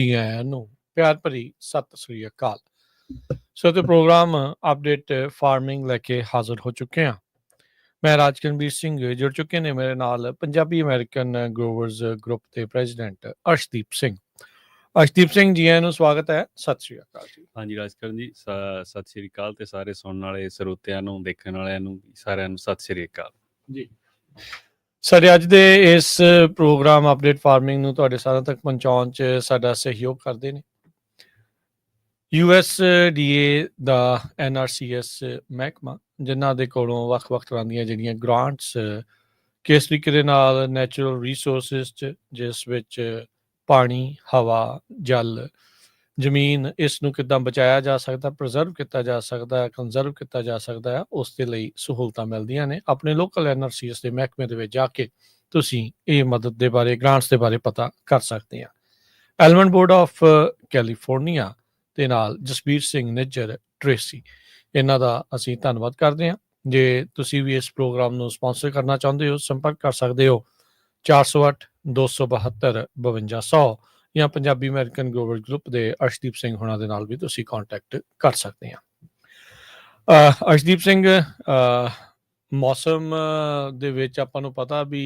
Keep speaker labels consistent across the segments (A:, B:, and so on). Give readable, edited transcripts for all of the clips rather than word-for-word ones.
A: ਆਇਆਂ ਨੂੰ ਪਿਆਰ ਭਰੀ ਸਤਿ ਸ੍ਰੀ ਅਕਾਲ। ਸੋ ਤੇ ਪ੍ਰੋਗਰਾਮ ਅਪਡੇਟ ਫਾਰਮਿੰਗ ਲੈ ਕੇ ਹਾਜ਼ਰ ਹੋ ਚੁੱਕੇ ਹਾਂ। ਮੈਂ ਰਾਜਕਨਵੀਰ ਸਿੰਘ ਜੁੜ ਚੁੱਕੇ ਨੇ ਮੇਰੇ ਨਾਲ ਪੰਜਾਬੀ ਅਮਰੀਕਨ ਗਰੋਵਰਜ਼ ਗਰੁੱਪ ਦੇ ਪ੍ਰੈਜ਼ੀਡੈਂਟ ਅਰਸ਼ਦੀਪ ਸਿੰਘ। ਅਰਸ਼ਦੀਪ ਸਿੰਘ ਜੀ ਆਇਆਂ ਨੂੰ ਸਵਾਗਤ ਹੈ। ਸਤਿ ਸ੍ਰੀ ਅਕਾਲ ਜੀ।
B: ਹਾਂਜੀ ਰਾਜਕਰਨ ਜੀ, ਸਤਿ ਸ੍ਰੀ ਅਕਾਲ ਤੇ ਸਾਰੇ ਸੁਣਨ ਵਾਲੇ ਸਰੋਤਿਆਂ ਨੂੰ, ਦੇਖਣ ਵਾਲਿਆਂ ਨੂੰ, ਸਾਰਿਆਂ ਨੂੰ ਸਤਿ ਸ੍ਰੀ ਅਕਾਲ
A: ਜੀ। ਸਾਡੇ ਅੱਜ ਦੇ ਇਸ ਪ੍ਰੋਗਰਾਮ ਅਪਡੇਟ ਫਾਰਮਿੰਗ ਨੂੰ ਤੁਹਾਡੇ ਸਾਰਿਆਂ ਤੱਕ ਪਹੁੰਚਾਉਣ 'ਚ ਸਾਡਾ ਸਹਿਯੋਗ ਕਰਦੇ ਨੇ USDA ਦਾ NRCS ਮਹਿਕਮਾ, ਜਿਨ੍ਹਾਂ ਦੇ ਕੋਲੋਂ ਵੱਖ-ਵੱਖ ਤਰ੍ਹਾਂ ਦੀਆਂ ਜਿਹੜੀਆਂ ਗ੍ਰਾਂਟਸ ਕਿਸ ਤਰੀਕੇ ਦੇ ਨਾਲ ਨੈਚੁਰਲ ਰਿਸੋਰਸਿਸ 'ਚ, ਜਿਸ ਵਿੱਚ ਪਾਣੀ, ਹਵਾ, ਜਲ, ਜ਼ਮੀਨ, ਇਸ ਨੂੰ ਕਿੱਦਾਂ ਬਚਾਇਆ ਜਾ ਸਕਦਾ, ਪ੍ਰੀਜ਼ਰਵ ਕੀਤਾ ਜਾ ਸਕਦਾ, ਕੰਜ਼ਰਵ ਕੀਤਾ ਜਾ ਸਕਦਾ ਹੈ, ਉਸ ਦੇ ਲਈ ਸਹੂਲਤਾਂ ਮਿਲਦੀਆਂ ਨੇ। ਆਪਣੇ ਲੋਕਲ NRCS ਦੇ ਮਹਿਕਮੇ ਦੇ ਵਿੱਚ ਜਾ ਕੇ ਤੁਸੀਂ ਇਹ ਮਦਦ ਦੇ ਬਾਰੇ, ਗ੍ਰਾਂਟਸ ਦੇ ਬਾਰੇ ਪਤਾ ਕਰ ਸਕਦੇ ਆ। ਐਲਮੰਡ ਬੋਰਡ ਆਫ ਕੈਲੀਫੋਰਨੀਆ ਦੇ ਨਾਲ ਜਸਬੀਰ ਸਿੰਘ ਨਿੱਜਰ ਟ੍ਰੇਸੀ, ਇਹਨਾਂ ਦਾ ਅਸੀਂ ਧੰਨਵਾਦ ਕਰਦੇ ਹਾਂ। ਜੇ ਤੁਸੀਂ ਵੀ ਇਸ ਪ੍ਰੋਗਰਾਮ ਨੂੰ ਸਪਾਂਸਰ ਕਰਨਾ ਚਾਹੁੰਦੇ ਹੋ, ਸੰਪਰਕ ਕਰ ਸਕਦੇ ਹੋ 408 272 5200 ਜਾਂ ਪੰਜਾਬੀ ਅਮਰੀਕਨ ਗਰੋਵਰ ਗਰੁੱਪ ਦੇ ਅਰਸ਼ਦੀਪ ਸਿੰਘ ਹੋਣਾ ਦੇ ਨਾਲ ਵੀ ਤੁਸੀਂ ਕੰਟੈਕਟ ਕਰ ਸਕਦੇ ਹਾਂ। ਅਰਸ਼ਦੀਪ ਸਿੰਘ, ਮੌਸਮ ਦੇ ਵਿੱਚ ਆਪਾਂ ਨੂੰ ਪਤਾ ਵੀ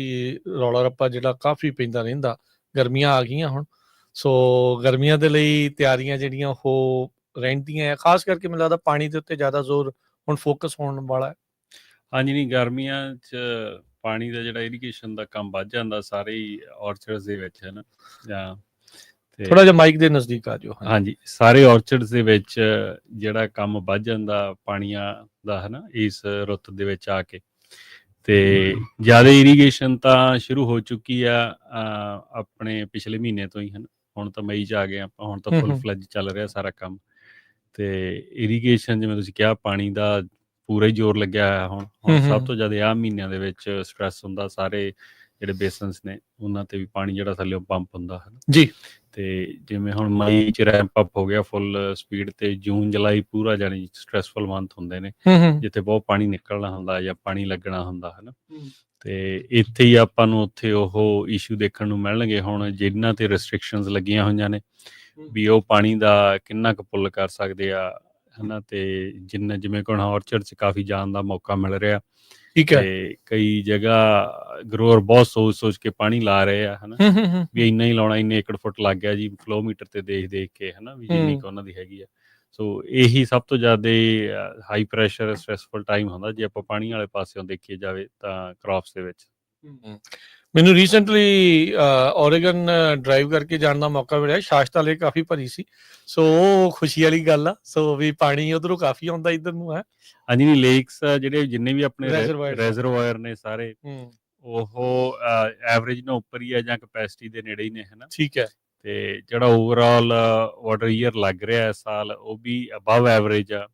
A: ਰੌਲਾ ਰੱਪਾ ਜਿਹੜਾ ਕਾਫੀ ਪੈਂਦਾ ਰਹਿੰਦਾ। ਗਰਮੀਆਂ ਆ ਗਈਆਂ ਹੁਣ, ਸੋ ਗਰਮੀਆਂ ਦੇ ਲਈ ਤਿਆਰੀਆਂ ਜਿਹੜੀਆਂ ਉਹ ਰਹਿੰਦੀਆਂ ਆ। ਖਾਸ ਕਰਕੇ ਮੈਨੂੰ ਲੱਗਦਾ ਪਾਣੀ ਦੇ ਉੱਤੇ ਜ਼ਿਆਦਾ ਜ਼ੋਰ ਹੁਣ ਫੋਕਸ ਹੋਣ ਵਾਲਾ ਹੈ।
B: ਹਾਂਜੀ, ਨਹੀਂ, ਗਰਮੀਆਂ 'ਚ ਪਾਣੀ ਦਾ ਜਿਹੜਾ ਇਰੀਗੇਸ਼ਨ ਦਾ ਕੰਮ ਵੱਧ ਜਾਂਦਾ ਸਾਰੇ ਹੀ ਔਰਚਰਡਸ ਦੇ ਵਿੱਚ, ਹੈ ਨਾ, ਜਾਂ
A: ਥੋੜਾ ਜਿਹਾ ਮਾਈਕ ਦੇ ਨਜ਼ਦੀਕ ਆ ਜਾਓ।
B: ਹਾਂਜੀ, ਸਾਰੇ ਔਰਚਰਡਸ ਦੇ ਵਿੱਚ ਜਿਹੜਾ ਕੰਮ ਵੱਧ ਜਾਂਦਾ ਪਾਣੀਆਂ ਦਾ, ਹੈ ਨਾ, ਇਸ ਰੁੱਤ ਦੇ ਵਿੱਚ ਆ ਕੇ। ਤੇ ਜ਼ਿਆਦਾ ਇਰੀਗੇਸ਼ਨ ਤਾਂ ਸ਼ੁਰੂ ਹੋ ਚੁੱਕੀ ਆ ਆਪਣੇ ਪਿਛਲੇ ਮਹੀਨੇ ਤੋਂ ਹੀ, ਹੈ ਨਾ। ਹੁਣ ਤਾਂ ਮਈ 'ਚ ਆ ਗਏ ਆਪਾਂ, ਹੁਣ ਤਾਂ ਫੁੱਲ ਫਲੱਜ ਚੱਲ ਰਿਹਾ ਸਾਰਾ ਕੰਮ। ਤੇ ਇਰੀਗੇਸ਼ਨ, ਜਿਵੇਂ ਤੁਸੀਂ ਕਿਹਾ, ਪਾਣੀ ਦਾ ਪੂਰਾ ਹੀ ਜ਼ੋਰ ਲੱਗਿਆ ਹੋਇਆ। ਹੁਣ ਸਭ ਤੋਂ ਜ਼ਿਆਦਾ ਆਹ ਮਹੀਨਿਆਂ ਦੇ ਵਿੱਚ ਸਟ੍ਰੈਸ ਹੁੰਦਾ ਸਾਰੇ ਜਿਹੜੇ ਬੇਸਨਸ ਨੇ ਉਹਨਾਂ ਤੇ ਵੀ, ਪਾਣੀ ਜਿਹੜਾ ਥੱਲੇ ਪੰਪ ਹੁੰਦਾ ਹੈ
A: ਜੀ।
B: ਤੇ ਜਿਵੇਂ ਹੁਣ ਮਈ 'ਚ ਰੈਂਪ ਅਪ ਹੋ ਗਿਆ ਫੁੱਲ ਸਪੀਡ ਤੇ, ਜੂਨ ਜੁਲਾਈ ਪੂਰਾ ਜਾਨੀ ਸਟ੍ਰੈਸਫੁਲ ਮੰਥ ਹੁੰਦੇ ਨੇ, ਜਿੱਥੇ ਬਹੁਤ ਪਾਣੀ ਨਿਕਲਣਾ ਹੁੰਦਾ ਜਾਂ ਪਾਣੀ ਲੱਗਣਾ ਹੁੰਦਾ, ਹੈ ਨਾ। ਤੇ ਇੱਥੇ ਹੀ ਆਪਾਂ ਨੂੰ ਉੱਥੇ ਉਹ ਇਸ਼ੂ ਦੇਖਣ ਨੂੰ ਮਿਲਣਗੇ ਹੁਣ, ਜਿਨ੍ਹਾਂ ਤੇ ਰੈਸਟ੍ਰਿਕਸ਼ਨਸ ਲੱਗੀਆਂ ਹੋਈਆਂ ਨੇ ਵੀ ਉਹ ਪਾਣੀ ਦਾ ਕਿੰਨਾ ਕੁ ਪੁੱਲ ਕਰ ਸਕਦੇ ਆ, ਹੈ ਨਾ। ਤੇ ਜਿਵੇਂ ਕਿ ਹੁਣ ਔਰਚਰਡ 'ਚ ਕਾਫੀ ਜਾਣ ਦਾ ਮੌਕਾ ਮਿਲ ਰਿਹਾ।
A: ਠੀਕ ਹੈ।
B: ਤੇ ਕਈ ਜਗ੍ਹਾ ਗਰੋਅਰ ਬਹੁਤ ਸੋਚ ਕੇ ਪਾਣੀ ਲਾ ਰਹੇ ਆ, ਹੈ ਨਾ, ਵੀ ਇੰਨਾ ਹੀ ਲਾਉਣਾ, ਇੰਨੇ ਏਕੜ ਫੁੱਟ ਲੱਗ ਗਿਆ ਜੀ ਕਿਲੋਮੀਟਰ ਤੇ ਦੇਖ ਕੇ, ਹੈ ਨਾ, ਵੀ ਜਿੰਨੀ ਕੁ ਉਹਨਾਂ ਦੀ ਹੈਗੀ ਆ। ਸੋ ਇਹੀ ਸਭ ਤੋਂ ਜ਼ਿਆਦਾ ਹਾਈ ਪ੍ਰੈਸ਼ਰ ਸਟ੍ਰੈਸਫੁਲ ਟਾਈਮ ਹੁੰਦਾ ਜੇ ਆਪਾਂ ਪਾਣੀ ਵਾਲੇ ਪਾਸਿਓਂ ਦੇਖੀ ਜਾਵੇ ਤਾਂ ਕ੍ਰੌਪਸ ਦੇ ਵਿੱਚ।
A: ਮੈਨੂੰ ਰੀਸੈਂਟਲੀ ਓਰੇਗਨ ਡਰਾਈਵ ਕਰਕੇ ਜਾਣ ਦਾ ਮੌਕਾ ਮਿਲਿਆ। ਸ਼ਾਸਤਾ ਲੇਕ ਕਾਫੀ ਭਰੀ ਸੀ, ਸੋ ਉਹ ਖੁਸ਼ੀ ਵਾਲੀ ਗੱਲ ਆ। ਸੋ ਵੀ ਪਾਣੀ ਉਧਰੋਂ ਕਾਫੀ ਆਉਂਦਾ ਇੱਧਰ ਨੂੰ, ਹੈ।
B: ਹਾਂਜੀ, ਨਹੀਂ, ਲੇਕਸ ਜਿਹੜੇ ਜਿੰਨੇ ਵੀ ਆਪਣੇ
A: ਰੈਜ਼ਰਵਾਇਰ
B: ਨੇ ਸਾਰੇ, ਉਹ ਐਵਰੇਜ ਨਾਲ ਉੱਪਰ ਹੀ ਆ ਜਾਂ ਕਪੈਸਿਟੀ ਦੇ ਨੇੜੇ ਹੀ ਨੇ, ਹੈ ਨਾ। ਠੀਕ ਹੈ। ਤੇ ਜਿਹੜਾ ਓਵਰਆਲ ਵਾਟਰ ਈਅਰ ਲੱਗ ਰਿਹਾ ਇਸ ਸਾਲ, ਉਹ ਵੀ ਅਬਵ ਐਵਰੇਜ ਆ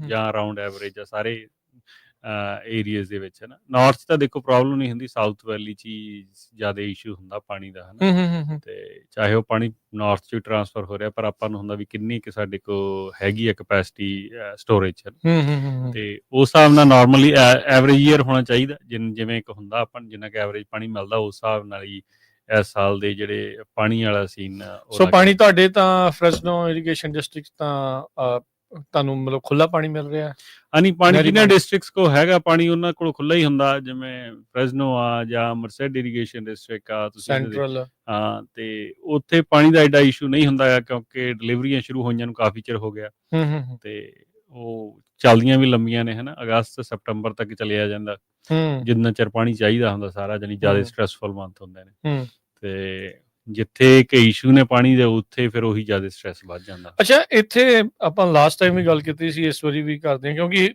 B: ਜਾਂ ਅਰਾਊਂਡ ਐਵਰੇਜ ਆ ਸਾਰੇ ਏਰੀਆਜ਼ ਦੇ ਵਿੱਚ, ਹੈ ਨਾ। ਨਾਰਥ 'ਚ ਤਾਂ ਦੇਖੋ ਪ੍ਰੋਬਲਮ ਨਹੀਂ ਹੁੰਦੀ, ਸਾਊਥ ਵੈਲੀ 'ਚ ਹੀ ਜ਼ਿਆਦਾ ਇਸ਼ੂ ਹੁੰਦਾ ਪਾਣੀ ਦਾ, ਹੈ ਨਾ। ਤੇ ਚਾਹੇ ਉਹ ਪਾਣੀ ਨਾਰਥ 'ਚ ਟਰਾਂਸਫਰ ਹੋ ਰਿਹਾ, ਪਰ ਆਪਾਂ ਨੂੰ ਹੁੰਦਾ ਵੀ ਕਿੰਨੀ ਕੁ ਸਾਡੇ ਕੋਲ ਹੈਗੀ ਆ ਕਪੈਸਿਟੀ ਸਟੋਰੇਜ, ਤੇ ਉਸ ਹਿਸਾਬ ਨਾਲ ਨਾਰਮਲੀ ਐਵਰੇਜ ਈਅਰ ਹੋਣਾ ਚਾਹੀਦਾ। ਜਿਵੇਂ ਇੱਕ ਹੁੰਦਾ ਆਪਾਂ ਨੂੰ ਜਿੰਨਾ ਕੁ ਐਵਰੇਜ ਪਾਣੀ ਮਿਲਦਾ, ਉਸ ਹਿਸਾਬ ਨਾਲ ਹੀ ਇਸ ਸਾਲ ਦੇ ਜਿਹੜੇ ਪਾਣੀ ਵਾਲਾ ਸੀਨ।
A: ਸੋ ਪਾਣੀ ਤੁਹਾਡੇ ਤਾਂ ਫਰੈਸਨੋ ਇਰੀਗੇਸ਼ਨ ਡਿਸਟ੍ਰਿਕਟ ਤਾਂ ਤੁਹਾਨੂੰ ਮਤਲਬ ਖੁੱਲਾ ਪਾਣੀ ਮਿਲ ਰਿਹਾ?
B: ਹਾਂਜੀ, ਪਾਣੀ ਜਿੰਨਾ ਡਿਸਟ੍ਰਿਕਟਸ ਕੋਲ ਹੈਗਾ ਪਾਣੀ ਉਹਨਾਂ ਕੋਲ ਖੁੱਲਾ ਹੀ ਹੁੰਦਾ, ਜਿਵੇਂ ਫਰੈਸਨੋ ਆ ਜਾਂ ਮਰਸੈਡ ਇਰੀਗੇਸ਼ਨ ਡਿਸਟ੍ਰਿਕਟ ਆ,
A: ਸੈਂਟਰਲ।
B: ਹਾਂ, ਤੇ ਉੱਥੇ ਪਾਣੀ ਦਾ ਐਡਾ ਇਸ਼ੂ ਨਹੀਂ ਹੁੰਦਾ ਕਿਉਂਕਿ ਡਿਲੀਵਰੀਆਂ ਸ਼ੁਰੂ ਹੋਈਆਂ ਨੂੰ ਕਾਫੀ ਚਿਰ ਹੋ ਗਿਆ। ਤੇ ਉਹ ਚੱਲਦੀਆਂ ਵੀ ਲੰਬੀਆਂ ਨੇ, ਹੈ ਨਾ, ਅਗਸਤ ਸਤੰਬਰ ਤੱਕ ਚਲਿਆ ਜਾਂਦਾ, ਜਿੰਨਾ ਚਿਰ ਪਾਣੀ ਚਾਹੀਦਾ ਹੁੰਦਾ ਸਾਰਾ, ਜਾਨੀ ਜ਼ਿਆਦਾ ਸਟ੍ਰੈਸਫੁਲ ਮੰਥ ਹੁੰਦੇ ਨੇ। ਤੇ ਜਿੱਥੇ ਇੱਕ ਇਸ਼ੂ ਨੇ ਪਾਣੀ ਦੇ, ਉੱਥੇ ਫਿਰ ਉਹੀ ਜ਼ਿਆਦਾ ਸਟ੍ਰੈਸ ਵੱਧ ਜਾਂਦਾ।
A: ਅੱਛਾ, ਇੱਥੇ ਆਪਾਂ ਲਾਸਟ ਟਾਈਮ ਵੀ ਗੱਲ ਕੀਤੀ ਸੀ, ਇਸ ਵਾਰੀ ਵੀ ਕਰਦੇ ਹਾਂ, ਕਿਉਂਕਿ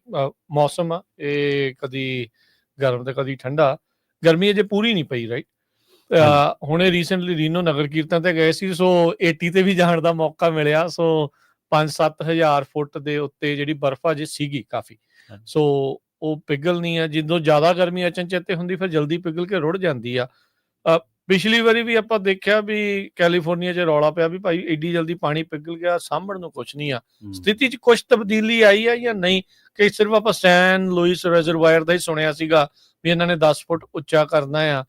A: ਮੌਸਮ ਆ ਇਹ ਕਦੀ ਗਰਮ ਤੇ ਕਦੀ ਠੰਡਾ। ਗਰਮੀ ਅਜੇ ਪੂਰੀ ਨਹੀਂ ਪਈ, ਰਾਈਟ। ਹੁਣੇ ਰੀਸੈਂਟਲੀ ਰੀਨੋ ਨਗਰ ਕੀਰਤਨ ਤੇ ਗਏ ਸੀ, ਸੋ 80 ਤੇ ਵੀ ਜਾਣ ਦਾ ਮੌਕਾ ਮਿਲਿਆ। ਸੋ 5-7 ਹਜ਼ਾਰ ਫੁੱਟ ਦੇ ਉੱਤੇ ਜਿਹੜੀ ਬਰਫ਼ ਅਜੇ ਸੀਗੀ ਕਾਫੀ, ਸੋ ਉਹ ਪਿਘਲਣੀ ਆ। ਜਦੋਂ ਜ਼ਿਆਦਾ ਗਰਮੀ ਅਚਨਚੇਤੇ ਹੁੰਦੀ ਫਿਰ ਜਲਦੀ ਪਿਘਲ ਕੇ ਰੁੜ ਜਾਂਦੀ ਆ। ਪਿਛਲੀ ਵਾਰੀ ਵੀ ਆਪਾਂ ਦੇਖਿਆ ਵੀ ਕੈਲੀਫੋਰਨੀਆ 'ਚ ਰੌਲਾ ਪਿਆ ਵੀ ਭਾਈ ਏਡੀ ਜਲਦੀ ਪਾਣੀ ਪਿਘਲ ਗਿਆ, ਸਾਂਭਣ ਨੂੰ ਕੁਛ ਨਹੀਂ ਆ। ਸਥਿਤੀ 'ਚ ਕੁਛ ਤਬਦੀਲੀ ਆਈ ਆ ਜਾਂ ਨਹੀਂ, ਕਿ ਸਿਰਫ ਆਪਾਂ ਸੈਨ ਲੂਇਸ ਰਿਜ਼ਰਵਾਇਰ ਦਾ ਹੀ ਸੁਣਿਆ ਸੀਗਾ ਵੀ ਇਹਨਾਂ ਨੇ 10 ਫੁੱਟ ਉੱਚਾ ਕਰਨਾ ਆ,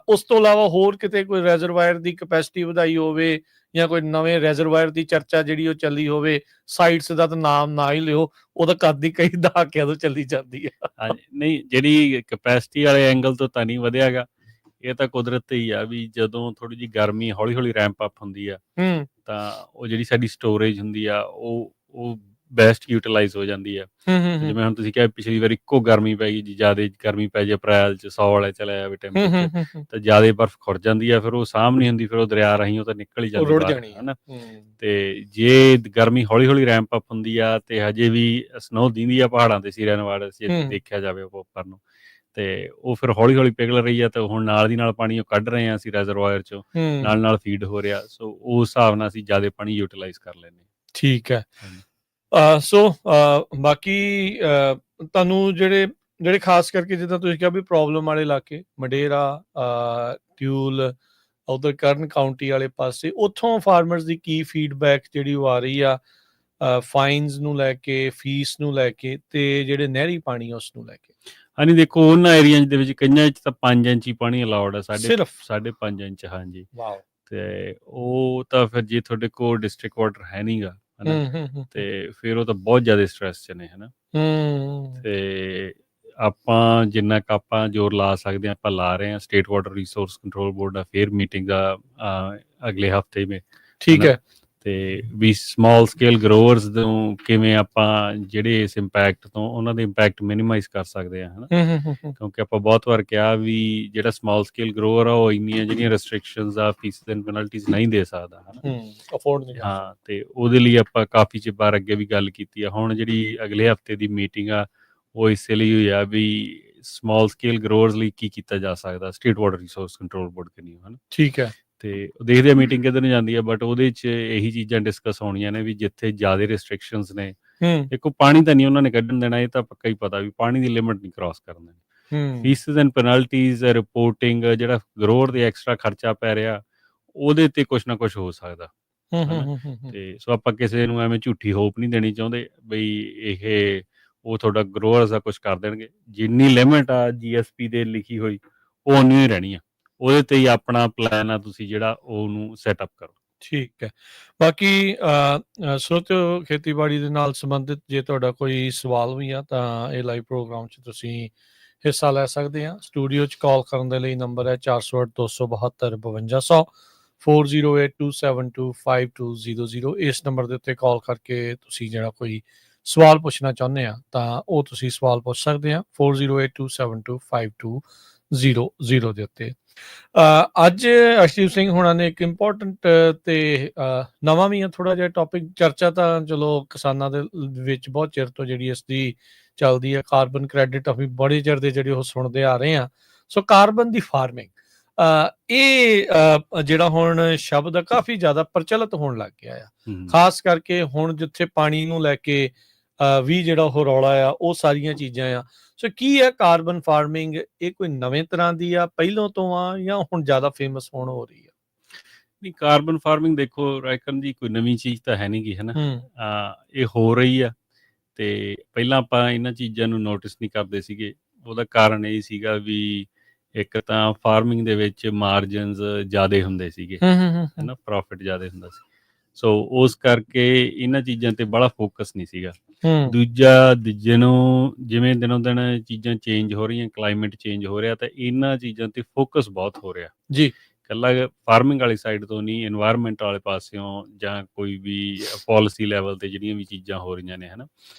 A: ਉਸ ਤੋਂ ਇਲਾਵਾ ਹੋਰ ਕਿਤੇ ਕੋਈ ਰੈਜ਼ਰਵਾਇਰ ਦੀ ਕਪੈਸਿਟੀ ਵਧਾਈ ਹੋਵੇ ਜਾਂ ਕੋਈ ਨਵੇਂ ਰੈਜ਼ਰਵਾਇਰ ਦੀ ਚਰਚਾ ਜਿਹੜੀ ਉਹ ਚੱਲੀ ਹੋਵੇ, ਸਾਈਟਸ ਦਾ ਤਾਂ ਨਾਮ ਨਾ ਹੀ ਲਿਓ, ਉਹਦਾ ਕਦ ਦੀ ਕਈ ਦਹਾਕਿਆਂ ਤੋਂ ਚੱਲੀ ਜਾਂਦੀ ਆ।
B: ਹਾਂਜੀ, ਨਹੀਂ ਜਿਹੜੀ ਕਪੈਸਿਟੀ ਵਾਲੇ ਐਂਗਲ ਤੋਂ ਤਾਂ ਨਹੀਂ ਵਧਿਆ ਗਾ, ਇਹ ਤਾਂ ਕੁਦਰਤ ਹੀ ਆ ਵੀ ਜਦੋਂ ਥੋੜੀ ਜਿਹੀ ਗਰਮੀ ਹੌਲੀ ਹੌਲੀ ਰੈਂਪ ਅਪ ਹੁੰਦੀ ਆ ਤਾਂ ਉਹ ਜਿਹੜੀ ਸਾਡੀ ਸਟੋਰੇਜ ਹੁੰਦੀ ਆ ਉਹ ਬੈਸਟ ਯੂਟਿਲਾਈਜ਼ ਹੋ ਜਾਂਦੀ ਆ। ਜਿਵੇਂ ਹੁਣ ਤੁਸੀਂ ਕਿਹਾ ਪਿਛਲੀ ਵਾਰ ਇੱਕੋ ਗਰਮੀ ਪੈ ਗਈ ਜੀ, ਜ਼ਿਆਦਾ ਗਰਮੀ ਪੈ ਜੇ ਅਪ੍ਰੈਲ 'ਚ 100 ਵਾਲੇ ਚਲਾ ਜਾਵੇ ਟੈਂਪਰੇਚਰ, ਤਾਂ ਜ਼ਿਆਦਾ ਬਰਫ਼ ਖੁਰ ਜਾਂਦੀ ਆ, ਫਿਰ ਉਹ ਸਾਂਭ ਨਹੀਂ ਹੁੰਦੀ, ਫਿਰ ਉਹ ਦਰਿਆ ਰਾਹੀਂ ਉਹ ਤਾਂ ਨਿਕਲ ਹੀ ਜਾਂਦੀ ਬਾਹਰ, ਹਨਾ। ਤੇ ਜੇ ਗਰਮੀ ਹੌਲੀ ਹੌਲੀ ਰੈਂਪ ਅਪ ਹੁੰਦੀ ਆ ਤੇ ਹਜੇ ਵੀ ਸਨੋ ਦਿੰਦੀ ਆ ਪਹਾੜਾਂ ਤੇ ਸੀਰੀਆ ਨੇਵਾਡਾ ਜੇ ਦੇਖਿਆ ਜਾਵੇ ਉਹ ਉੱਪਰ ਨੂੰ, ਤੇ ਉਹ ਫਿਰ ਹੌਲੀ ਹੌਲੀ ਪਿਘਲ ਰਹੀ ਆ, ਤੇ ਹੁਣ ਨਾਲ ਦੀ ਨਾਲ ਪਾਣੀ ਉਹ ਕੱਢ ਰਹੇ ਆ ਅਸੀਂ ਰੈਜ਼ਰਵਾਇਰ 'ਚੋਂ, ਨਾਲ ਫੀਡ ਹੋ ਰਿਹਾ, ਸੋ ਉਸ ਹਿਸਾਬ ਨਾਲ ਅਸੀਂ ਜ਼ਿਆਦਾ ਪਾਣੀ ਯੂਟਿਲਾਈਜ਼ ਕਰ ਲੈਂਦੇ।
A: ਠੀਕ ਹੈ। ਸੋ ਬਾਕੀ ਤੁਹਾਨੂੰ ਜਿਹੜੇ ਖਾਸ ਕਰਕੇ ਜਿੱਦਾਂ ਤੁਸੀਂ ਕਿਹਾ ਵੀ ਪ੍ਰੋਬਲਮ ਵਾਲੇ ਇਲਾਕੇ ਮਡੇਰਾ, ਟਿਊਲ, ਉਧਰ ਕਰਨ ਕਾਊਂਟੀ ਵਾਲੇ ਪਾਸੇ, ਉੱਥੋਂ ਫਾਰਮਰਸ ਦੀ ਕੀ ਫੀਡਬੈਕ ਜਿਹੜੀ ਉਹ ਆ ਰਹੀ ਆ ਫਾਈਨਸ ਨੂੰ ਲੈ ਕੇ, ਫੀਸ ਨੂੰ ਲੈ ਕੇ, ਤੇ ਜਿਹੜੇ ਨਹਿਰੀ ਪਾਣੀ ਉਸ ਨੂੰ ਲੈ ਕੇ?
B: ਹਾਂਜੀ, ਦੇਖੋ ਉਹਨਾਂ ਏਰੀਆ ਦੇ ਵਿੱਚ ਕਈਆਂ 'ਚ ਤਾਂ 5 ਇੰਚ ਹੀ ਪਾਣੀ ਅਲਾਉਡ ਆ,
A: ਸਿਰਫ
B: 5.5 ਇੰਚ। ਹਾਂਜੀ,
A: ਵਾਓ।
B: ਤੇ ਉਹ ਤਾਂ ਫਿਰ ਜੇ ਤੁਹਾਡੇ ਕੋਲ ਡਿਸਟ੍ਰਿਕਟ ਵਾਟਰ ਹੈ ਨਹੀਂ ਗਾ, ਹਨਾ, ਤੇ ਫਿਰ ਉਹ ਤਾਂ ਬਹੁਤ ਜ਼ਿਆਦਾ ਸਟ੍ਰੈਸ 'ਚ ਨੇ, ਹਨਾ। ਤੇ ਆਪਾਂ ਜਿੰਨਾ ਕੁ ਆਪਾਂ ਜ਼ੋਰ ਲਾ ਸਕਦੇ ਹਾਂ ਆਪਾਂ ਲਾ ਰਹੇ ਹਾਂ। State water resource control board ਦਾ ਫਿਰ ਮੀਟਿੰਗ ਆ ਅਗਲੇ ਹਫਤੇ ਮੇ,
A: ਠੀਕ ਹੈ।
B: ਤੇ ਵੀ ਸਮਾਲ ਸਕੇਲ ਗਰੋਅਰਸ ਨੂੰ ਕਿਵੇਂ ਆਪਾਂ ਜਿਹੜੇ ਇਸ ਇੰਪੈਕਟ ਤੋਂ ਉਹਨਾਂ ਦੇ ਇੰਪੈਕਟ ਮਿਨੀਮਾਈਜ਼ ਕਰ ਸਕਦੇ ਹਾਂ, ਹਨਾ। ਕਿਉਂਕਿ ਆਪਾਂ ਬਹੁਤ ਵਾਰ ਕਿਹਾ ਵੀ ਜਿਹੜਾ ਸਮਾਲ ਸਕੇਲ ਗਰੋਅਰ ਆ ਉਹ ਇੰਨੀਆਂ ਜਿਹੜੀਆਂ ਰੈਸਟ੍ਰਿਕਸ਼ਨਸ ਆ, ਫੀਸ ਐਂਡ ਪੈਨਲਟੀਜ਼ ਨਹੀਂ ਦੇ ਸਕਦਾ, ਹਨਾ।
A: ਅਫੋਰਡ ਨਹੀਂ।
B: ਹਾਂ, ਤੇ ਉਹਦੇ ਲਈ ਆਪਾਂ ਕਾਫੀ ਵਾਰ ਅੱਗੇ ਵੀ ਗੱਲ ਕੀਤੀ ਆ। ਹੁਣ ਜਿਹੜੀ ਅਗਲੇ ਹਫਤੇ ਦੀ ਮੀਟਿੰਗ ਆ ਉਹ ਇਸੇ ਲਈ ਹੋਈ ਆ ਵੀ ਸਮਾਲ ਸਕੇਲ ਗਰੋਅਰਸ ਲਈ ਕੀ ਕੀਤਾ ਜਾ ਸਕਦਾ state water resource control board ਕਨੀ, ਹਨਾ।
A: ਠੀਕ ਹੈ।
B: ਤੇ ਦੇਖਦੇ ਆ ਮੀਟਿੰਗ ਕਿੱਧਰ ਨੂੰ ਜਾਂਦੀ ਆ, ਬਟ ਉਹਦੇ 'ਚ ਇਹੀ ਚੀਜ਼ਾਂ ਡਿਸਕਸ ਹੋਣੀਆਂ ਨੇ ਵੀ ਜਿੱਥੇ ਜ਼ਿਆਦਾ ਰਿਸਟ੍ਰਿਕਸ਼ਨਸ ਨੇ, ਦੇਖੋ ਪਾਣੀ ਤਾਂ ਨਹੀਂ ਉਹਨਾਂ ਨੇ ਕੱਢਣ ਦੇਣਾ, ਇਹ ਤਾਂ ਪੱਕਾ ਹੀ ਪਤਾ ਵੀ ਪਾਣੀ ਦੀ ਲਿਮਿਟ ਨਹੀਂ ਕ੍ਰਾਸ ਕਰਨ ਦੇਣੀ। ਫੀਸਿਸ ਐਂਡ ਪੈਨਲਟੀਜ਼, ਰਿਪੋਰਟਿੰਗ, ਜਿਹੜਾ ਗਰੋਅਰ ਦੇ ਐਕਸਟਰਾ ਖਰਚਾ ਪੈ ਰਿਹਾ ਉਹਦੇ ਤੇ ਕੁਛ ਨਾ ਕੁਛ ਹੋ ਸਕਦਾ, ਹਨਾ। ਤੇ ਸੋ ਆਪਾਂ ਕਿਸੇ ਨੂੰ ਐਵੇਂ ਝੂਠੀ ਹੋਪ ਨਹੀਂ ਦੇਣੀ ਚਾਹੁੰਦੇ ਬਈ ਇਹ ਉਹ ਤੁਹਾਡਾ ਗਰੋਅਰਸ ਦਾ ਕੁਛ ਕਰ ਦੇਣਗੇ। ਜਿੰਨੀ ਲਿਮਿਟ ਆ GSP ਦੇ ਲਿਖੀ ਹੋਈ ਉਹ ਉਨੀ ਹੀ ਰਹਿਣੀ ਆ, ਉਹਦੇ ਤੇ ਹੀ ਆਪਣਾ ਪਲਾਨ ਆ ਤੁਸੀਂ ਜਿਹੜਾ ਉਹਨੂੰ ਸੈਟਅਪ ਕਰੋ। ਠੀਕ ਹੈ।
A: ਬਾਕੀ ਸਰੋਤਿਓ, ਖੇਤੀਬਾੜੀ ਦੇ ਨਾਲ ਸੰਬੰਧਿਤ ਜੇ ਤੁਹਾਡਾ ਕੋਈ ਸਵਾਲ ਵੀ ਆ ਤਾਂ ਇਹ ਲਾਈਵ ਪ੍ਰੋਗਰਾਮ 'ਚ ਤੁਸੀਂ ਹਿੱਸਾ ਲੈ ਸਕਦੇ ਆ। ਸਟੂਡੀਓ 'ਚ ਕਾਲ ਕਰਨ ਦੇ ਲਈ ਨੰਬਰ ਹੈ 408 272 5200, 4082725200। ਇਸ ਨੰਬਰ ਦੇ ਉੱਤੇ ਕਾਲ ਕਰਕੇ ਤੁਸੀਂ ਜਿਹੜਾ ਕੋਈ ਸਵਾਲ ਪੁੱਛਣਾ ਚਾਹੁੰਦੇ ਆ ਤਾਂ ਉਹ ਤੁਸੀਂ ਸਵਾਲ ਪੁੱਛ ਸਕਦੇ ਆ 4082725200 ਦੇ ਉੱਤੇ। ਅੱਜ ਅਰਸ਼ਦੀਪ ਸਿੰਘ ਹੋਣਾ ਨੇ ਇੱਕ ਇੰਪੋਰਟੈਂਟ ਤੇ ਨਵਾਂ ਵੀ ਆ ਥੋੜਾ ਜਿਹਾ ਟੌਪਿਕ, ਚਰਚਾ ਤਾਂ ਚਲੋ ਕਿਸਾਨਾਂ ਦੇ ਵਿੱਚ ਬਹੁਤ ਚਿਰ ਤੋਂ ਜਿਹੜੀ ਇਸ ਦੀ ਚੱਲਦੀ ਹੈ। ਕਾਰਬਨ ਕ੍ਰੈਡਿਟ ਅਸੀਂ ਬੜੇ ਚਿਰ ਦੇ ਜਿਹੜੇ ਉਹ ਸੁਣਦੇ ਆ ਰਹੇ ਆ। ਸੋ ਕਾਰਬਨ ਦੀ ਫਾਰਮਿੰਗ, ਇਹ ਜਿਹੜਾ ਹੁਣ ਸ਼ਬਦ ਆ ਕਾਫੀ ਜ਼ਿਆਦਾ ਪ੍ਰਚਲਿਤ ਹੋਣ ਲੱਗ ਗਿਆ ਆ, ਖਾਸ ਕਰਕੇ ਹੁਣ ਜਿੱਥੇ ਪਾਣੀ ਨੂੰ ਲੈ ਕੇ ਵੀ ਜਿਹੜਾ ਉਹ ਰੌਲਾ ਆ, ਉਹ ਸਾਰੀਆਂ ਚੀਜ਼ਾਂ ਆ। ਸੋ ਕੀ ਹੈ ਕਾਰਬਨ ਫਾਰਮਿੰਗ? ਇਹ ਕੋਈ ਨਵੇਂ ਤਰ੍ਹਾਂ ਦੀ ਆ, ਪਹਿਲੋਂ ਤੋਂ ਆ, ਜਾਂ ਹੁਣ ਜ਼ਿਆਦਾ ਫੇਮਸ ਹੋਣ ਹੋ ਰਹੀ ਆ?
B: ਨਹੀਂ, ਕਾਰਬਨ ਫਾਰਮਿੰਗ ਦੇਖੋ ਰਾਇਕਨ ਜੀ ਕੋਈ ਨਵੀਂ ਚੀਜ਼ ਤਾਂ ਹੈ ਨਹੀਂ ਗੀ, ਹਨਾ। ਇਹ ਹੋ ਰਹੀ ਆ, ਤੇ ਪਹਿਲਾਂ ਆਪਾਂ ਇਹਨਾਂ ਚੀਜ਼ਾਂ ਨੂੰ ਨੋਟਿਸ ਨਹੀਂ ਕਰਦੇ ਸੀਗੇ। ਉਹਦਾ ਕਾਰਨ ਇਹ ਸੀਗਾ ਵੀ ਇੱਕ ਤਾਂ ਫਾਰਮਿੰਗ ਦੇ ਵਿੱਚ ਮਾਰਜਨਸ ਜ਼ਿਆਦਾ ਹੁੰਦੇ ਸੀਗੇ, ਹਨਾ, ਪ੍ਰੋਫਿਟ ਜ਼ਿਆਦਾ ਹੁੰਦਾ ਸੀ। ਸੋ ਉਸ ਕਰਕੇ ਇਹਨਾਂ ਚੀਜ਼ਾਂ ਤੇ ਬੜਾ ਫੋਕਸ ਨਹੀਂ ਸੀਗਾ। ਦੂਜਾ, ਜਿਵੇਂ ਦਿਨੋਂ ਦਿਨ ਚੀਜ਼ਾਂ ਚੇਂਜ ਹੋ ਰਹੀਆਂ, ਕਲਾਈਮੇਟ ਚੇਂਜ ਹੋ ਰਿਹਾ, ਤਾਂ ਇਹਨਾਂ ਚੀਜ਼ਾਂ ਤੇ ਫੋਕਸ ਬਹੁਤ ਹੋ ਰਿਹਾ ਜੀ। ਇਕੱਲਾ ਫਾਰਮਿੰਗ ਵਾਲੀ ਸਾਈਡ ਤੋਂ ਨਹੀਂ, ਇਨਵਾਇਰਮੈਂਟ ਵਾਲੇ ਪਾਸਿਓਂ ਜਾਂ ਕੋਈ ਵੀ ਪਾਲਿਸੀ ਲੈਵਲ ਤੇ ਜਿਹੜੀਆਂ ਵੀ ਚੀਜ਼ਾਂ ਹੋ ਰਹੀਆਂ ਨੇ, ਹਨਾ,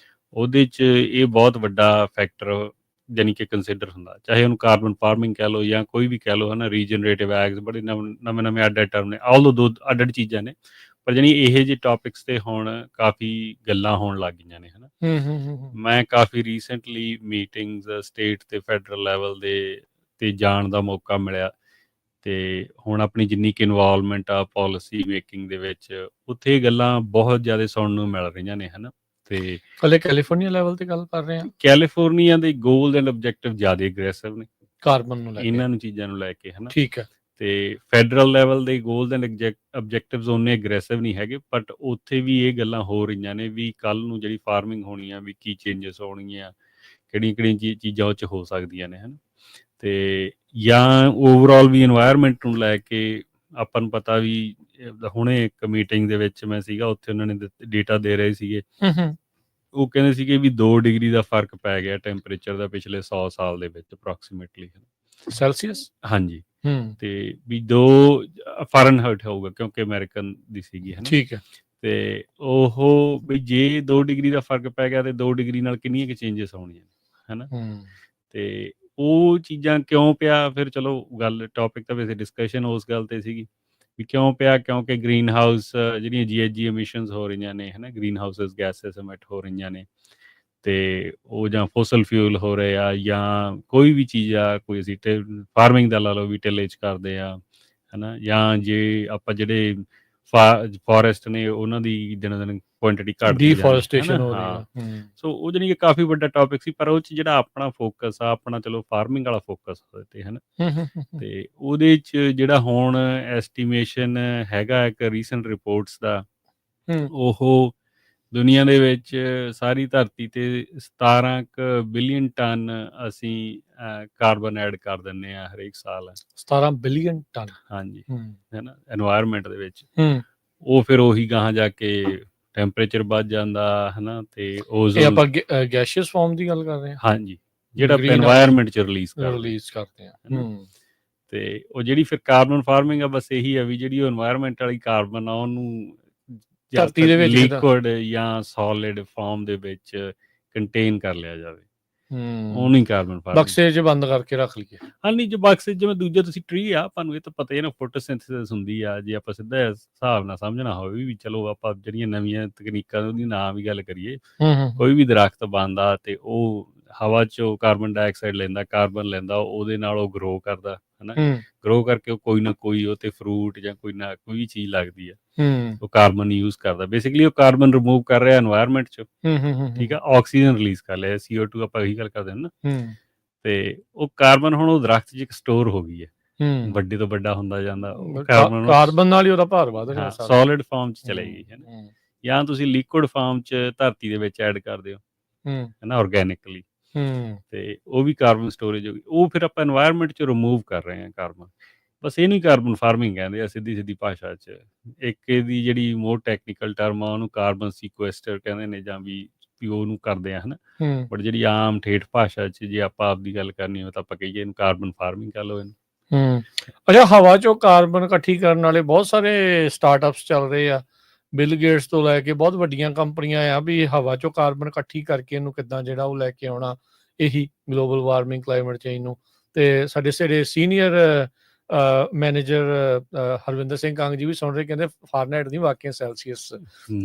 B: ਉਹਦੇ 'ਚ ਇਹ ਬਹੁਤ ਵੱਡਾ ਫੈਕਟਰ ਜਾਣੀ ਕਿ ਕੰਸੀਡਰ ਹੁੰਦਾ। ਚਾਹੇ ਉਹਨੂੰ ਕਾਰਬਨ ਫਾਰਮਿੰਗ ਕਹਿ ਲਓ ਜਾਂ ਕੋਈ ਵੀ ਕਹਿ ਲਓ, ਹਨਾ, ਰੀਜਨਰੇਟਿਵ ਐਗਸ, ਬੜੇ ਨਵੇਂ ਅੱਡ ਟਰਮ ਨੇ, ਆਲ ਦੋ ਅੱਡ ਚੀਜ਼ਾਂ ਨੇ, ਪਰ ਜਾਣੀ ਇਹੋ ਜਿਹੇ ਟੌਪਿਕਸ ਤੇ ਹੁਣ ਕਾਫੀ ਗੱਲਾਂ ਹੋਣ ਲੱਗ ਗਈਆਂ ਨੇ, ਹਨਾ। ਮੈਂ ਕਾਫੀ ਰੀਸੈਂਟਲੀ ਮੀਟਿੰਗਸ ਸਟੇਟ ਤੇ ਫੈਡਰਲ ਲੈਵਲ ਦੇ ਤੇ ਜਾਣ ਦਾ ਮੌਕਾ ਮਿਲਿਆ, ਤੇ ਹੁਣ ਆਪਣੀ ਜਿੰਨੀ ਕਿ ਇਨਵੋਲਵਮੈਂਟ ਆ ਪਾਲਿਸੀ ਮੇਕਿੰਗ ਦੇ ਵਿੱਚ, ਉੱਥੇ ਇਹ ਗੱਲਾਂ ਬਹੁਤ ਜ਼ਿਆਦਾ ਸੁਣਨ ਨੂੰ ਮਿਲ ਰਹੀਆਂ ਨੇ, ਹਨਾ। ਤੇ
A: ਹਲੇ ਕੈਲੀਫੋਰਨੀਆ ਲੈਵਲ ਤੇ ਗੱਲ ਕਰ ਰਹੇ ਆ।
B: ਕੈਲੀਫੋਰਨੀਆ ਦੇ ਗੋਲਸ ਐਂਡ ਆਬਜੈਕਟਿਵ ਜ਼ਿਆਦਾ ਅਗਰੈਸਿਵ ਨੇ
A: ਕਾਰਬਨ ਨੂੰ ਲੈ ਕੇ,
B: ਇਹਨਾਂ ਨੂੰ ਚੀਜ਼ਾਂ ਨੂੰ ਲੈ ਕੇ, ਹਨਾ।
A: ਠੀਕ ਹੈ।
B: ਤੇ ਫੈਡਰਲ ਲੈਵਲ ਦੇ ਗੋਲਸ ਐਂਡ ਆਬਜੈਕਟਿਵਸ ਉਹਨੇ ਅਗਰੈਸਿਵ ਨਹੀਂ ਹੈਗੇ, ਬਟ ਉੱਥੇ ਵੀ ਇਹ ਗੱਲਾਂ ਹੋ ਰਹੀਆਂ ਨੇ ਵੀ ਕੱਲ ਨੂੰ ਜਿਹੜੀ ਫਾਰਮਿੰਗ ਹੋਣੀ ਆ ਵੀ ਕੀ ਚੇਂਜਸ ਹੋਣਗੀਆਂ, ਕਿਹੜੀਆਂ ਚੀਜ਼ਾਂ ਉਹ 'ਚ ਹੋ ਸਕਦੀਆਂ ਨੇ, ਹਨਾ। ਤੇ ਜਾਂ ਓਵਰਆਲ ਵੀ এনवायरमेंट ਨੂੰ ਲੈ ਕੇ ਆਪਾਂ ਨੂੰ ਪਤਾ ਵੀ ਹੁਣੇ ਇੱਕ ਮੀਟਿੰਗ ਦੇ ਵਿੱਚ ਮੈਂ ਸੀਗਾ, ਉੱਥੇ ਉਹਨਾਂ ਨੇ ਡੇਟਾ ਦੇ ਰਹੇ ਸੀਗੇ। ਉਹ ਕਹਿੰਦੇ ਸੀਗੇ ਵੀ 2 ਡਿਗਰੀ ਦਾ ਫਰਕ ਪੈ ਗਿਆ ਟੈਂਪਰੇਚਰ ਦਾ ਪਿਛਲੇ 100 ਸਾਲ ਦੇ ਵਿੱਚ ਅਪਰੋਕਸੀਮੇਟਲੀ
A: ਸੈਲਸੀਅਸ।
B: ਹਾਂਜੀ। ਤੇ ਵੀ 2 ਫਾਰਨਹਾਈਟ ਹੋਊਗਾ ਕਿਉਂਕਿ ਅਮਰੀਕਨ ਦੀ ਸੀਗੀ, ਹਨਾ।
A: ਠੀਕ ਹੈ।
B: ਤੇ ਉਹ ਵੀ ਜੇ 2 ਡਿਗਰੀ ਦਾ ਫਰਕ ਪੈ ਗਿਆ ਤੇ 2 ਡਿਗਰੀ ਨਾਲ ਕਿੰਨੀਆਂ ਕੁ ਚੇਂਜਸ ਆਉਣੀਆਂ ਨੇ, ਹਨਾ। ਤੇ ਉਹ ਚੀਜ਼ਾਂ ਕਿਉਂ ਪਿਆ, ਫਿਰ ਚਲੋ ਗੱਲ ਟੌਪਿਕ ਤਾਂ ਵੈਸੇ ਡਿਸਕਸ਼ਨ ਉਸ ਗੱਲ ਤੇ ਸੀਗੀ ਵੀ ਕਿਉਂ ਪਿਆ, ਕਿਉਂਕਿ ਗ੍ਰੀਨ ਹਾਊਸ ਜਿਹੜੀਆਂ GHG ਐਮਿਸ਼ਨਸ ਹੋ ਰਹੀਆਂ ਨੇ, ਹਨਾ, ਗ੍ਰੀਨ ਹਾਊਸਸ ਗੈਸਸ ਐਮਿਟ ਹੋ ਰਹੀਆਂ ਨੇ, ਤੇ ਉਹ ਜਾਂ ਫੋਸਲ ਫਿਊਲ ਹੋ ਰਹੇ ਆ ਜਾਂ ਕੋਈ ਵੀ ਚੀਜ਼ ਆ, ਕੋਈ ਅਸੀਂ ਫਾਰਮਿੰਗ ਦਾ ਲਾ ਲਓ ਵੀ ਟਿਲੇਜ ਕਰਦੇ ਆ, ਹਨਾ, ਜਾਂ ਜੇ ਆਪਾਂ ਜਿਹੜੇ ਫੋਰੈਸਟ ਨੇ ਉਹਨਾਂ ਦੀ ਦਿਨੋਂ ਦਿਨ ਕੁਆਂਟੀਟੀ ਘਟਦੀ
A: ਡੀਫੋਰੈਸਟੇਸ਼ਨ
B: ਹਨਾ।
A: ਹੋ ਰਹੀ
B: ਹਾਂ,
A: ਆ।
B: ਸੋ ਉਹ ਜਾਣੀ ਕਿ ਕਾਫੀ ਵੱਡਾ ਟੌਪਿਕ ਸੀ, ਪਰ ਉਹ 'ਚ ਜਿਹੜਾ ਆਪਣਾ ਫੋਕਸ ਆ, ਆਪਣਾ ਚਲੋ ਫਾਰਮਿੰਗ ਵਾਲਾ ਫੋਕਸ ਹੋਏ ਤੇ, ਹਨਾ। ਤੇ ਉਹਦੇ 'ਚ ਜਿਹੜਾ ਹੁਣ ਐਸਟੀਮੇਸ਼ਨ ਹੈਗਾ ਇੱਕ ਰੀਸੈਂਟ ਰਿਪੋਰਟਸ ਦਾ, ਉਹ ਦੁਨੀਆ ਦੇ ਵਿੱਚ ਸਾਰੀ ਧਰਤੀ ਤੇ 17 ਬਿਲੀਅਨ ਟਨ ਅਸੀਂ ਕਾਰਬਨ ਐਡ ਕਰ ਦਿੰਦੇ ਆ ਹਰੇਕ ਸਾਲ।
A: 17 ਬਿਲੀਅਨ ਟਨ।
B: ਹਾਂਜੀ, ਹਨਾ, এনवायरमेंट ਦੇ ਵਿੱਚ। ਉਹ ਫਿਰ ਉਹੀ ਗਾਹਾਂ ਜਾ ਕੇ ਟੈਂਪਰੇਚਰ ਵੱਧ ਜਾਂਦਾ, ਹਨਾ, ਤੇ
A: ਇਹ
B: ਓਜ਼ੋਨ।
A: ਆਪਾਂ ਗੈਸੀਅਸ ਫਾਰਮ ਦੀ ਗੱਲ ਕਰ ਰਹੇ ਹਾਂ।
B: ਹਾਂਜੀ, ਜਿਹੜਾ ਆਪਾਂ এনवायरमेंट 'ਚ ਰਿਲੀਜ਼
A: ਕਰਦੇ ਆ।
B: ਤੇ ਉਹ ਜਿਹੜੀ ਫਿਰ ਕਾਰਬਨ ਫਾਰਮਿੰਗ ਆ, ਬਸ ਇਹੀ ਆ ਵੀ ਜਿਹੜੀ ਉਹ এনवायरमेंट ਵਾਲੀ ਕਾਰਬਨ ਆ ਉਹਨੂੰ
A: ਧਰਤੀ ਦੇ ਵਿੱਚ
B: ਲਿਕੁਇਡ ਜਾਂ ਸੋਲਿਡ ਫਾਰਮ ਦੇ ਵਿੱਚ ਕੰਟੇਨ ਕਰ ਲਿਆ ਜਾਵੇ, ਉਹਨੂੰ ਹੀ ਕਾਰਬਨ ਫਾਰਮਿੰਗ।
A: ਬਕਸੇ 'ਚ ਬੰਦ ਕਰਕੇ ਰੱਖ ਲਈਏ।
B: ਹਾਂ, ਨਹੀਂ, ਜੋ ਬਕਸੇ ਜਿਵੇਂ ਦੂਜੇ ਤੁਸੀਂ ਟਰੀ ਆ, ਆਪਾਂ ਨੂੰ ਇਹ ਤਾਂ ਪਤਾ ਹੀ ਨਾ ਫੋਟੋਸਿੰਥੇਸਿਸ ਹੁੰਦੀ ਆ, ਜੇ ਆਪਾਂ ਸਿੱਧਾ ਹਿਸਾਬ ਨਾਲ ਸਮਝਣਾ ਹੋਵੇ ਵੀ ਚਲੋ ਆਪਾਂ ਜਿਹੜੀਆਂ ਨਵੀਆਂ ਤਕਨੀਕਾਂ ਉਹਦੀ ਨਾਂ ਵੀ ਗੱਲ ਕਰੀਏ, ਕੋਈ ਵੀ ਦਰਖਤ ਬਣਦਾ ਤੇ ਉਹ ਹਵਾ 'ਚੋਂ ਕਾਰਬਨ ਡਾਈਆਕਸਾਈਡ ਲੈਂਦਾ, ਕਾਰਬਨ ਲੈਂਦਾ, ਉਹਦੇ ਨਾਲ ਉਹ ਗਰੋ ਕਰਦਾ, ਹਨਾ। ਗਰੋ ਕਰਕੇ ਉਹ ਕੋਈ ਨਾ ਕੋਈ ਉਹ ਤੇ ਫਰੂਟ ਜਾਂ ਕੋਈ ਨਾ ਕੋਈ ਵੀ ਚੀਜ਼ ਲੱਗਦੀ ਆ, ਉਹ ਕਾਰਬਨ ਯੂਜ਼ ਕਰਦਾ। ਬੇਸਿਕਲੀ ਉਹ ਕਾਰਬਨ ਰਿਮੂਵ ਕਰ ਰਿਹਾ এনवायरमेंट 'ਚੋਂ, ਠੀਕ ਆ, ਆਕਸੀਜਨ ਰਿਲੀਜ਼ ਕਰ ਲਿਆ, CO2 ਆਪਾਂ ਇਹੀ ਗੱਲ ਕਰਦੇ ਹਾਂ ਨਾ। ਤੇ ਉਹ ਕਾਰਬਨ ਹੁਣ ਉਹ ਦਰਖਤ 'ਚ ਇੱਕ ਸਟੋਰ ਹੋ ਗਈ ਹੈ, ਵੱਡੇ ਤੋਂ ਵੱਡਾ ਹੁੰਦਾ ਜਾਂਦਾ।
A: ਕਾਰਬਨ ਨਾਲ ਹੀ ਉਹਦਾ ਭਾਰ ਵੱਧ ਰਿਹਾ,
B: ਸੋਲਿਡ ਫਾਰਮ 'ਚ ਚਲੇ ਗਈ, ਹਨਾ। ਜਾਂ ਤੁਸੀਂ ਲਿਕੁਇਡ ਫਾਰਮ 'ਚ ਧਰਤੀ ਦੇ ਵਿੱਚ ਐਡ ਕਰਦੇ ਹੋ, ਹਨਾ, ਆਰਗੈਨਿਕਲੀ, ਤੇ ਉਹ ਵੀ ਕਾਰਬਨ ਸਟੋਰੇਜ ਹੋ ਗਈ। ਉਹ ਫਿਰ ਆਪਾਂ এনवायरमेंट 'ਚ ਰਿਮੂਵ ਕਰ ਰਹੇ ਹਾਂ ਕਾਰਬਨ, ਬਸ ਇਹਨੂੰ ਹੀ ਕਾਰਬਨ ਫਾਰਮਿੰਗ ਕਹਿੰਦੇ ਆ ਸਿੱਧੀ ਭਾਸ਼ਾ 'ਚ। ਇੱਕ ਇਹਦੀ ਜਿਹੜੀ ਮੋਰ ਟੈਕਨੀਕਲ ਟਰਮ ਆ ਉਹਨੂੰ ਕਾਰਬਨ ਸੀਕੁਐਸਟਰ ਕਹਿੰਦੇ ਨੇ, ਜਾਂ ਵੀ ਉਹਨੂੰ ਕਰਦੇ ਆ, ਹਨਾ। ਬਟ ਜਿਹੜੀ ਆਮ ਠੇਠ ਭਾਸ਼ਾ 'ਚ ਜੇ ਆਪਾਂ ਆਪਦੀ ਗੱਲ ਕਰਨੀ ਹੋਵੇ ਤਾਂ ਆਪਾਂ ਕਹੀਏ ਇਹਨੂੰ ਕਾਰਬਨ ਫਾਰਮਿੰਗ ਕਰ ਲਓ ਇਹਨੂੰ।
A: ਅੱਛਾ, ਹਵਾ 'ਚੋਂ ਕਾਰਬਨ ਇਕੱਠੀ ਕਰਨ ਵਾਲੇ ਬਹੁਤ ਸਾਰੇ ਸਟਾਰਟਅਪਸ ਚੱਲ ਰਹੇ ਆ, ਬਿਲ ਗੇਟਸ ਤੋਂ ਲੈ ਕੇ ਬਹੁਤ ਵੱਡੀਆਂ ਕੰਪਨੀਆਂ ਆ, ਵੀ ਹਵਾ 'ਚੋਂ ਕਾਰਬਨ ਇਕੱਠੀ ਕਰਕੇ ਇਹਨੂੰ ਕਿੱਦਾਂ ਜਿਹੜਾ ਉਹ ਲੈ ਕੇ ਆਉਣਾ, ਇਹੀ ਗਲੋਬਲ ਵਾਰਮਿੰਗ, ਕਲਾਈਮੇਟ ਚੇਂਜ ਨੂੰ। ਤੇ ਸਾਡੇ ਸੀਨੀਅਰ ਮੈਨੇਜਰ ਹਰਵਿੰਦਰ ਸਿੰਘ ਕੰਗ ਜੀ ਵੀ ਸੁਣ ਰਹੇ, ਕਹਿੰਦੇ ਫਾਰਨਹਾਈਟ ਨਹੀਂ, ਵਾਕਿਆ ਸੈਲਸੀਅਸ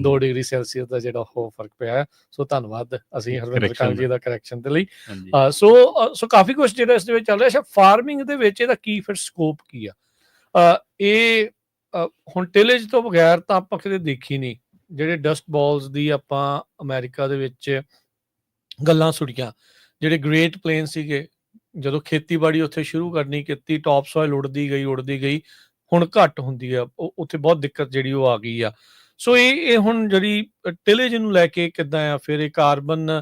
A: 2 ਡਿਗਰੀ ਸੈਲਸੀਅਸ ਦਾ ਜਿਹੜਾ ਉਹ ਫਰਕ ਪਿਆ। ਸੋ ਧੰਨਵਾਦ ਅਸੀਂ ਹਰਵਿੰਦਰ ਕੰਗ ਜੀ ਦਾ ਕਰੈਕਸ਼ਨ ਦੇ ਲਈ। ਸੋ ਕਾਫੀ ਕੁਛ ਜਿਹੜਾ ਇਸ ਦੇ ਵਿੱਚ ਚੱਲ ਰਿਹਾ। ਅੱਛਾ, ਫਾਰਮਿੰਗ ਦੇ ਵਿੱਚ ਇਹਦਾ ਕੀ ਫਿਰ ਸਕੋਪ ਕੀ ਆ? ਇਹ ਹੁਣ ਟਿਲੇਜ ਤੋਂ ਬਗੈਰ ਤਾਂ ਆਪਾਂ ਕਿਤੇ ਦੇਖੀ ਨਹੀਂ। ਜਿਹੜੇ ਡਸਟ ਬਾਲਸ ਦੀ ਆਪਾਂ ਅਮਰੀਕਾ ਦੇ ਵਿੱਚ ਗੱਲਾਂ ਸੁਣੀਆਂ, ਜਿਹੜੇ ਗ੍ਰੇਟ ਪਲੇਨ ਸੀਗੇ, ਜਦੋਂ ਖੇਤੀਬਾੜੀ ਉੱਥੇ ਸ਼ੁਰੂ ਕਰਨੀ ਕੀਤੀ, ਟੌਪ ਸੋਇਲ ਉੜਦੀ ਗਈ, ਹੁਣ ਘੱਟ ਹੁੰਦੀ ਆ, ਉੱਥੇ ਬਹੁਤ ਦਿੱਕਤ ਜਿਹੜੀ ਉਹ ਆ ਗਈ ਆ। ਸੋ ਇਹ ਹੁਣ ਜਿਹੜੀ ਟਿਲੇਜ ਨੂੰ ਲੈ ਕੇ ਕਿੱਦਾਂ ਆ, ਫਿਰ ਇਹ ਕਾਰਬਨ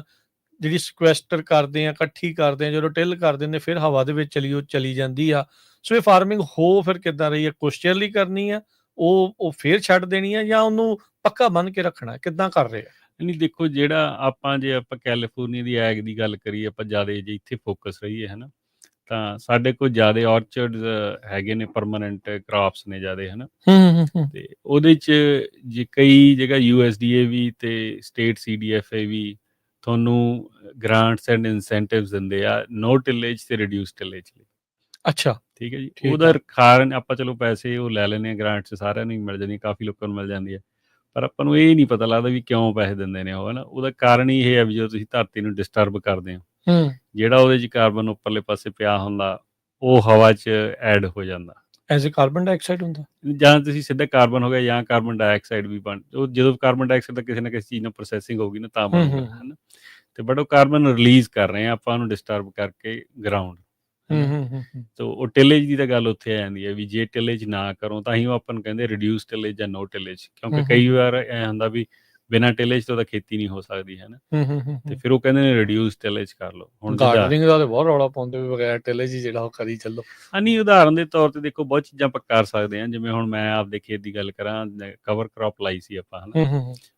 A: ਜਿਹੜੀ ਸਿਕੁਐਸਟਰ ਕਰਦੇ ਆ, ਇਕੱਠੀ ਕਰਦੇ ਆ, ਜਦੋਂ ਟਿਲ ਕਰ ਦਿੰਦੇ ਫਿਰ ਹਵਾ ਦੇ ਵਿੱਚ ਚਲੀ ਜਾਂਦੀ ਆ। ਸੋ ਇਹ ਫਾਰਮਿੰਗ ਹੋ ਫਿਰ ਕਿੱਦਾਂ ਰਹੀ ਹੈ? ਕੁਛ ਚਿਰ ਲਈ ਕਰਨੀ ਆ, ਉਹ ਫੇਰ ਛੱਡ ਦੇਣੀ ਆ, ਜਾਂ ਉਹਨੂੰ ਪੱਕਾ ਬੰਨ ਕੇ ਰੱਖਣਾ, ਕਿੱਦਾਂ ਕਰ ਰਹੇ ਆ?
B: ਨਹੀਂ, ਦੇਖੋ, ਜਿਹੜਾ ਜੇ ਆਪਾਂ ਕੈਲੀਫੋਰਨੀਆ ਦੀ ਐਗ ਦੀ ਗੱਲ ਕਰੀਏ, ਆਪਾਂ ਜ਼ਿਆਦਾ ਜੇ ਇੱਥੇ ਫੋਕਸ ਰਹੀਏ, ਹਨਾ, ਤਾਂ ਸਾਡੇ ਕੋਲ ਜ਼ਿਆਦਾ ਔਰਚਰਡਸ ਹੈਗੇ ਨੇ, ਪਰਮਾਨੈਂਟ ਕ੍ਰਾਪਸ ਨੇ ਜ਼ਿਆਦਾ, ਹਨਾ। ਤੇ ਉਹਦੇ 'ਚ ਜੇ ਕਈ ਜਗ੍ਹਾ USDA ਵੀ ਤੇ ਸਟੇਟ CDFA ਵੀ ਤੁਹਾਨੂੰ ਗ੍ਰਾਂਟਸ ਐਂਡ ਇਨਸੈਂਟਿਵਸ ਦਿੰਦੇ ਆ, ਨੋ ਟਿਲੇਜ ਤੇ ਰਿਡਿਊਸ ਟਿਲੇਜ ਲਈ। ਅੱਛਾ, ਠੀਕ ਹੈ ਜੀ। ਉਹਦਾ ਕਾਰਨ ਆਪਾਂ ਚਲੋ ਪੈਸੇ ਉਹ ਲੈ ਲੈਂਦੇ ਹਾਂ, ਗ੍ਰਾਂਟਸ ਸਾਰਿਆਂ ਨੂੰ ਹੀ ਮਿਲ ਜਾਂਦੀ, ਕਾਫੀ ਲੋਕਾਂ ਨੂੰ ਮਿਲ ਜਾਂਦੀ ਹੈ, ਪਰ ਆਪਾਂ ਨੂੰ ਇਹ ਨਹੀਂ ਪਤਾ ਲੱਗਦਾ ਵੀ ਕਿਉਂ ਪੈਸੇ ਦਿੰਦੇ ਨੇ ਉਹ, ਹਨਾ। ਉਹਦਾ ਕਾਰਨ ਹੀ ਇਹ ਹੈ ਵੀ ਜਦੋਂ ਤੁਸੀਂ ਧਰਤੀ ਨੂੰ ਡਿਸਟਰਬ ਕਰਦੇ ਹੋ, ਜਿਹੜਾ ਉਹਦੇ 'ਚ ਕਾਰਬਨ ਉੱਪਰਲੇ ਪਾਸੇ ਪਿਆ ਹੁੰਦਾ ਉਹ ਹਵਾ 'ਚ ਐਡ ਹੋ ਜਾਂਦਾ,
A: ਐਜ਼ ਕਾਰਬਨ ਡਾਈਆਕਸਾਈਡ ਹੁੰਦਾ।
B: ਜਾਂ ਤੁਸੀਂ ਸਿੱਧਾ ਕਾਰਬਨ ਹੋ ਗਿਆ, ਜਾਂ ਕਾਰਬਨ ਡਾਈਆਕਸਾਈਡ ਵੀ ਉਹ ਜਦੋਂ ਕਾਰਬਨ ਡਾਈਆਕਸਾਈਡ ਦਾ ਕਿਸੇ ਨਾ ਕਿਸੇ ਚੀਜ਼ ਨਾਲ ਪ੍ਰੋਸੈਸਿੰਗ ਹੋਊਗੀ ਨਾ ਤਾਂ ਬਣੂਗਾ, ਹਨਾ। ਤੇ ਬਟ ਉਹ ਕਾਰਬਨ ਰਿਲੀਜ਼ ਕਰ ਰਹੇ ਆ ਆਪਾਂ ਉਹਨੂੰ ਡਿਸਟਰਬ ਕਰਕੇ ਗਰਾਊਂਡ, ਤੋ ਉਹ ਟਿਲੇਜ ਦੀ ਤਾਂ ਗੱਲ ਉੱਥੇ ਆ ਜਾਂਦੀ ਹੈ ਵੀ ਜੇ ਟਿਲੇਜ ਨਾ ਕਰੋ ਤਾਂ ਹੀ ਉਹ ਆਪਾਂ ਨੂੰ ਕਹਿੰਦੇ ਰਿਡਿਊਸ ਟਿਲੇਜ ਜਾਂ ਨੋ ਟਿਲੇਜ। ਕਿਉਂਕਿ ਕਈ ਵਾਰ ਐ ਹੁੰਦਾ ਵੀ ਬਿਨਾਂ ਟਿਲੇਜ ਤੋਂ ਤਾਂ ਖੇਤੀ ਨਹੀਂ ਹੋ ਸਕਦੀ ਹੈ ਨਾ। ਤੇ
A: ਹੂੰ
B: ਫਿਰ ਉਹ ਕਹਿੰਦੇ ਨੇ ਰਿਡਿਊਸ ਟਿਲੇਜ ਕਰ ਲਓ। ਹੁਣ
A: ਗਾਰਡਨਿੰਗ ਦਾ ਤਾਂ ਬਹੁਤ ਰੌਲਾ ਪਾਉਂਦੇ ਵੀ ਬਗੈਰ ਟਿਲੇਜ ਹੀ ਜਿਹੜਾ ਉਹ ਕਰੀ ਚੱਲੋ।
B: ਨਹੀਂ, ਉਦਾਹਰਨ ਦੇ ਤੌਰ ਤੇ ਦੇਖੋ ਬਹੁਤ ਚੀਜ਼ਾਂ ਆਪਾਂ ਕਰ ਸਕਦੇ ਹਾਂ। ਜਿਵੇਂ ਹੁਣ ਮੈਂ ਆਪਦੇ ਖੇਤ ਦੀ ਗੱਲ ਕਰਾਂ, ਕਵਰ ਕ੍ਰੌਪ ਲਾਈ ਸੀ ਆਪਾਂ, ਹੈ ਨਾ।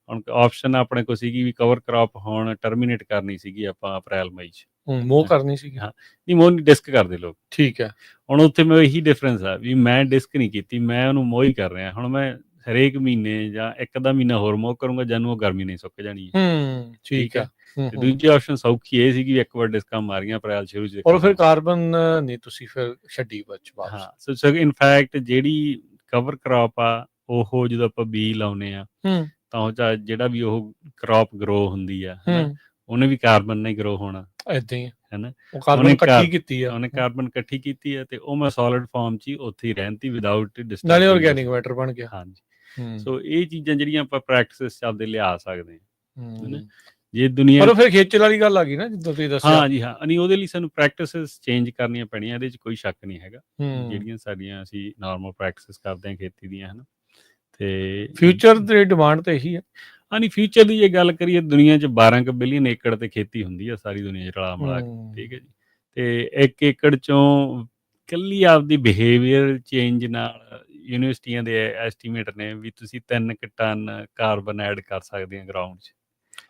B: ਹੁਣ ਆਪਸ਼ਨ ਆਪਣੇ ਕੋਲ ਸੀਗੀ ਵੀ ਕਵਰ ਕ੍ਰੌਪ ਹੁਣ ਟਰਮੀਨੇਟ ਕਰਨੀ ਸੀਗੀ ਆਪਾਂ ਅਪ੍ਰੈਲ ਮਈ 'ਚ।
A: ਮੋਹ ਕਰਨੀ ਸੀਗੀ।
B: ਹਾਂ, ਨਹੀਂ ਮੋਹ ਨਹੀਂ, ਡਿਸਕ ਕਰਦੇ ਲੋਕ।
A: ਠੀਕ ਹੈ।
B: ਹੁਣ ਉੱਥੇ ਮੈਂ ਇਹੀ ਡਿਫਰੈਂਸ ਆ ਵੀ ਮੈਂ ਡਿਸਕ ਨਹੀਂ ਕੀਤੀ, ਮੈਂ ਉਹਨੂੰ ਮੋਹ ਹੀ ਕਰ ਰਿਹਾ। ਹੁਣ ਮੈਂ ਹਰੇਕ ਮਹੀਨੇ ਜਾਂ ਇੱਕ ਅੱਧਾ ਮਹੀਨਾ ਹੋਰ ਮੋਹ ਕਰੂੰਗਾ, ਜਾਨੂੰ ਉਹ ਗਰਮੀ ਨਹੀਂ ਸੁੱਕ ਜਾਣੀ ਹੈ।
A: ਠੀਕ ਹੈ।
B: ਤੇ ਦੂਜੀ ਆਪਸ਼ਨ ਸੌਖੀ ਇਹ ਸੀਗੀ, ਇੱਕ ਵਾਰ ਡਿਸਕਾਂ ਮਾਰੀਆਂ ਅਪ੍ਰੈਲ ਸ਼ੁਰੂ 'ਚ।
A: ਔਰ ਫਿਰ ਕਾਰਬਨ ਨਹੀਂ ਤੁਸੀਂ ਫਿਰ ਛੱਡੀ ਵਾਪਸ।
B: ਹਾਂ, ਸੋ ਇਨਫੈਕਟ ਜਿਹੜੀ ਕਵਰ ਕ੍ਰੌਪ ਆ, ਉਹ ਜਦੋਂ ਆਪਾਂ ਬੀਜ ਲਾਉਂਦੇ ਆ ਤਾਂ ਉਹ ਜਿਹੜਾ ਵੀ ਉਹ ਕ੍ਰੌਪ ਗਰੋ ਹੁੰਦੀ ਆ, ਉਹਨੇ ਵੀ ਕਾਰਬਨ ਨਾਲ ਹੀ ਗਰੋ ਹੋਣਾ।
A: ਏਦਾਂ ਹੀ
B: ਹੈ ਨਾ,
A: ਉਹਨੇ ਕਾਰਬਨ
B: ਇਕੱਠੀ ਕੀਤੀ ਹੈ ਤੇ ਉਹ ਮੈਂ ਸੋਲਿਡ ਫਾਰਮ 'ਚ ਹੀ ਉੱਥੇ ਹੀ ਰਹਿੰਦੀ ਵਿਦਆਊਟ ਡਿਸਟਰਬੈਂਸ।
A: ਨਾਲੇ ਆਰਗੈਨਿਕ ਮੈਟਰ ਬਣ ਗਿਆ।
B: ਹਾਂਜੀ, ਸੋ ਇਹ ਚੀਜ਼ਾਂ ਜਿਹੜੀਆਂ ਆਪਾਂ ਪ੍ਰੈਕਟਿਸ ਚੱਲਦੇ ਲਿਆ ਸਕਦੇ ਹਾਂ। ਜੇ ਦੁਨੀਆ
A: ਪਰ ਫਿਰ ਖੇਚਲ ਵਾਲੀ ਗੱਲ ਆ ਗਈ ਨਾ, ਜਿੱਦਾਂ ਤੁਸੀਂ ਦੱਸਿਆ।
B: ਹਾਂ ਜੀ, ਹਾਂ। ਨਹੀਂ, ਉਹਦੇ ਲਈ ਸਾਨੂੰ ਪ੍ਰੈਕਟਿਸਿਸ ਚੇਂਜ ਕਰਨੀਆਂ ਪੈਣੀਆਂ, ਇਹਦੇ 'ਚ ਕੋਈ ਸ਼ੱਕ ਨਹੀਂ ਹੈਗਾ। ਜਿਹੜੀਆਂ ਸਾਡੀਆਂ ਅਸੀਂ ਨਾਰਮਲ ਪ੍ਰੈਕਟਿਸਿਸ ਕਰਦੇ ਹਾਂ ਖੇਤੀ ਦੀਆਂ, ਹੈ ਨਾ। ਤੇ
A: ਫਿਊਚਰ ਦੀ ਡਿਮਾਂਡ ਤਾਂ ਇਹੀ ਹੈ।
B: ਨਹੀਂ, ਫਿਊਚਰ ਦੀ ਜੇ ਗੱਲ ਕਰੀਏ, ਦੁਨੀਆ 'ਚ 12 ਬਿਲੀਅਨ ਏਕੜ ਤੇ ਖੇਤੀ ਹੁੰਦੀ ਆ ਸਾਰੀ ਦੁਨੀਆ 'ਚ ਰਲਾ ਮਿਲਾ ਕੇ। ਠੀਕ ਹੈ ਜੀ। ਤੇ 1 ਏਕੜ 'ਚੋਂ ਇਕੱਲੀ ਆਪਦੀ ਬਿਹੇਵੀਅਰ ਚੇਂਜ ਨਾਲ ਯੂਨੀਵਰਸਿਟੀਆਂ ਦੇ ਐਸਟੀਮੇਟ ਨੇ ਵੀ ਤੁਸੀਂ 3 ਟਨ ਕਾਰਬਨ ਐਡ ਕਰ ਸਕਦੇ ਆ ਗਰਾਊਂਡ 'ਚ।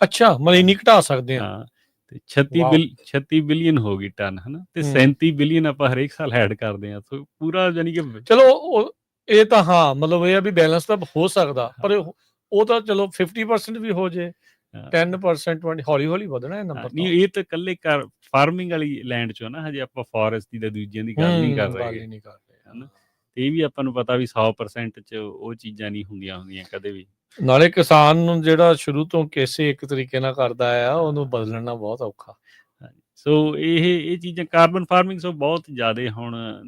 A: ਅੱਛਾ, ਮਤਲਬ ਇੰਨੀ ਘਟਾ ਸਕਦੇ
B: ਹਾਂ। ਤੇ 36 ਬਿਲੀਅਨ ਹੋ ਗਈ ਟਨ, ਹੈ ਨਾ। ਤੇ 37 ਬਿਲੀਅਨ ਆਪਾਂ ਹਰੇਕ ਸਾਲ ਐਡ ਕਰਦੇ ਹਾਂ। ਸੋ ਪੂਰਾ ਜਾਨੀ ਕਿ
A: ਚਲੋ ਇਹ ਤਾਂ ਹਾਂ, ਮਤਲਬ ਇਹ ਆ ਵੀ ਬੈਲੈਂਸ ਤਾਂ ਹੋ ਸਕਦਾ, ਪਰ ਉਹ ਤਾਂ ਚਲੋ 50% ਵੀ ਹੋ ਜੇ, 10% 20 ਹੌਲੀ ਹੌਲੀ ਵਧਣਾ ਇਹ ਨੰਬਰ।
B: ਨਹੀਂ, ਇਹ ਤਾਂ ਇਕੱਲੇ ਫਾਰਮਿੰਗ ਵਾਲੀ ਲੈਂਡ 'ਚੋਂ ਨਾ, ਹਜੇ ਆਪਾਂ ਫੋਰੈਸਟ ਦੀ ਤਾਂ ਦੂਜਿਆਂ ਦੀ ਗੱਲ ਨਹੀਂ ਕਰ ਰਹੇ, ਹੈ ਨਾ। ਇਹ ਵੀ ਆਪਾਂ ਨੂੰ ਪਤਾ ਵੀ 100% 'ਚ ਉਹ ਚੀਜ਼ਾਂ ਨਹੀਂ ਹੁੰਦੀਆਂ ਕਦੇ ਵੀ। ਨਾਲੇ
A: ਕਿਸਾਨ ਨੂੰ ਜਿਹੜਾ ਸ਼ੁਰੂ ਤੋਂ ਕਿਸੇ ਇੱਕ ਤਰੀਕੇ ਨਾਲ ਕਰਦਾ ਆ, ਉਹਨੂੰ ਬਦਲਣਾ ਬਹੁਤ ਔਖਾ।
B: ਸੋ ਇਹ ਚੀਜ਼ਾਂ ਕਾਰਬਨ ਫਾਰਮਿੰਗ ਸੋ ਬਹੁਤ ਜ਼ਿਆਦਾ ਹੁਣ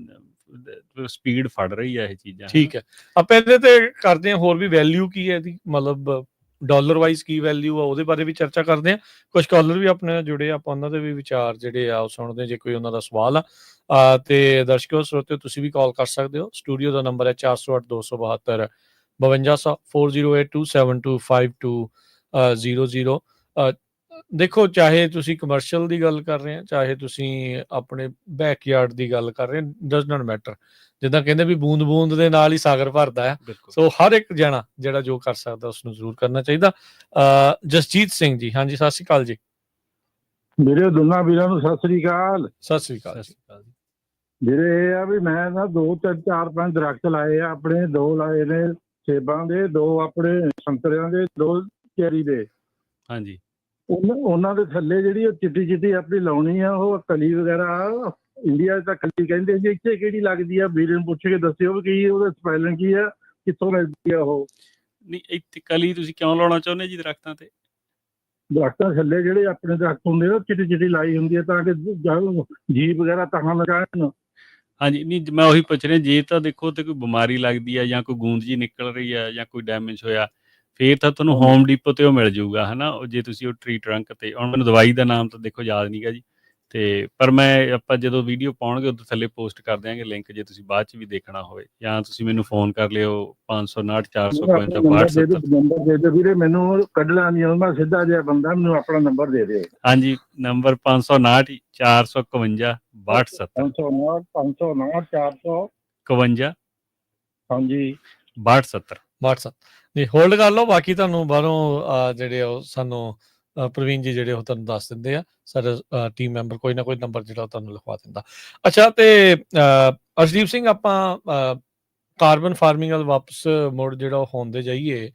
B: ਸਪੀਡ ਫੜ ਰਹੀ ਆ ਇਹ ਚੀਜ਼ਾਂ।
A: ਠੀਕ ਹੈ, ਆਪਾਂ ਇਹਦੇ ਤੇ ਕਰਦੇ ਹਾਂ ਹੋਰ ਵੀ ਵੈਲਿਊ ਕੀ ਹੈ ਇਹਦੀ, ਮਤਲਬ ਡਾਲਰ ਵਾਈਜ਼ ਕੀ ਵੈਲਿਊ ਆ, ਉਹਦੇ ਬਾਰੇ ਵੀ ਚਰਚਾ ਕਰਦੇ ਹਾਂ। ਕੁਝ ਕਾਲਰ ਵੀ ਆਪਣੇ ਨਾਲ ਜੁੜੇ, ਆਪਾਂ ਉਹਨਾਂ ਦੇ ਵੀ ਵਿਚਾਰ ਜਿਹੜੇ ਆ ਉਹ ਸੁਣਦੇ, ਜੇ ਕੋਈ ਉਹਨਾਂ ਦਾ ਸਵਾਲ ਆ। ਤੇ ਦਰਸ਼ਕੋ ਸਰੋਤਿਓ, ਤੁਸੀਂ ਵੀ ਕਾਲ ਕਰ ਸਕਦੇ ਹੋ। ਸਟੂਡੀਓ ਦਾ ਨੰਬਰ ਹੈ 408 272 5200 4082725200। ਦੇਖੋ, ਚਾਹੇ ਤੁਸੀਂ ਕਮਰਸ਼ੀਅਲ ਦੀ ਗੱਲ ਕਰ ਰਹੇ ਆ, ਚਾਹੇ ਤੁਸੀਂ ਆਪਣੇ ਬੈਕਯਾਰਡ ਦੀ ਗੱਲ ਕਰ ਰਹੇ, ਡਜ਼ ਨਾਟ ਮੈਟਰ। ਜਿੱਦਾਂ ਕਹਿੰਦੇ ਵੀ ਬੂੰਦ ਬੂੰਦ ਦੇ ਨਾਲ ਹੀ ਸਾਗਰ ਭਰਦਾ ਹੈ। ਸੋ ਹਰ ਇੱਕ ਜਣਾ ਜਿਹੜਾ ਜੋ ਕਰ ਸਕਦਾ ਉਸਨੂੰ ਜ਼ਰੂਰ ਕਰਨਾ ਚਾਹੀਦਾ। ਜਸਜੀਤ ਸਿੰਘ ਜੀ, ਹਾਂਜੀ, ਸਤਿ ਸ਼੍ਰੀ ਅਕਾਲ ਜੀ।
C: ਮੇਰੇ ਦੋਨਾਂ ਵੀਰਾਂ ਨੂੰ ਸਤਿ ਸ੍ਰੀ ਅਕਾਲ।
A: ਸਤਿ ਸ਼੍ਰੀ ਅਕਾਲ ਜੀ।
C: ਵੀਰੇ, ਇਹ ਆ ਵੀ ਮੈਂ ਨਾ 2-4-5 ਦਰਖਤ ਲਾਏ ਆ ਆਪਣੇ। 2 ਲਾਏ ਨੇ ਸੇਬਾਂ ਦੇ, 2 ਆਪਣੇ ਸੰਤਰਿਆਂ ਦੇ, 2 ਚੈਰੀ ਦੇ।
B: ਹਾਂਜੀ।
C: ਉਹਨਾਂ ਦੇ ਥੱਲੇ ਜਿਹੜੀ ਉਹ ਚਿੱਟੀ ਆਪਣੀ ਲਾਉਣੀ ਆ, ਉਹ ਕਲੀ ਵਗੈਰਾ ਇੰਡੀਆ 'ਚ ਤਾਂ ਕਲੀ ਕਹਿੰਦੇ ਜੀ, ਇੱਥੇ ਕਿਹੜੀ ਲੱਗਦੀ ਆ? ਵੀਰੇ ਨੂੰ ਪੁੱਛ ਕੇ ਦੱਸਿਓ ਵੀ ਕੀ ਉਹਦਾ ਸਪੈਲਿੰਗ ਕੀ ਆ, ਕਿੱਥੋਂ ਮਿਲਦੀ ਆ ਉਹ?
B: ਨਹੀਂ, ਇੱਥੇ ਕਲੀ ਤੁਸੀਂ ਕਿਉਂ ਲਾਉਣਾ ਚਾਹੁੰਦੇ ਜੀ ਦਰਖਤਾਂ ਤੇ?
C: ਦਰਖਤਾਂ ਥੱਲੇ ਜਿਹੜੇ ਆਪਣੇ ਦਰਖਤ ਹੁੰਦੇ ਨਾ, ਚਿੱਟੀ ਲਾਈ ਹੁੰਦੀ ਹੈ ਤਾਂ ਕਿ ਜੀਭ ਵਗੈਰਾ ਤਾਂ ਨਾ ਜਾਣ।
B: ਹਾਂਜੀ, ਨਹੀਂ ਮੈਂ ਉਹੀ ਪੁੱਛ ਰਿਹਾ, ਜੇ ਤਾਂ ਦੇਖੋ ਤੇ ਕੋਈ ਬਿਮਾਰੀ ਲੱਗਦੀ ਆ ਜਾਂ ਕੋਈ ਗੂੰਦ ਜੀ ਨਿਕਲ ਰਹੀ ਆ ਜਾਂ ਕੋਈ ਡੈਮੇਜ ਹੋਇਆ, ਫੇਰ ਤਾਂ ਤੁਹਾਨੂੰ ਹੋਮ ਡੀਪੋ ਤੇ ਉਹ ਮਿਲ ਜਾਊਗਾ, ਹੈ ਨਾ। ਜੇ ਤੁਸੀਂ ਉਹ ਟਰੀ ਟਰੰਕ ਤੇ, ਹੁਣ ਮੈਨੂੰ ਦਵਾਈ ਦਾ ਨਾਮ ਤਾਂ ਦੇਖੋ ਯਾਦ ਨਹੀਂ ਗਾ ਜੀ। ਤੇ ਪਰ ਆਪਾਂ ਜਦੋਂ ਵੀਡੀਓ ਪਾਉਣਗੇ ਉਦੋਂ ਥੱਲੇ ਪੋਸਟ ਕਰ ਦਿਆਂਗੇ ਲਿੰਕ, ਜੇ ਤੁਸੀਂ ਬਾਅਦ 'ਚ ਵੀ ਦੇਖਣਾ ਹੋਵੇ। ਜਾਂ ਤੁਸੀਂ ਮੈਨੂੰ ਫੋਨ ਕਰ ਲਿਓ 559 452 62।
C: ਨੰਬਰ ਦੇ ਦਿਓ ਵੀਰੇ, ਮੈਨੂੰ ਕੱਢਣਾ ਨਹੀਂ ਆਉਂਦਾ, ਸਿੱਧਾ ਜਿਹਾ ਬੰਦਾ, ਮੈਨੂੰ ਆਪਣਾ ਨੰਬਰ ਦੇ ਦਿਓ।
B: ਹਾਂਜੀ, ਨੰਬਰ 559 452 62।
C: 559
B: 452
C: ਹਾਂਜੀ
B: 62
A: ਨਹੀਂ, ਹੋਲਡ ਕਰ ਲਓ। ਬਾਕੀ ਤੁਹਾਨੂੰ ਬਾਹਰੋਂ ਜਿਹੜੇ ਉਹ ਸਾਨੂੰ ਪ੍ਰਵੀਨ ਜੀ ਜਿਹੜੇ ਉਹ ਤੁਹਾਨੂੰ ਦੱਸ ਦਿੰਦੇ ਆ, ਸਾਡਾ ਟੀਮ ਮੈਂਬਰ ਕੋਈ ਨਾ ਕੋਈ ਨੰਬਰ ਜਿਹੜਾ ਉਹ ਤੁਹਾਨੂੰ ਲਿਖਵਾ ਦਿੰਦਾ। ਅੱਛਾ, ਤੇ ਅਰਸ਼ਦੀਪ ਸਿੰਘ, ਆਪਾਂ ਕਾਰਬਨ ਫਾਰਮਿੰਗ ਵੱਲ ਵਾਪਸ ਮੁੜ ਜਿਹੜਾ ਉਹ ਹੁੰਦੇ ਜਾਈਏ,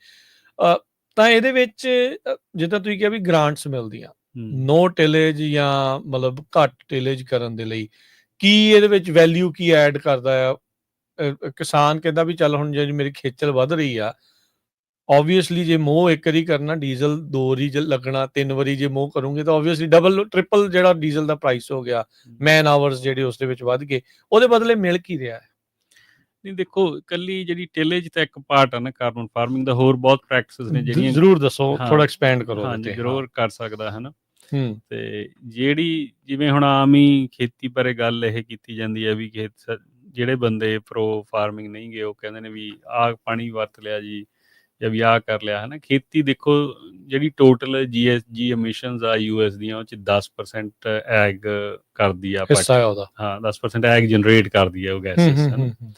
A: ਤਾਂ ਇਹਦੇ ਵਿੱਚ ਜਿੱਦਾਂ ਤੁਸੀਂ ਕਿਹਾ ਵੀ ਗ੍ਰਾਂਟਸ ਮਿਲਦੀਆਂ ਨੋ ਟਿਲੇਜ ਜਾਂ ਮਤਲਬ ਘੱਟ ਟਿਲੇਜ ਕਰਨ ਦੇ ਲਈ, ਕੀ ਇਹਦੇ ਵਿੱਚ ਵੈਲਿਊ ਕੀ ਐਡ ਕਰਦਾ ਆ? ਕਿਸਾਨ ਕਹਿੰਦਾ ਵੀ ਚੱਲ ਹੁਣ ਜੇ ਮੇਰੀ ਖੇਚਲ ਵੱਧ ਰਹੀ ਆ, ਓਬਵੀਅਸਲੀ ਜੇ ਮੋਹ ਇੱਕ ਵਾਰੀ ਕਰਨਾ, ਡੀਜ਼ਲ 2 ਵਾਰੀ ਲੱਗਣਾ, 3 ਵਾਰੀ ਜੇ ਮੋਹ ਕਰੂੰਗੇ ਤਾਂ ਓਬਵੀਅਸਲੀ ਡਬਲ ਟ੍ਰਿਪਲ ਜਿਹੜਾ ਡੀਜ਼ਲ ਦਾ ਪ੍ਰਾਈਸ ਹੋ ਗਿਆ, ਮੈਨ ਆਵਰਸ ਜਿਹੜੇ ਉਸ ਦੇ ਵਿੱਚ ਵੱਧ ਗਏ, ਉਹਦੇ ਬਦਲੇ ਮਿਲ ਕੀ ਰਿਹਾ ਹੈ?
B: ਨਹੀਂ, ਦੇਖੋ, ਇਕੱਲੀ ਜਿਹੜੀ ਟਿਲੇਜ ਤਾਂ ਇੱਕ ਪਾਰਟ ਆ ਨਾ ਕਾਰਬਨ ਫਾਰਮਿੰਗ ਦਾ, ਹੋਰ ਬਹੁਤ ਪ੍ਰੈਕਟਿਸਿਸ ਨੇ ਜਿਹੜੀਆਂ।
A: ਜ਼ਰੂਰ ਦੱਸੋ, ਥੋੜਾ ਐਕਸਪੈਂਡ ਕਰੋ।
B: ਹਾਂਜੀ, ਜ਼ਰੂਰ ਕਰ ਸਕਦਾ, ਹੈ ਨਾ। ਤੇ ਜਿਹੜੀ ਜਿਵੇਂ ਹੁਣ ਆਮ ਹੀ ਖੇਤੀ ਬਾਰੇ ਗੱਲ ਇਹ ਕੀਤੀ ਜਾਂਦੀ ਹੈ ਵੀ ਜਿਹੜੇ ਬੰਦੇ ਪ੍ਰੋ ਫਾਰਮਿੰਗ ਨਹੀਂ ਗਏ, ਉਹ ਕਹਿੰਦੇ ਨੇ ਵੀ ਆਹ ਪਾਣੀ ਵਰਤ ਲਿਆ ਜੀ, ਜਾਂ ਵੀ ਆਹ ਕਰ ਲਿਆ, ਹੈ ਨਾ। ਖੇਤੀ ਦੇਖੋ, ਜਿਹੜੀ ਟੋਟਲ GHG ਐਮਿਸ਼ਨਸ ਆ US ਦੀਆਂ, ਉਹ 'ਚ 10% ਐਗ ਕਰਦੀ ਆ
A: ਹਿੱਸਾ ਹੈ ਉਹਦਾ।
B: ਹਾਂ, 10% ਐਗ ਜਨਰੇਟ ਕਰਦੀ ਹੈ ਉਹ ਗੈਸਿਸ, ਹੈ ਨਾ।
A: ਹੂੰ।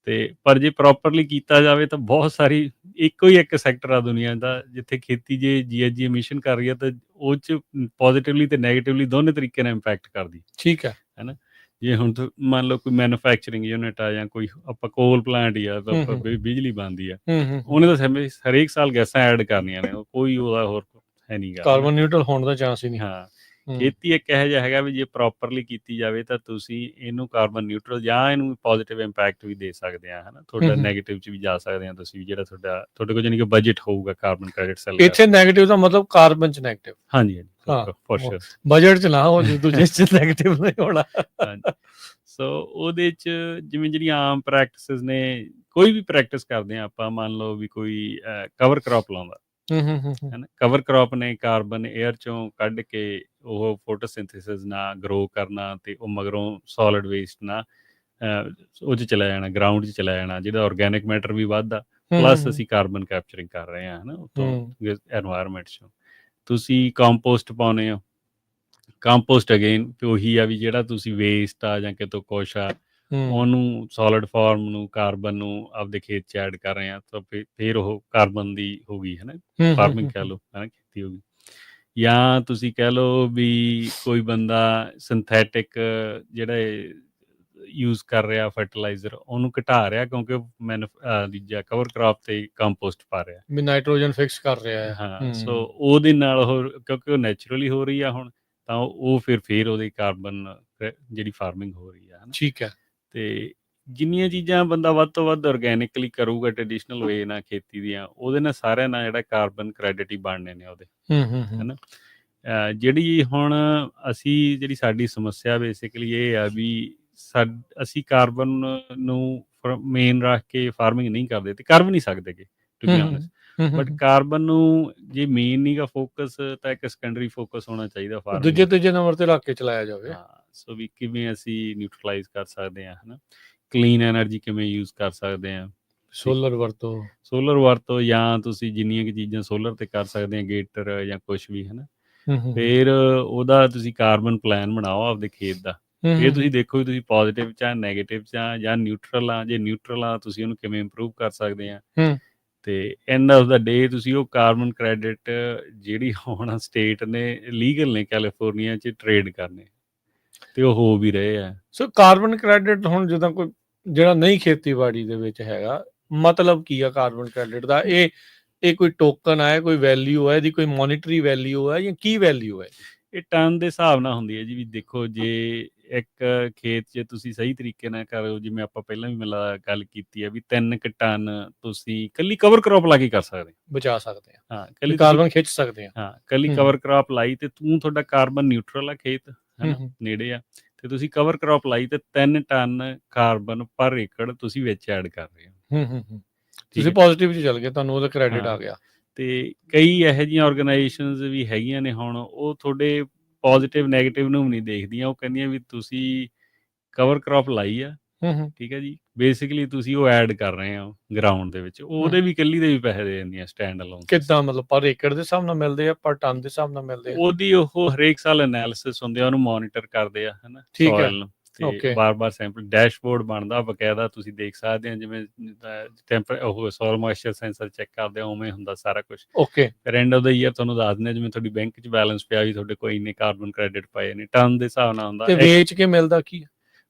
B: ਤੇ ਪਰ ਜੇ ਪ੍ਰੋਪਰਲੀ ਕੀਤਾ ਜਾਵੇ ਤਾਂ ਬਹੁਤ ਸਾਰੀ, ਇੱਕੋ ਹੀ ਇੱਕ ਸੈਕਟਰ ਆ ਦੁਨੀਆ ਦਾ ਜਿੱਥੇ ਖੇਤੀ ਜੇ GHG ਐਮਿਸ਼ਨ ਕਰ ਰਹੀ ਹੈ ਤਾਂ ਉਹ 'ਚ ਪੋਜ਼ੀਟਿਵਲੀ ਤੇ ਨੈਗੇਟਿਵਲੀ ਦੋਨੇ ਤਰੀਕੇ ਨਾਲ ਇੰਪੈਕਟ ਕਰਦੀ,
A: ਠੀਕ ਹੈ
B: ਨਾ। ਜੇ ਹੁਣ ਮੰਨ ਲਓ ਕੋਈ ਮੈਨੂਫੈਕਚਰਿੰਗ ਯੂਨਿਟ ਆ ਜਾਂ ਕੋਈ ਆਪਾਂ ਕੋਲ ਪਲਾਂਟ ਹੀ ਆ ਤਾਂ ਆਪਾਂ ਬਿਜਲੀ ਬਣਦੀ ਆ, ਉਹਨੇ ਤਾਂ ਹਰੇਕ ਸਾਲ ਗੈਸਾਂ ਐਡ ਕਰਨੀਆਂ ਨੇ, ਕੋਈ ਉਹਦਾ ਹੋਰ ਹੈ ਨਹੀਂ ਗਾ।
A: ਕਾਰਬਨ ਨਿਊਟਰਲ ਹੋਣ ਦਾ ਚਾਂਸ ਹੀ ਨਹੀਂ।
B: ਹਾਂ, ਖੇਤੀ ਇੱਕ ਇਹੋ ਜਿਹਾ ਹੈਗਾ ਵੀ ਜੇ ਪ੍ਰੋਪਰਲੀ ਕੀਤੀ ਜਾਵੇ ਤਾਂ ਤੁਸੀਂ ਇਹਨੂੰ ਕਾਰਬਨ ਨਿਊਟਰਲ ਜਾਂ ਇਹਨੂੰ ਪੋਜ਼ਿਟਿਵ ਇੰਪੈਕਟ ਵੀ ਦੇ ਸਕਦੇ ਆ, ਹੈ ਨਾ। ਤੁਹਾਡਾ ਨੈਗੇਟਿਵ 'ਚ ਵੀ ਜਾ ਸਕਦੇ ਆ ਤੁਸੀਂ ਵੀ, ਜਿਹੜਾ ਤੁਹਾਡੇ ਕੋਲ ਜਾਨੀ ਕਿ ਬਜਟ ਹੋਊਗਾ ਕਾਰਬਨ ਕ੍ਰੈਡਿਟ ਸੈਲ।
A: ਇੱਥੇ ਨੈਗੇਟਿਵ ਦਾ ਮਤਲਬ ਕਾਰਬਨ 'ਚ ਨੈਗੇਟਿਵ।
B: ਹਾਂਜੀ
A: ਹਾਂ,
B: ਫॉर श्योर।
A: ਬਜਟ 'ਚ ਨਾ ਹੋ, ਦੂਜੇ 'ਚ ਨੈਗੇਟਿਵ ਨਹੀਂ ਹੋਣਾ।
B: ਸੋ ਉਹਦੇ 'ਚ ਜਿਵੇਂ ਜਿਹੜੀਆਂ ਆਮ ਪ੍ਰੈਕਟਿਸਿਸ ਨੇ, ਕੋਈ ਵੀ ਪ੍ਰੈਕਟਿਸ ਕਰਦੇ ਆ ਆਪਾਂ, ਮੰਨ ਲਓ ਵੀ ਕੋਈ ਕਵਰ ਕ੍ਰੌਪ ਲਾਉਂਦਾ, ਹੈ ਨਾ। ਕਵਰ ਕ੍ਰੌਪ ਨੇ ਕਾਰਬਨ 에ਅਰ 'ਚੋਂ ਕੱਢ ਕੇ ਉਹ ਫੋਟੋਸਿੰਥੇਸਿਸ ਨਾਲ ਗਰੋ ਕਰਨਾ ਤੇ ਉਹ ਮਗਰੋਂ ਸੋਲਿਡ ਵੇਸਟ ਨਾਲ ਉਹ 'ਚ ਚਲਾ ਜਾਣਾ, ਗਰਾਊਂਡ 'ਚ ਚਲਾ ਜਾਣਾ, ਜਿਹਦਾ ਔਰਗੈਨਿਕ ਮੈਟਰ ਵੀ ਵੱਧਦਾ, ਪਲੱਸ ਅਸੀਂ ਕਾਰਬਨ ਕੈਪਚਰਿੰਗ ਕਰ ਰਹੇ ਹਾਂ, ਹੈ ਨਾ, ਉੱਤੋਂ ਐਨਵਾਇਰਨਮੈਂਟ 'ਚੋਂ। ਤੁਸੀਂ ਕੰਪੋਸਟ ਪਾਉਂਦੇ ਹੋ, ਕੰਪੋਸਟ ਅਗੇਨ ਉਹੀ ਆ ਵੀ ਜਿਹੜਾ ਤੁਸੀਂ ਵੇਸਟ ਆ ਜਾਂ ਕਿਤੋਂ ਕੁਛ ਆ, ਉਹਨੂੰ ਸੋਲਿਡ ਫਾਰਮ ਨੂੰ, ਕਾਰਬਨ ਨੂੰ ਆਪਦੇ ਖੇਤ 'ਚ ਐਡ ਕਰ ਰਹੇ ਆ, ਤਾਂ ਫਿਰ ਉਹ ਕਾਰਬਨ ਦੀ ਹੋ ਗਈ, ਹੈ ਨਾ, ਫਾਰਮਿੰਗ ਕਹਿ ਲਓ, ਹੈ ਨਾ, ਖੇਤੀ ਹੋ ਗਈ। ਜਾਂ ਤੁਸੀਂ ਕਹਿ ਲਓ ਵੀ ਕੋਈ ਬੰਦਾ ਸਿੰਥੈਟਿਕ ਜਿਹੜਾ ਯੂਜ਼ ਕਰ ਰਿਹਾ ਫਰਟੀਲਾਈਜ਼ਰ, ਉਹਨੂੰ ਘਟਾ ਰਿਹਾ ਕਿਉਂਕਿ ਦੂਜਾ ਕਵਰ ਕ੍ਰੌਪ ਤੇ ਕੰਪੋਸਟ ਪਾ ਰਿਹਾ,
A: ਵੀ ਨਾਈਟ੍ਰੋਜਨ ਫਿਕਸ ਕਰ ਰਿਹਾ ਹੈ।
B: ਹਾਂ। ਸੋ ਉਹਦੇ ਨਾਲ ਉਹ, ਕਿਉਂਕਿ ਉਹ ਨੈਚੁਰਲੀ ਹੋ ਰਹੀ ਆ ਹੁਣ, ਤਾਂ ਉਹ ਫਿਰ ਉਹਦੀ ਕਾਰਬਨ ਜਿਹੜੀ ਫਾਰਮਿੰਗ ਹੋ ਰਹੀ ਆ, ਹੈ ਨਾ।
A: ਠੀਕ ਹੈ।
B: ਤੇ ਜਿੰਨੀਆਂ ਚੀਜ਼ਾਂ ਬੰਦਾ ਵੱਧ ਤੋਂ ਵੱਧ ਔਰਗੈਨਿਕਲੀ ਕਰੂਗਾ ਟ੍ਰੈਡੀਸ਼ਨਲ ਵੇ ਨਾਲ ਖੇਤੀ ਦੀਆਂ, ਉਹਦੇ ਨਾਲ ਸਾਰਿਆਂ ਨਾਲ ਜਿਹੜਾ ਕਾਰਬਨ ਕ੍ਰੈਡਿਟ ਹੀ ਬਣਨੇ ਨੇ ਉਹਦੇ, ਹੈ ਨਾ। ਜਿਹੜੀ ਹੁਣ ਜਿਹੜੀ ਸਾਡੀ ਸਮੱਸਿਆ ਬੇਸਿਕਲੀ ਇਹ ਆ ਵੀ ਅਸੀਂ ਕਾਰਬਨ ਨੂੰ ਮੇਨ ਰੱਖ ਕੇ ਫਾਰਮਿੰਗ ਨਹੀਂ ਕਰਦੇ ਤੇ ਕਰ ਵੀ ਨਹੀਂ ਸਕਦੇ ਗੇ, to be honest. But carbon ਨੂੰ ਜੇ ਮੇਨ ਨੀਗਾ ਫੋਕਸ, ਤਾਂ ਇੱਕ ਸੈਕੰਡਰੀ ਫੋਕਸ ਹੋਣਾ ਚਾਹੀਦਾ ਫਾਰਮਿੰਗ,
A: ਦੂਜੇ ਨੰਬਰ ਤੇ ਰੱਖ ਕੇ ਚਲਾਇਆ ਜਾਵੇ।
B: ਹਾਂ। ਸੋ ਵੀ ਕਿਵੇਂ ਅਸੀਂ ਨਿਊਟਰਲਾਈਜ਼ ਕਰ ਸਕਦੇ ਹਾਂ, ਹੈ ਨਾ। ਕਲੀਨ ਐਨਰਜੀ ਕਿਵੇਂ ਯੂਜ਼ ਕਰ ਸਕਦੇ ਹਾਂ,
A: ਸੋਲਰ
B: ਵਰਤੋ, ਜਾਂ ਤੁਸੀਂ ਜਿੰਨੀਆਂ ਕਿ ਚੀਜ਼ਾਂ ਸੋਲਰ ਤੇ ਕਰ ਸਕਦੇ ਆ, ਗੇਟਰ ਜਾਂ ਕੁਛ ਵੀ, ਹੈ ਨਾ। ਫਿਰ ਉਹਦਾ ਤੁਸੀਂ ਕਾਰਬਨ ਪਲਾਨ ਬਣਾਓ ਆਪਦੇ ਖੇਤ ਦਾ। ਫਿਰ ਤੁਸੀਂ ਦੇਖੋ ਵੀ ਤੁਸੀਂ ਪੋਜ਼ੀਟਿਵ 'ਚ ਆ, ਨੈਗੇਟਿਵ 'ਚ ਆ, ਜਾਂ ਨਿਊਟਰਲ ਆ। ਜੇ ਨਿਊਟਰਲ ਆ, ਤੁਸੀਂ ਉਹਨੂੰ ਕਿਵੇਂ ਇੰਪਰੂਵ ਕਰ ਸਕਦੇ ਆ। ਤੇ ਐਂਡ ਆਫ ਦਾ ਡੇ ਤੁਸੀਂ ਉਹ ਕਾਰਬਨ ਕ੍ਰੈਡਿਟ ਜਿਹੜੀ ਹੁਣ ਸਟੇਟ ਨੇ ਲੀਗਲ ਨੇ ਕੈਲੀਫੋਰਨੀਆ 'ਚ ਟ੍ਰੇਡ ਕਰਨੇ, ਤੇ ਉਹ ਹੋ ਵੀ ਰਹੇ ਆ।
A: ਸੋ ਕਾਰਬਨ ਕ੍ਰੈਡਿਟ ਹੁਣ ਜਿੱਦਾਂ ਕੋਈ ਜਿਹੜਾ ਨਹੀਂ ਖੇਤੀਬਾੜੀ ਦੇ ਵਿੱਚ ਹੈਗਾ, ਮਤਲਬ ਕੀ ਆ ਕਾਰਬਨ ਕ੍ਰੈਡਿਟ ਦਾ? ਇਹ ਕੋਈ ਟੋਕਨ ਹੈ, ਕੋਈ ਵੈਲਿਊ ਹੈ, ਇਹਦੀ ਕੋਈ ਮੋਨੀਟਰੀ ਵੈਲਿਊ ਹੈ, ਜਾਂ ਕੀ ਵੈਲਿਊ ਹੈ?
B: ਇਹ ਟਨ ਦੇ ਹਿਸਾਬ ਨਾਲ ਹੁੰਦੀ ਹੈ ਜੀ। ਵੀ ਦੇਖੋ, ਜੇ ਇੱਕ ਖੇਤ 'ਚ ਤੁਸੀਂ ਸਹੀ ਤਰੀਕੇ ਨਾਲ ਕਰੋ, ਜਿਵੇਂ ਆਪਾਂ ਪਹਿਲਾਂ ਵੀ ਗੱਲ ਕੀਤੀ ਹੈ ਵੀ 3 ਟਨ ਤੁਸੀਂ ਇਕੱਲੀ ਕਵਰ ਕ੍ਰੌਪ ਲਾ ਕੇ ਕਰ ਸਕਦੇ,
A: ਬਚਾ ਸਕਦੇ ਆ।
B: ਹਾਂ, ਇਕੱਲੀ
A: ਕਾਰਬਨ ਖਿੱਚ ਸਕਦੇ ਆ।
B: ਹਾਂ, ਇਕੱਲੀ ਕਵਰ ਕ੍ਰੌਪ ਲਾਈ ਤੇ ਤੁਹਾਡਾ ਕਾਰਬਨ ਨਿਊਟਰਲ ਆ ਖੇਤ, ਹੈ ਨਾ, ਨੇੜੇ ਆ, ਤੇ ਤੁਸੀਂ ਕਵਰ ਕ੍ਰੌਪ ਲਾਈ ਤੇ 3 ਟਨ ਕਾਰਬਨ ਪਰ ਏਕੜ ਤੁਸੀਂ ਵਿੱਚ ਐਡ ਕਰ ਰਹੇ ਹੋ।
A: ਤੁਸੀਂ ਪੋਜ਼ਿਟਿਵ 'ਚ ਚੱਲ ਗਏ, ਤੁਹਾਨੂੰ ਉਹਦਾ ਕ੍ਰੈਡਿਟ ਆ ਗਿਆ।
B: ਤੇ ਕਈ ਇਹੋ ਜਿਹੀਆਂ ਆਰਗੇਨਾਈਜੇਸ਼ਨਸ ਵੀ ਹੈਗੀਆਂ ਨੇ ਹੁਣ, ਉਹ ਤੁਹਾਡੇ ਪੋਜ਼ਿਟਿਵ ਨੈਗੇਟਿਵ ਨੂੰ ਵੀ ਨਹੀਂ ਦੇਖਦੀਆਂ। ਉਹ ਕਹਿੰਦੀਆਂ ਵੀ ਤੁਸੀਂ ਕਵਰ ਕ੍ਰੌਪ ਲਾਈ ਆ, ਠੀਕ ਹੈ ਜੀ, ਬੇਸਿਕਲੀ ਤੁਸੀਂ ਉਹ ਐਡ ਕਰ ਰਹੇ ਹੋ ਗਰਾਊਂਡ ਦੇ ਵਿੱਚ, ਉਹਦੇ ਵੀ ਇਕੱਲੀ ਦੇ ਵੀ ਪੈਸੇ ਦੇ ਦਿੰਦੀਆਂ ਸਟੈਂਡ ਅਲੋਨ।
A: ਕਿੱਦਾਂ ਮਤਲਬ ਪਰ ਏਕੜ ਦੇ ਹਿਸਾਬ ਨਾਲ ਮਿਲਦੇ ਆ, ਪਰ ਟਨ ਦੇ ਹਿਸਾਬ ਨਾਲ ਮਿਲਦੇ ਆ?
B: ਉਹਦੀ ਉਹ ਹਰੇਕ ਸਾਲ ਐਨਾਲਿਸਿਸ ਹੁੰਦੇ ਆ, ਉਹਨੂੰ ਮੋਨੀਟਰ ਕਰਦੇ ਆ, ਹੈ ਨਾ, ਸੋਇਲ ਨੂੰ। ਤੇ ਬਾਰ-ਬਾਰ ਸੈਂਪਲ ਡੈਸ਼ਬੋਰਡ ਬਣਦਾ ਬਕਾਇਦਾ, ਤੁਸੀਂ ਦੇਖ ਸਕਦੇ ਆ, ਜਿਵੇਂ ਉਹ ਸੋਇਲ ਮੋਇਸਚਰ ਸੈਂਸਰ ਚੈੱਕ ਕਰਦੇ ਆ, ਉਵੇਂ ਹੁੰਦਾ ਸਾਰਾ ਕੁਛ। ਫਿਰ ਐਂਡ ਆਫ ਦਾ ਈਅਰ ਤੁਹਾਨੂੰ ਦੱਸ ਦਿੰਦੇ ਆ, ਜਿਵੇਂ ਤੁਹਾਡੀ ਬੈਂਕ 'ਚ ਬੈਲੈਂਸ ਪਿਆ ਵੀ ਤੁਹਾਡੇ ਕੋਈ ਇੰਨੇ ਕਾਰਬਨ ਕ੍ਰੈਡਿਟ ਪਏ ਨੇ, ਟਨ ਦੇ ਹਿਸਾਬ ਨਾਲ ਹੁੰਦਾ।
A: ਤੇ ਵੇਚ ਕੇ ਮਿਲਦਾ ਕੀ?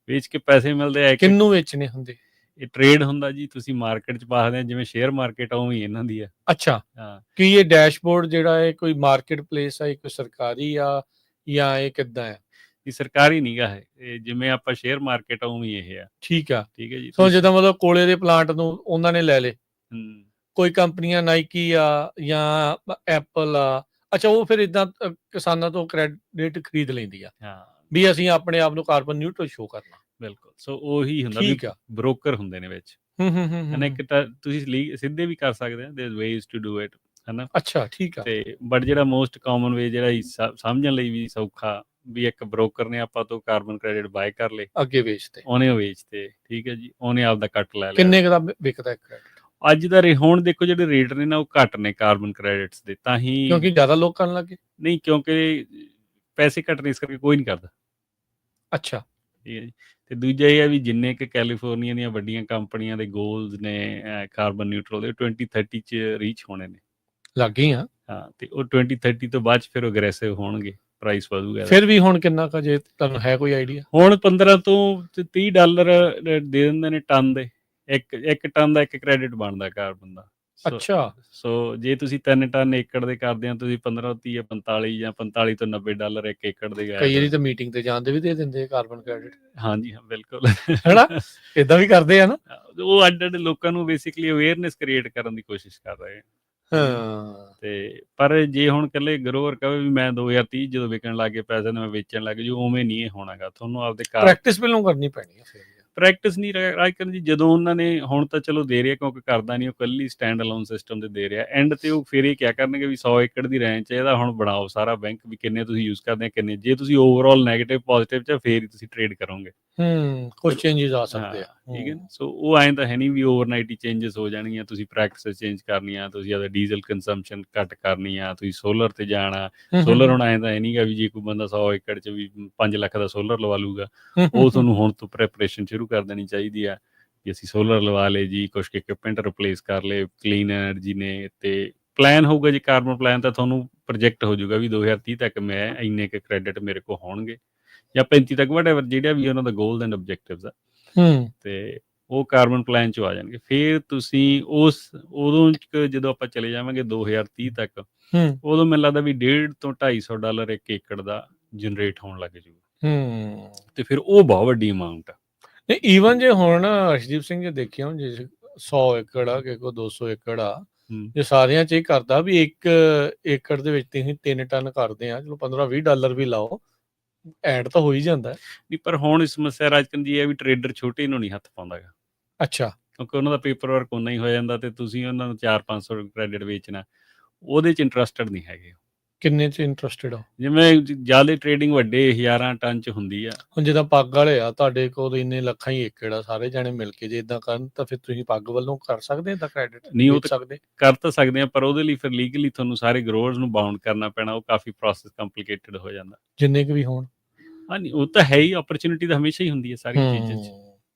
B: ਵੇਚ ਕੇ ਪੈਸੇ ਮਿਲਦੇ ਆ।
A: ਕਿਹਨੂੰ ਵੇਚਣੇ ਹੁੰਦੇ?
B: ਇਹ ਟ੍ਰੇਡ ਹੁੰਦਾ ਜੀ, ਤੁਸੀਂ ਮਾਰਕੀਟ 'ਚ ਪਾ ਸਕਦੇ ਆ, ਜਿਵੇਂ ਸ਼ੇਅਰ ਮਾਰਕੀਟ ਆ ਉਵੇਂ ਇਹਨਾਂ ਦੀ ਆ।
A: ਅੱਛਾ,
B: ਹਾਂ।
A: ਕੀ ਇਹ ਡੈਸ਼ਬੋਰਡ ਜਿਹੜਾ ਹੈ ਕੋਈ ਮਾਰਕੀਟ ਪਲੇਸ ਆ, ਇੱਕ ਸਰਕਾਰੀ ਆ, ਜਾਂ ਇਹ ਕਿੱਦਾਂ ਆ?
B: ਇਹ ਸਰਕਾਰੀ ਨੀਗਾ, ਇਹ ਜਿਵੇਂ ਆਪਾਂ ਸ਼ੇਅਰ ਮਾਰਕੀਟ ਆ ਉਵੇਂ ਇਹ ਆ। ਠੀਕ ਹੈ ਜੀ।
A: ਸੋ ਜਿੱਦਾਂ ਮਤਲਬ ਕੋਲੇ ਦੇ ਪਲਾਂਟ ਨੂੰ ਉਹਨਾਂ ਨੇ ਲੈ ਲੇ, ਕੋਈ ਕੰਪਨੀਆਂ ਨਾਈਕੀ ਆ ਜਾਂ ਐਪਲ ਆ, ਅੱਛਾ, ਉਹ ਫਿਰ ਇਦਾਂ ਕਿਸਾਨਾਂ ਤੋਂ ਕ੍ਰੈਡਿਟ ਖਰੀਦ ਲੈਂਦੀ ਆ ਵੀ ਅਸੀਂ ਆਪਣੇ ਆਪ ਨੂੰ ਕਾਰਬਨ ਨਿਊਟਰਲ ਸ਼ੋ ਕਰਨਾ।
B: ਬਿਲਕੁਲ। ਸੋ ਉਹੀ ਹੁੰਦਾ ਵੀ ਬ੍ਰੋਕਰ ਹੁੰਦੇ ਨੇ ਵਿੱਚ, ਇੱਕ ਤਾਂ ਤੁਸੀਂ ਸਿੱਧੇ ਵੀ ਕਰ ਸਕਦੇ ਆ, ਦੇयर ਵੇਜ਼ ਟੂ ਡੂ ਇਟ, ਹੈ ਨਾ।
A: ਅੱਛਾ, ਠੀਕ ਆ।
B: ਤੇ ਬਟ ਜਿਹੜਾ ਮੋਸਟ ਕਾਮਨ ਵੇ, ਜਿਹੜਾ ਸਮਝਣ ਲਈ ਵੀ ਸੌਖਾ, ਵੀ ਇੱਕ ਬ੍ਰੋਕਰ ਨੇ ਆਪਾਂ ਤੋਂ ਕਾਰਬਨ ਕ੍ਰੈਡਿਟ ਬਾਏ ਕਰ ਲਏ,
A: ਅੱਗੇ ਵੇਚਤੇ,
B: ਉਹਨੇ ਵੇਚਤੇ, ਠੀਕ ਹੈ ਜੀ, ਉਹਨੇ ਆਪਦਾ ਕੱਟ ਲੈ ਲਿਆ।
A: ਕਿੰਨੇ ਕੁ ਦਾ ਵਿਕਦਾ ਕ੍ਰੈਡਿਟ?
B: ਅੱਜ ਦਾ ਹੁਣ ਦੇਖੋ ਜਿਹੜੇ ਰੇਟ ਨੇ ਨਾ ਉਹ ਘੱਟ ਨੇ ਕਾਰਬਨ ਕ੍ਰੈਡਿਟਸ ਦੇ, ਤਾਂ ਹੀ
A: ਕਿਉਂਕਿ ਜ਼ਿਆਦਾ ਲੋਕ ਕਰਨ ਲੱਗੇ।
B: ਨਹੀਂ, ਕਿਉਂਕਿ ਪੈਸੇ ਘੱਟ ਨੇ, ਇਸ ਕਰਕੇ ਕੋਈ ਨਹੀਂ ਕਰਦਾ।
A: ਅੱਛਾ।
B: ਠੀਕ ਹੈ ਜੀ। ਤੇ ਦੂਜਾ ਇਹ ਹੈ ਵੀ ਜਿੰਨੇ ਕਿ ਕੈਲੀਫੋਰਨੀਆ ਦੀਆਂ ਵੱਡੀਆਂ ਕੰਪਨੀਆਂ ਦੇ ਗੋਲਸ ਨੇ ਕਾਰਬਨ ਨਿਊਟਰਲ ਦੇ, 2030 ਚ ਰੀਚ ਹੋਣੇ ਨੇ।
A: ਲੱਗ ਗਈ ਆ।
B: ਹਾਂ, ਤੇ ਉਹ 2030 ਤੋਂ ਬਾਅਦ 'ਚ ਫਿਰ ਅਗਰੈਸਿਵ ਹੋਣਗੇ, ਪ੍ਰਾਈਸ ਵਧੂਗਾ ਇਹਦਾ।
A: ਫਿਰ ਵੀ ਹੁਣ ਕਿੰਨਾ ਕੁ, ਜੇ ਤੁਹਾਨੂੰ ਹੈ ਕੋਈ ਆਈਡੀਆ?
B: ਹੁਣ $15 ਤੋਂ $30 ਦੇ ਦਿੰਦੇ ਨੇ ਟਨ ਦੇ। ਇੱਕ ਟਨ ਦਾ ਇੱਕ ਕ੍ਰੈਡਿਟ ਬਣਦਾ ਕਾਰਬਨ ਦਾ।
A: ਅੱਛਾ।
B: ਸੋ ਜੇ ਤੁਸੀਂ 3 ਟਨ ਏਕੜ ਦੇ ਕਰਦੇ ਆ, ਤੁਸੀਂ 15 30 45 ਜਾਂ $45 ਤੋਂ $90 ਇੱਕ ਏਕੜ ਦੇ ਗਏ।
A: ਕਈ ਵਾਰੀ ਤਾਂ ਮੀਟਿੰਗ ਤੇ ਜਾਣ ਦੇ ਵੀ ਦੇ ਦਿੰਦੇ ਕਾਰਬਨ ਕ੍ਰੈਡਿਟ।
B: ਹਾਂਜੀ ਹਾਂ, ਬਿਲਕੁਲ
A: ਹੈਨਾ, ਇਦਾਂ ਵੀ ਕਰਦੇ ਆ ਨਾ।
B: ਉਹ ਅੱਡ ਅੱਡ ਲੋਕਾਂ ਨੂੰ ਬੇਸਿਕਲੀ ਅਵੇਅਰਨੈਸ ਕ੍ਰੀਏਟ ਕਰਨ ਦੀ ਕੋਸ਼ਿਸ਼ ਕਰ ਰਹੇ ਆ।
A: ਹਾਂ।
B: ਤੇ ਪਰ ਜੇ ਹੁਣ ਇਕੱਲੇ ਗਰੋਵਰ ਕਹੇ ਵੀ ਮੈਂ 2030 ਜਦੋਂ ਵਿਕਣ ਲੱਗ ਗਏ ਪੈਸੇ ਮੈਂ ਵੇਚਣ ਲੱਗ ਜੂ, ਉਵੇਂ ਨਹੀਂ ਇਹ ਹੋਣਾਗਾ। ਤੁਹਾਨੂੰ ਆਪਦੇ
A: ਪ੍ਰੈਕਟਿਸ ਪਹਿਲਾਂ ਕਰਨੀ ਪੈਣੀ ਹੈ। ਫਿਰ
B: ਪ੍ਰੈਕਟਿਸ ਨਹੀਂ ਰਾਜਕਰਨ ਜੀ, ਜਦੋਂ ਉਹਨਾਂ ਨੇ ਹੁਣ ਤਾਂ ਚਲੋ ਦੇ ਰਿਹਾ, ਕਿਉਂਕਿ ਕਰਦਾ ਨਹੀਂ ਉਹ ਕੱਲੀ ਸਟੈਂਡ ਅਲੋਨ ਸਿਸਟਮ ਤੇ ਦੇ ਰਿਹਾ। ਐਂਡ ਤੇ ਉਹ ਫਿਰ ਇਹ ਕਿਆ ਕਰਨਗੇ ਵੀ 100 ਏਕੜ ਦੀ ਰੇਂਜ 'ਚ ਇਹਦਾ ਹੁਣ ਬਣਾਓ ਸਾਰਾ ਬੈਂਕ, ਵੀ ਕਿੰਨੇ ਤੁਸੀਂ ਯੂਜ਼ ਕਰਦੇ ਆ ਕਿੰਨੇ। ਜੇ ਤੁਸੀਂ ਓਵਰਆਲ ਨੈਗੇਟਿਵ ਪੋਜ਼ਿਟਿਵ 'ਚ ਫੇਰ ਹੀ ਤੁਸੀਂ ਟ੍ਰੇਡ ਕਰੋਗੇ।
A: ਕੁਝ ਚੇਂਜਸ ਆ ਸਕਦੇ ਆ।
B: ਠੀਕ ਹੈ ਨਾ। ਸੋ ਉਹ ਐਂ ਤਾਂ ਹੈ ਨਹੀਂ ਵੀ ਓਵਰਨਾਈਟ ਹੀ ਚੇਂਜਸ ਹੋ ਜਾਣਗੀਆਂ। ਤੁਸੀਂ ਪ੍ਰੈਕਟਿਸ ਚੇਂਜ ਕਰਨੀਆਂ, ਤੁਸੀਂ ਆਪਦਾ ਡੀਜ਼ਲ ਕੰਜ਼ੰਪਸ਼ਨ ਘੱਟ ਕਰਨੀ ਆ, ਤੁਸੀਂ ਸੋਲਰ ਤੇ ਜਾਣਾ। ਸੋਲਰ ਹੁਣ ਐਂ ਤਾਂ ਹੈ ਨਹੀਂਗਾ ਵੀ ਜੇ ਕੋਈ ਬੰਦਾ 100 ਏਕੜ 'ਚ ਵੀ 5 ਲੱਖ ਦਾ ਸੋਲਰ ਲਵਾ ਲੂਗਾ। ਉਹ ਤੁਹਾਨੂੰ ਹੁਣ ਤੋਂ ਪ੍ਰੈਪਰੇਸ਼ਨ ਸ਼ੁਰੂ ਕਰ ਦੇਣੀ ਚਾਹੀਦੀ ਆ ਕਿ ਅਸੀਂ ਸੋਲਰ ਲਵਾ ਲਏ ਜੀ, ਕੁਛ ਇਕਵਿਪਮੈਂਟ ਰਿਪਲੇਸ ਕਰ ਲਏ, ਕਲੀਨ ਐਨਰਜੀ ਨੇ। ਤੇ ਪਲਾਨ ਹੋਊਗਾ ਜੀ ਕਾਰਬਨ ਪਲਾਨ, ਤਾਂ ਤੁਹਾਨੂੰ ਪ੍ਰੋਜੈਕਟ ਹੋ ਜਾਊਗਾ ਵੀ 2030 ਤੱਕ ਮੈਂ ਇੰਨੇ ਕੁ ਕ੍ਰੈਡਿਟ ਮੇਰੇ ਕੋਲ ਹੋਣਗੇ, ਜਾਂ 35 ਤੱਕ, ਵਟਐਵਰ ਜਿਹੜਾ ਵੀ ਉਹਨਾਂ ਦਾ ਗੋਲਸ ਐਂਡ ਆਬਜੈਕਟਿਵਸ ਆ। ਤੇ ਉਹ ਕਾਰਬਨ ਪਲਾਨ 'ਚ ਆ ਜਾਣਗੇ। ਫਿਰ ਤੁਸੀਂ ਉਦੋਂ ਜਦੋਂ ਆਪਾਂ ਚਲੇ ਜਾਵਾਂਗੇ 2030 ਤੱਕ, ਉਦੋਂ ਮੈਨੂੰ ਲੱਗਦਾ ਵੀ $150 ਤੋਂ $250 ਇੱਕ ਏਕੜ ਦਾ ਜਨਰੇਟ ਹੋਣ ਲੱਗ ਜੂਗਾ। ਤੇ ਫਿਰ ਉਹ ਬਹੁਤ ਵੱਡੀ ਅਮਾਊਂਟ ਆ।
A: ਨਹੀਂ, ਈਵਨ ਜੇ ਹੁਣ ਅਰਸ਼ਦੀਪ ਸਿੰਘ ਜੀ ਦੇਖਿਆ, ਹੁਣ ਜੇ 100 ਏਕੜ ਆ, ਕਿ ਕੋ 200 ਏਕੜ ਆ, ਜੇ ਸਾਰਿਆਂ 'ਚ ਇਹ ਕਰਦਾ ਵੀ 1 ਏਕੜ ਦੇ ਵਿੱਚ ਤੁਸੀਂ 3 ਟਨ ਕਰਦੇ ਆ, ਚਲੋ $15-20 ਵੀ ਲਾਓ, ਐਡ ਤਾਂ ਹੋ ਹੀ ਜਾਂਦਾ।
B: ਨਹੀਂ, ਪਰ ਹੁਣ ਸਮੱਸਿਆ ਰਾਜਕਰਨ ਜੀ ਇਹ ਵੀ ਟਰੇਡਰ ਛੋਟੇ ਨੂੰ ਨਹੀਂ ਹੱਥ ਪਾਉਂਦਾਗਾ।
A: ਅੱਛਾ।
B: ਕਿਉਂਕਿ ਉਹਨਾਂ ਦਾ ਪੇਪਰ ਵਰਕ ਉਨਾ ਹੀ ਹੋ ਜਾਂਦਾ, ਤੇ ਤੁਸੀਂ ਉਹਨਾਂ ਨੂੰ 400-500 ਕ੍ਰੈਡਿਟ ਵੇਚਣਾ, ਉਹਦੇ 'ਚ ਇੰਟਰਸਟਡ ਨਹੀਂ ਹੈਗੇ।
A: ਕਿੰਨੇ 'ਚ ਇੰਟਰਸਟਡ ਹੋ?
B: ਜਿਵੇਂ ਜ਼ਿਆਦਾ ਟ੍ਰੇਡਿੰਗ ਵੱਡੇ 1000 ਟਨ 'ਚ ਹੁੰਦੀ ਆ।
A: ਹੁਣ ਜਿੱਦਾਂ ਪੱਗ ਵਾਲੇ ਆ, ਤੁਹਾਡੇ ਕੋਲ ਇੰਨੇ ਲੱਖਾਂ ਹੀ ਏਕੜ ਆ, ਸਾਰੇ ਜਾਣੇ ਮਿਲ ਕੇ ਜੇ ਇਦਾਂ ਕਰਨ, ਤਾਂ ਫਿਰ ਤੁਸੀਂ ਪੱਗ ਵੱਲੋਂ ਕਰ ਸਕਦੇ ਆ ਤਾਂ ਕ੍ਰੈਡਿਟ
B: ਨਹੀਂ, ਉਹ
A: ਸਕਦੇ
B: ਕਰ ਤਾਂ ਸਕਦੇ ਆ, ਪਰ ਉਹਦੇ ਲਈ ਫਿਰ ਲੀਗਲੀ ਤੁਹਾਨੂੰ ਸਾਰੇ ਗਰੋਅਰਸ ਨੂੰ ਬਾਉਂਡ ਕਰਨਾ ਪੈਣਾ। ਉਹ ਕਾਫੀ ਪ੍ਰੋਸੈਸ ਕੰਪਲਿਕੇਟਡ ਹੋ ਜਾਂਦਾ,
A: ਜਿੰਨੇ ਕੁ ਵੀ ਹੋਣ।
B: ਹਾਂਜੀ, ਉਹ ਤਾਂ ਹੈ ਹੀ। ਓਪਰਚੁਨਿਟੀ ਤਾਂ ਹਮੇਸ਼ਾ ਹੀ ਹੁੰਦੀ ਹੈ ਸਾਰੀ ਚੀਜ਼ਾਂ 'ਚ।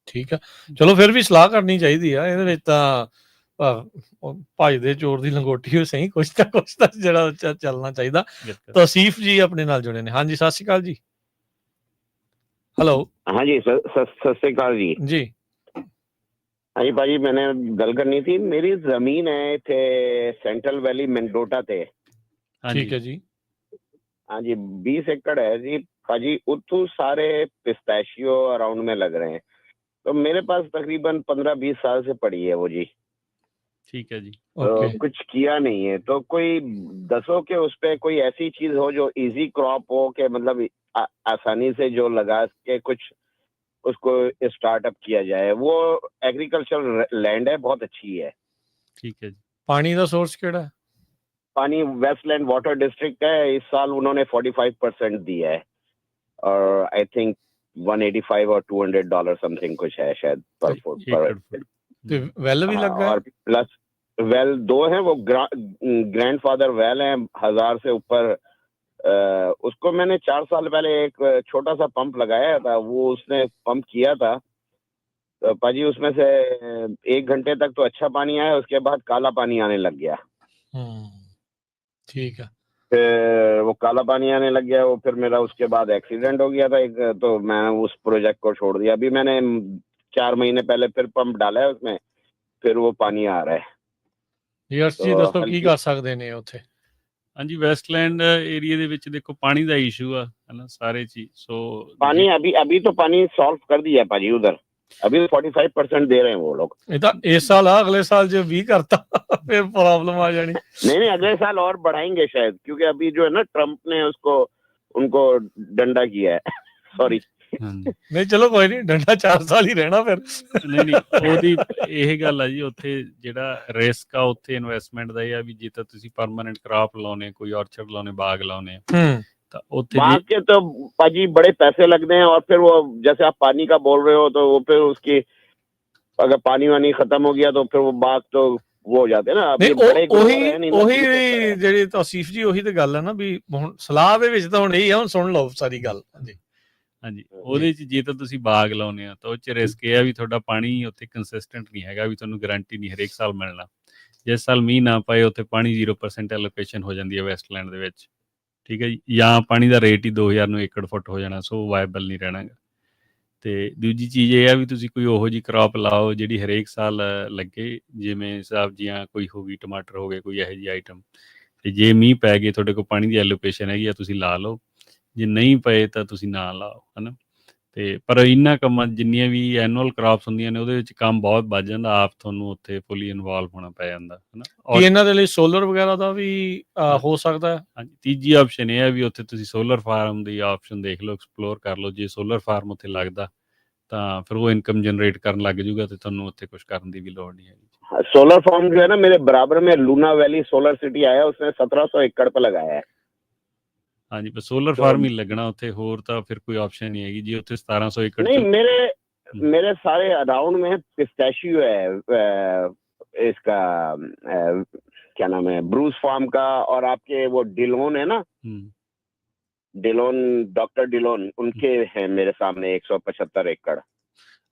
A: ਠੀਕ ਆ, ਚਲੋ ਫਿਰ ਵੀ ਸਲਾਹ ਕਰਨੀ ਚਾਹੀਦੀ ਆ ਇਹਦੇ ਵਿੱਚ ਤਾਂ। ਭੱਜਦੇ ਚੋਰ ਦੀ ਲੰਗੋਟੀ ਹੋ ਸਹੀ, ਕੁਛ ਤਾਂ ਜਿਹੜਾ ਚੱਲਣਾ ਚਾਹੀਦਾ। ਤੌਸੀਫ ਜੀ ਆਪਣੇ ਨਾਲ ਜੁੜੇ ਨੇ। ਹਾਂਜੀ, ਸਤਿ ਸ਼੍ਰੀ ਅਕਾਲ ਜੀ। ਹੈਲੋ।
D: ਹਾਂਜੀ, ਸਤਿ ਸ਼੍ਰੀ ਅਕਾਲ ਜੀ।
A: ਜੀ
D: ਹਾਂਜੀ ਭਾਜੀ, ਮੈਨੇ ਗੱਲ ਕਰਨੀ ਸੀ। ਮੇਰੀ ਜ਼ਮੀਨ ਹੈ ਇੱਥੇ ਸੈਂਟਰਲ ਵੈਲੀ ਮੈਨਡੋਟਾ ਤੇ।
A: ਠੀਕ ਹੈ ਜੀ।
D: ਹਾਂਜੀ, 20 एकड़ है जी भाजी। उत्थू सारे पिस्ताशियो अराउंड में लग रहे हैं, तो मेरे पास तकरीबन 15-20 साल से पड़ी है वो जी।
B: ठीक है जी।
D: कुछ किया नहीं है, तो कोई दसो कि उस पे कोई ऐसी चीज हो जो इजी क्रॉप हो, के मतलब आसानी से जो लगा के कुछ उसको स्टार्टअप किया जाए। वो एग्रीकल्चर लैंड है, बहुत अच्छी है।
B: ठीक है जी।
A: पानी का सोर्स केड़ा है?
D: पानी वेस्टलैंड वाटर डिस्ट्रिक्ट है। इस साल उन्होंने 45% दिया है, और आई थिंक $185 और $200 समथिंग कुछ है शायद पर फुट।
A: वेल भी लग गया,
D: और प्लस वेल 2 हैं, वो ग्रैंडफादर वेल हैं 1000 से ऊपर। उसको मैंने 4 साल पहले एक छोटा सा पंप लगाया था, वो उसने पंप किया था। तो पाजी उसमें से 1 घंटे तक तो अच्छा पानी आया, उसके बाद काला पानी आने लग गया।
A: ठीक है।
D: फिर वो काला पानी आने लग गया, वो फिर मेरा उसके बाद एक्सीडेंट हो गया था एक, तो मैंने उस प्रोजेक्ट को छोड़ दिया। अभी मैंने 4 महीने पहले फिर पंप डाला है उसमें, फिर वो पानी आ रहा है।
A: ਯਸ ਜੀ, ਦੱਸੋ ਕੀ ਕਰ ਸਕਦੇ ਨੇ ਉੱਥੇ?
B: ਹਾਂਜੀ, ਵੈਸਟਲੈਂਡ ਏਰੀਆ ਦੇ ਵਿੱਚ ਦੇਖੋ ਪਾਣੀ ਦਾ ਇਸ਼ੂ ਆ, ਹੈ ਨਾ, ਸਾਰੇ ਚੀਜ਼। सो
D: पानी अभी तो पानी सॉल्व कर दिया है पाजी उधर। अभी 45% दे रहे हैं वो लोग।
A: ਇਹ ਤਾਂ ਇਸ ਸਾਲ ਆ, ਅਗਲੇ ਸਾਲ ਜੇ 20 करता फिर प्रॉब्लम आ जानी।
D: नहीं, अगले साल और बढ़ाएंगे शायद, क्योंकि अभी जो है ना ट्रम्प ने उनको डंडा किया है। सॉरी।
A: ਨਹੀਂ, ਚਲੋ ਕੋਈ ਨਹੀਂ, ਡੰਡਾ 4 ਸਾਲ ਹੀ ਰਹਿਣਾ ਫਿਰ।
B: ਨਹੀਂ, ਉਹਦੀ ਇਹ ਗੱਲ ਆ ਜੀ, ਉੱਥੇ ਜਿਹੜਾ ਰਿਸਕ ਆ ਉੱਥੇ ਇਨਵੈਸਟਮੈਂਟ ਦਾ ਇਹ ਆ ਵੀ ਜੇ ਤਾਂ ਤੁਸੀਂ ਪਰਮਾਨੈਂਟ ਕ੍ਰਾਪ ਲਾਉਣੇ, ਕੋਈ ऑर्चर्ड लाने, बाग लाने, तो
D: बाग के तो पाजी बड़े पैसे लगते हैं, और फिर वो जैसे आप पानी का बोल रहे हो, तो वो फिर उसकी अगर पानी वानी खत्म हो गया तो फिर वो बाग तो वो हो जाते हैं ना। अब
A: ਨਹੀਂ
D: ये बड़े
A: ਉਹ
D: ग्रोवर हैं नहीं ना,
A: ਉਹੀ
D: ठीक होता है।
A: ਜਿਹੜੀ ਤੌਸੀਫ ਜੀ ਉਹੀ ਤੇ ਗੱਲ ਹੈ ਨਾ ਵੀ ਹੁਣ ਸਲਾਹ ਦੇ ਵਿੱਚ ਤਾਂ ਹੁਣ ਇਹੀ ਆ, ਹੁਣ ਸੁਣ ਲਓ ਸਾਰੀ ਗੱਲ। ਹਾਂਜੀ
B: ਹਾਂਜੀ, ਉਹਦੇ 'ਚ ਜੇ ਤਾਂ ਤੁਸੀਂ ਬਾਗ ਲਾਉਂਦੇ ਆ ਤਾਂ ਉਹ 'ਚ ਰਿਸਕ ਇਹ ਆ ਵੀ ਤੁਹਾਡਾ ਪਾਣੀ ਉੱਥੇ ਕੰਸਿਸਟੈਂਟ ਨਹੀਂ ਹੈਗਾ, ਵੀ ਤੁਹਾਨੂੰ ਗਾਰੰਟੀ ਨਹੀਂ ਹਰੇਕ ਸਾਲ ਮਿਲਣਾ। ਜਿਸ ਸਾਲ ਮੀਂਹ ਨਾ ਪਏ ਉੱਥੇ ਪਾਣੀ 0% ਐਲੋਕੇਸ਼ਨ ਹੋ ਜਾਂਦੀ ਹੈ ਵੈਸਟਲੈਂਡ ਦੇ ਵਿੱਚ, ਠੀਕ ਹੈ ਜੀ, ਜਾਂ ਪਾਣੀ ਦਾ ਰੇਟ ਹੀ 2000 ਨੂੰ ਏਕੜ ਫੁੱਟ ਹੋ ਜਾਣਾ, ਸੋ ਵਾਇਬਲ ਨਹੀਂ ਰਹਿਣਾ ਗਾ। ਤੇ ਦੂਜੀ ਚੀਜ਼ ਇਹ ਆ ਵੀ ਤੁਸੀਂ ਕੋਈ ਉਹੋ ਜਿਹੀ ਕ੍ਰੌਪ ਲਾਓ ਜਿਹੜੀ ਹਰੇਕ ਸਾਲ ਲੱਗੇ, ਜਿਵੇਂ ਸਬਜ਼ੀਆਂ ਕੋਈ ਹੋ ਗਈ, ਟਮਾਟਰ ਹੋ ਗਏ, ਕੋਈ ਇਹੋ ਜਿਹੀ ਆਈਟਮ, ਤੇ ਜੇ ਮੀਂਹ ਪੈ ਗਏ ਤੁਹਾਡੇ ਕੋਲ ਪਾਣੀ ਦੀ ਐਲੋਕੇਸ਼ਨ ਹੈਗੀ ਆ, ਤੁਸੀਂ ਲਾ ਲਓ, ਜੇ ਨਹੀਂ ਪਏ ਤਾਂ ਤੁਸੀਂ ਨਾ ਲਾਓ, ਹੈ ਨਾ। ਤੇ ਪਰ ਇਹਨਾਂ ਕੰਮਾਂ ਜਿੰਨੀਆਂ ਵੀ ਐਨੂਅਲ ਕ੍ਰਾਪਸ ਹੁੰਦੀਆਂ ਨੇ ਉਹਦੇ ਵਿੱਚ ਕੰਮ ਬਹੁਤ ਵੱਧ ਜਾਂਦਾ, ਆਪ ਤੁਹਾਨੂੰ ਉੱਥੇ ਫੁੱਲੀ ਇਨਵੋਲਵ ਹੋਣਾ ਪੈ ਜਾਂਦਾ, ਹੈ ਨਾ।
A: ਕੀ ਇਹਨਾਂ ਦੇ ਲਈ ਸੋਲਰ ਵਗੈਰਾ ਦਾ ਵੀ ਹੋ ਸਕਦਾ ਹੈ?
B: ਹਾਂਜੀ, ਤੀਜੀ ਆਪਸ਼ਨ ਇਹ ਹੈ ਵੀ ਉੱਥੇ ਤੁਸੀਂ ਸੋਲਰ ਫਾਰਮ ਦੀ ਆਪਸ਼ਨ ਦੇਖ ਲਓ, ਐਕਸਪਲੋਰ ਕਰ ਲਓ। ਜੇ ਸੋਲਰ ਫਾਰਮ ਉੱਥੇ ਲੱਗਦਾ ਤਾਂ ਫਿਰ ਉਹ ਇਨਕਮ ਜਨਰੇਟ ਕਰਨ ਲੱਗ ਜੂਗਾ ਤੇ ਤੁਹਾਨੂੰ ਉੱਥੇ ਕੁਝ ਕਰਨ ਦੀ ਵੀ ਲੋੜ ਨਹੀਂ ਹੈਗੀ।
D: सोलर फार्म जो है ना, मेरे बराबर में लूना वैली सोलर सिटी आया, उसने 1700 एकड़ पे लगाया है।
B: ਹਾਂਜੀ, ਬਸ ਸੋਲਰ ਫਾਰਮ ਹੀ ਲੱਗਣਾ ਉੱਥੇ, ਹੋਰ ਤਾਂ ਫਿਰ ਕੋਈ ਆਪਸ਼ਨ ਨਹੀਂ ਹੈਗੀ ਜੀ ਉੱਥੇ। 1700 ਏਕੜ
D: नहीं, मेरे सारे अराउंड में पिस्ताशियो है, इसका क्या नाम है, ब्रूस फार्म का, और आपके वो डिलोन है ना, डिलोन, डॉक्टर डिलोन, उनके हैं मेरे सामने 175 एकड़।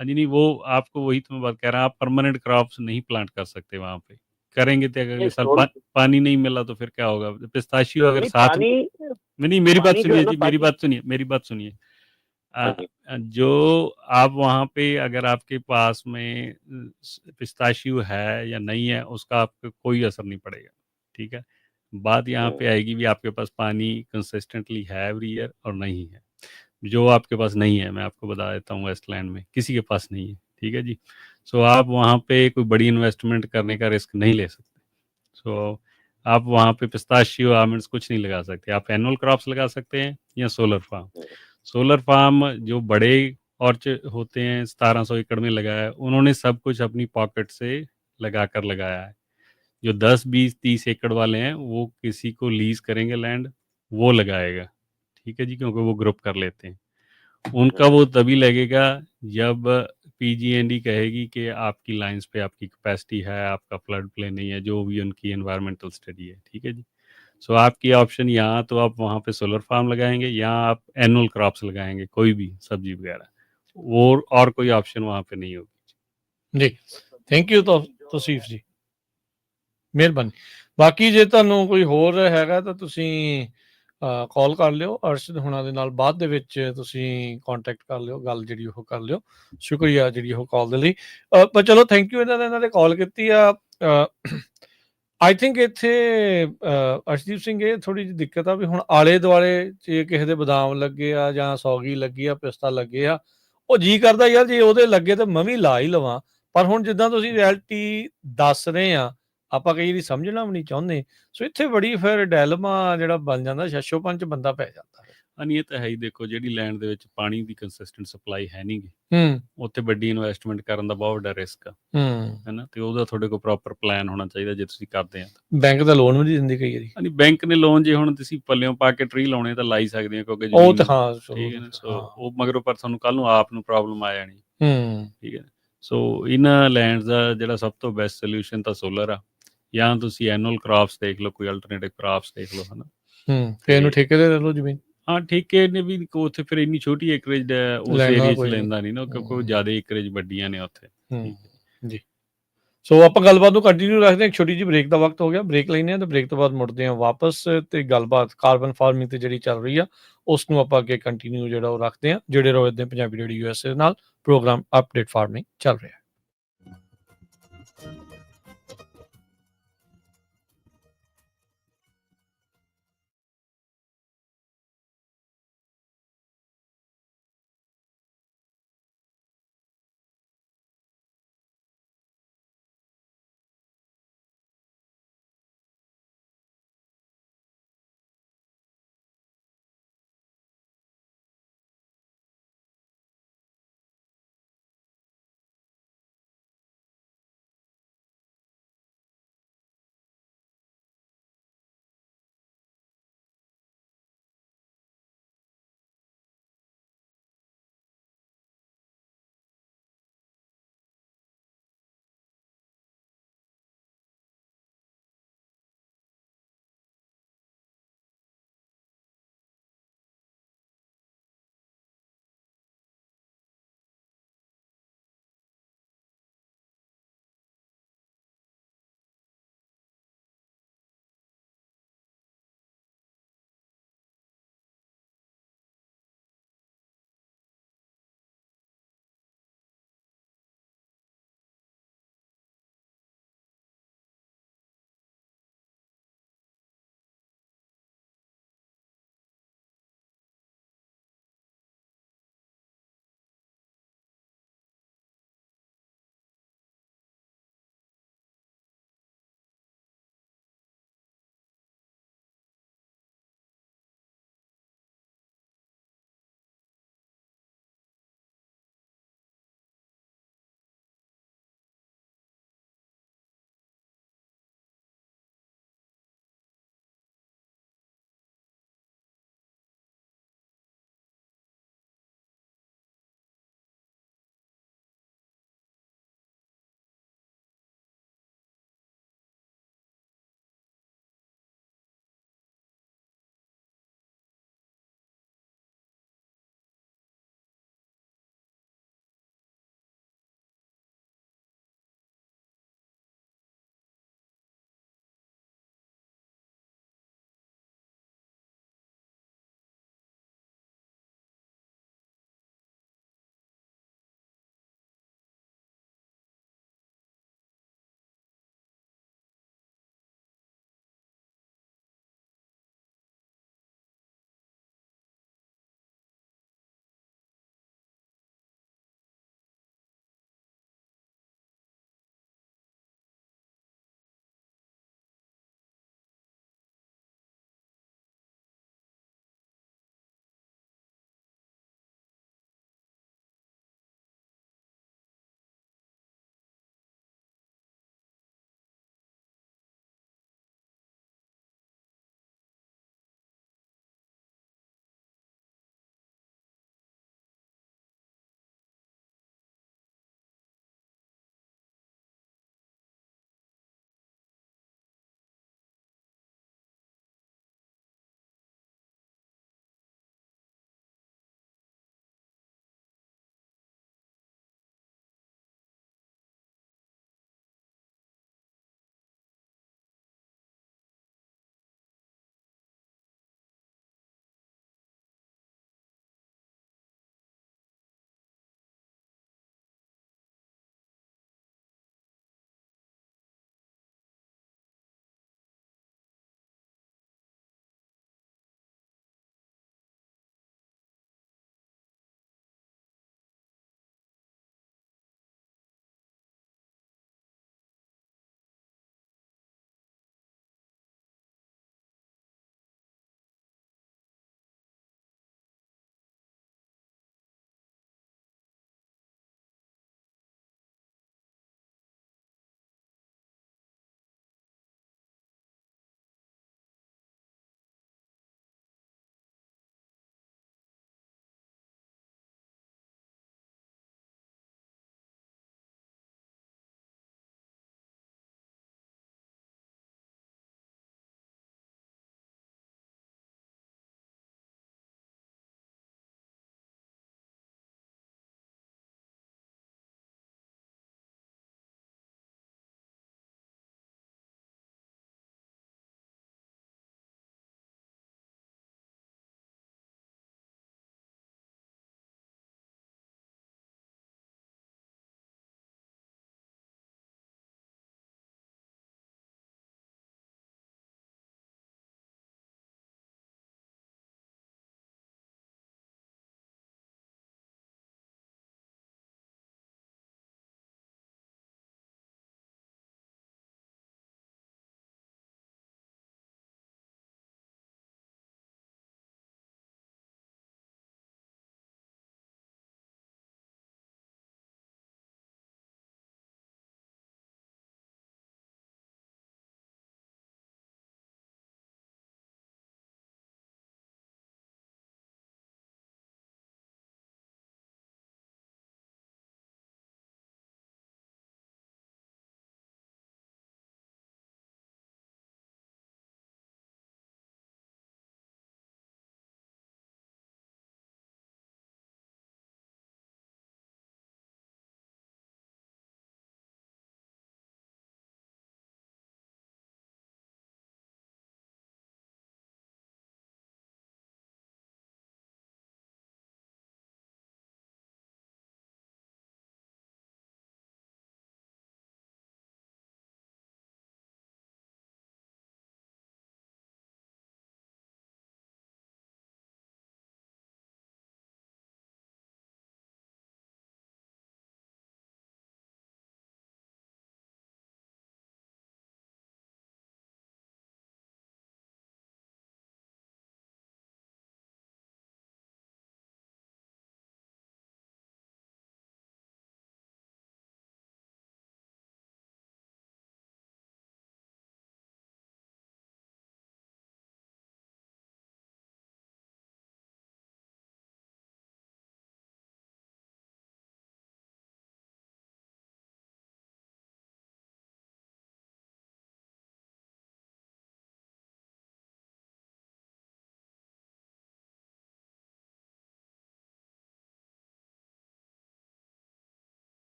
B: जी नहीं, वो आपको वही तो मैं बात कह रहा हूँ, आप परमानेंट क्रॉप्स नहीं प्लांट कर सकते वहाँ पे। करेंगे तो अगले साल पानी नहीं मिला तो फिर क्या होगा। पिस्ताशियो अगर साथ में नहीं, मेरी बात सुनिए जी, मेरी बात सुनिए। जो आप वहाँ पे अगर आपके पास में पिस्ताशियो है या नहीं है, उसका आपको कोई असर नहीं पड़ेगा, ठीक है। बात यहाँ पे आएगी भी आपके पास पानी कंसिस्टेंटली है एवरी ईयर और नहीं है। जो आपके पास नहीं है, मैं आपको बता देता हूँ, वेस्टलैंड में किसी के पास नहीं है, ठीक है जी। सो आप वहाँ पे कोई बड़ी इन्वेस्टमेंट करने का रिस्क नहीं ले सकते। सो आप वहाँ पे पिस्ताशियो, आलमंड्स कुछ नहीं लगा सकते। आप एनुअल क्रॉप्स लगा सकते हैं या सोलर फार्म। सोलर फार्म जो बड़े ऑर्चर्ड होते हैं 1700 एकड़ में लगाया है, उन्होंने सब कुछ अपनी पॉकेट से लगा कर लगाया है। जो 10, 20, 30 एकड़ वाले हैं वो किसी को लीज करेंगे लैंड, वो लगाएगा, ठीक है जी, क्योंकि वो ग्रुप कर लेते हैं। उनका वो तभी लगेगा जब पीजीएनडी कहेगी कि आपकी लाइंस पे आपकी कैपेसिटी है, आपका फ्लड प्लेन नहीं है, जो भी उनकी एनवायरमेंटल स्टडी है, ठीक है जी। सो आपकी ऑप्शन यहाँ तो आप वहाँ पे सोलर फार्म लगाएंगे या आप एनुअल क्रॉप्स लगाएंगे, कोई भी सब्जी वगैरह, और कोई ऑप्शन वहाँ पे नहीं होगी
A: जी। थैंक यू तौसीफ जी, ਮਿਹਰਬਾਨੀ। ਬਾਕੀ ਜੇ ਤੁਹਾਨੂੰ ਕੋਈ ਹੋਰ ਹੈਗਾ ਤਾਂ ਤੁਸੀਂ ਕਾਲ ਕਰ ਲਿਓ, ਅਰਸ਼ਦ ਹੁਣਾਂ ਦੇ ਨਾਲ ਬਾਅਦ ਦੇ ਵਿੱਚ ਤੁਸੀਂ ਕੰਟੈਕਟ ਕਰ ਲਿਓ, ਗੱਲ ਜਿਹੜੀ ਉਹ ਕਰ ਲਿਓ। ਸ਼ੁਕਰੀਆ ਜਿਹੜੀ ਉਹ ਕਾਲ ਦੇ ਲਈ। ਪਰ ਚਲੋ ਥੈਂਕ ਯੂ ਇਹਨਾਂ ਨੇ ਕਾਲ ਕੀਤੀ ਆ। ਆਈ ਥਿੰਕ ਇੱਥੇ ਅਰਸ਼ਦੀਪ ਸਿੰਘ, ਇਹ ਥੋੜ੍ਹੀ ਜਿਹੀ ਦਿੱਕਤ ਆ ਵੀ ਹੁਣ ਆਲੇ ਦੁਆਲੇ ਜੇ ਕਿਸੇ ਦੇ ਬਦਾਮ ਲੱਗੇ ਆ ਜਾਂ ਸੌਗੀ ਲੱਗੀ ਆ, ਪਿਸਤਾ ਲੱਗੇ ਆ, ਉਹ ਜੀ ਕਰਦਾ ਯਾਰ ਜੇ ਉਹਦੇ ਲੱਗੇ ਤਾਂ ਮੈਂ ਵੀ ਲਾ ਹੀ ਲਵਾਂ। ਪਰ ਹੁਣ ਜਿੱਦਾਂ ਤੁਸੀਂ ਰਿਐਲਿਟੀ ਦੱਸ ਰਹੇ ਆ, ਆਪਾਂ ਕਈ ਵਾਰੀ ਸਮਝਣਾ ਵੀ ਨਹੀਂ ਚਾਹੁੰਦੇ। ਸੋ ਇੱਥੇ ਬੜੀ ਫਿਰ ਡੈਲਮਾ ਜਿਹੜਾ ਬਣ ਜਾਂਦਾ, ਸ਼ਸ਼ੋਪਨ ਚ ਬੰਦਾ ਪੈ ਜਾਂਦਾ।
B: ਨਹੀਂ, ਇਹ ਤਾਂ ਹੈ ਹੀ। ਦੇਖੋ, ਜਿਹੜੀ ਲੈਂਡ ਦੇ ਵਿੱਚ ਪਾਣੀ ਦੀ ਕੰਸਿਸਟੈਂਟ ਸਪਲਾਈ ਹੈ ਨਹੀਂ ਗੀ, ਉੱਥੇ ਵੱਡੀ ਇਨਵੈਸਟਮੈਂਟ ਕਰਨ ਦਾ ਬਹੁਤ ਵੱਡਾ ਰਿਸਕ ਆ, ਹੈ ਨਾ। ਤੇ ਉਹਦਾ ਤੁਹਾਡੇ ਕੋਲ ਪ੍ਰੋਪਰ ਪਲਾਨ ਹੋਣਾ ਚਾਹੀਦਾ ਜੇ ਤੁਸੀਂ ਕਰਦੇ ਆ।
A: ਬੈਂਕ ਦਾ ਲੋਨ ਵੀ ਨਹੀਂ ਦਿੰਦੀ ਕਈ ਵਾਰੀ।
B: ਨਹੀਂ, ਬੈਂਕ ਨੇ ਲੋਨ ਜੇ ਹੁਣ ਤੁਸੀਂ ਪੱਲਿਓਂ ਪਾ ਕੇ ਟਰੀ ਲਾਉਣੇ ਤਾਂ ਲਾਈ ਸਕਦੇ ਆ, ਕਿਉਂਕਿ
A: ਉਹ ਤਾਂ ਹਾਂ,
B: ਠੀਕ ਹੈ ਨਾ। ਸੋ ਉਹ ਮਗਰੋਂ ਪਰ ਤੁਹਾਨੂੰ ਕੱਲ ਨੂੰ ਆਪ ਨੂੰ ਪ੍ਰੋਬਲਮ ਆ ਜਾਣੀ, ਠੀਕ ਹੈ। ਸੋ ਇਹਨਾਂ ਲੈਂਡਸ ਦਾ ਜਿਹੜਾ ਸਭ ਤੋਂ ਬੈਸਟ ਸੋਲਿਊਸ਼ਨ ਤਾਂ ਸੋਲਰ ਆ, ਜਾਂ ਤੁਸੀਂ ਐਨੂਅਲ ਕ੍ਰਾਪਸ ਦੇਖ ਲਓ, ਕੋਈ ਅਲਟਰਨੇਟਿਵ ਕ੍ਰਾਪਸ ਦੇਖ ਲਓ, ਹਨਾ।
A: ਤੇ ਇਹਨੂੰ ਠੇਕੇ ਤੇ ਲੈ ਲਓ ਜ਼ਮੀਨ।
B: ਹਾਂ, ਠੇਕੇ ਨੇ ਵੀ ਉੱਥੇ ਫਿਰ ਇੰਨੀ ਛੋਟੀ ਏਕਰੇਜ ਉਸ ਏਰੀਆ 'ਚ ਲੈਂਦਾ ਨਹੀਂ ਨਾ, ਕਿਉਂਕਿ ਜ਼ਿਆਦਾ ਏਕਰੇਜ ਵੱਡੀਆਂ ਨੇ ਉੱਥੇ।
A: ਜੀ, ਸੋ ਆਪਾਂ ਗੱਲਬਾਤ ਨੂੰ ਕੰਟੀਨਿਊ ਰੱਖਦੇ ਹਾਂ। ਇੱਕ ਛੋਟੀ ਜਿਹੀ ਬ੍ਰੇਕ ਦਾ ਵਕਤ ਹੋ ਗਿਆ, ਬ੍ਰੇਕ ਲੈਂਦੇ ਹਾਂ ਤੇ ਬ੍ਰੇਕ ਤੋਂ ਬਾਅਦ ਮੁੜਦੇ ਹਾਂ ਵਾਪਸ ਤੇ ਗੱਲਬਾਤ ਕਾਰਬਨ ਫਾਰਮਿੰਗ ਤੇ ਜਿਹੜੀ ਚੱਲ ਰਹੀ ਆ ਉਸ ਨੂੰ ਆਪਾਂ ਅੱਗੇ ਕੰਟੀਨਿਊ ਜਿਹੜਾ ਉਹ ਰੱਖਦੇ ਹਾਂ। ਜਿਹੜੇ ਰੋਜ਼ ਦੇ ਪੰਜਾਬੀ ਰੇਡੀਓ USA ਨਾਲ ਪ੍ਰੋਗਰਾਮ ਅਪਡੇਟ ਫਾਰਮਿੰਗ ਚੱਲ ਰਿਹਾ।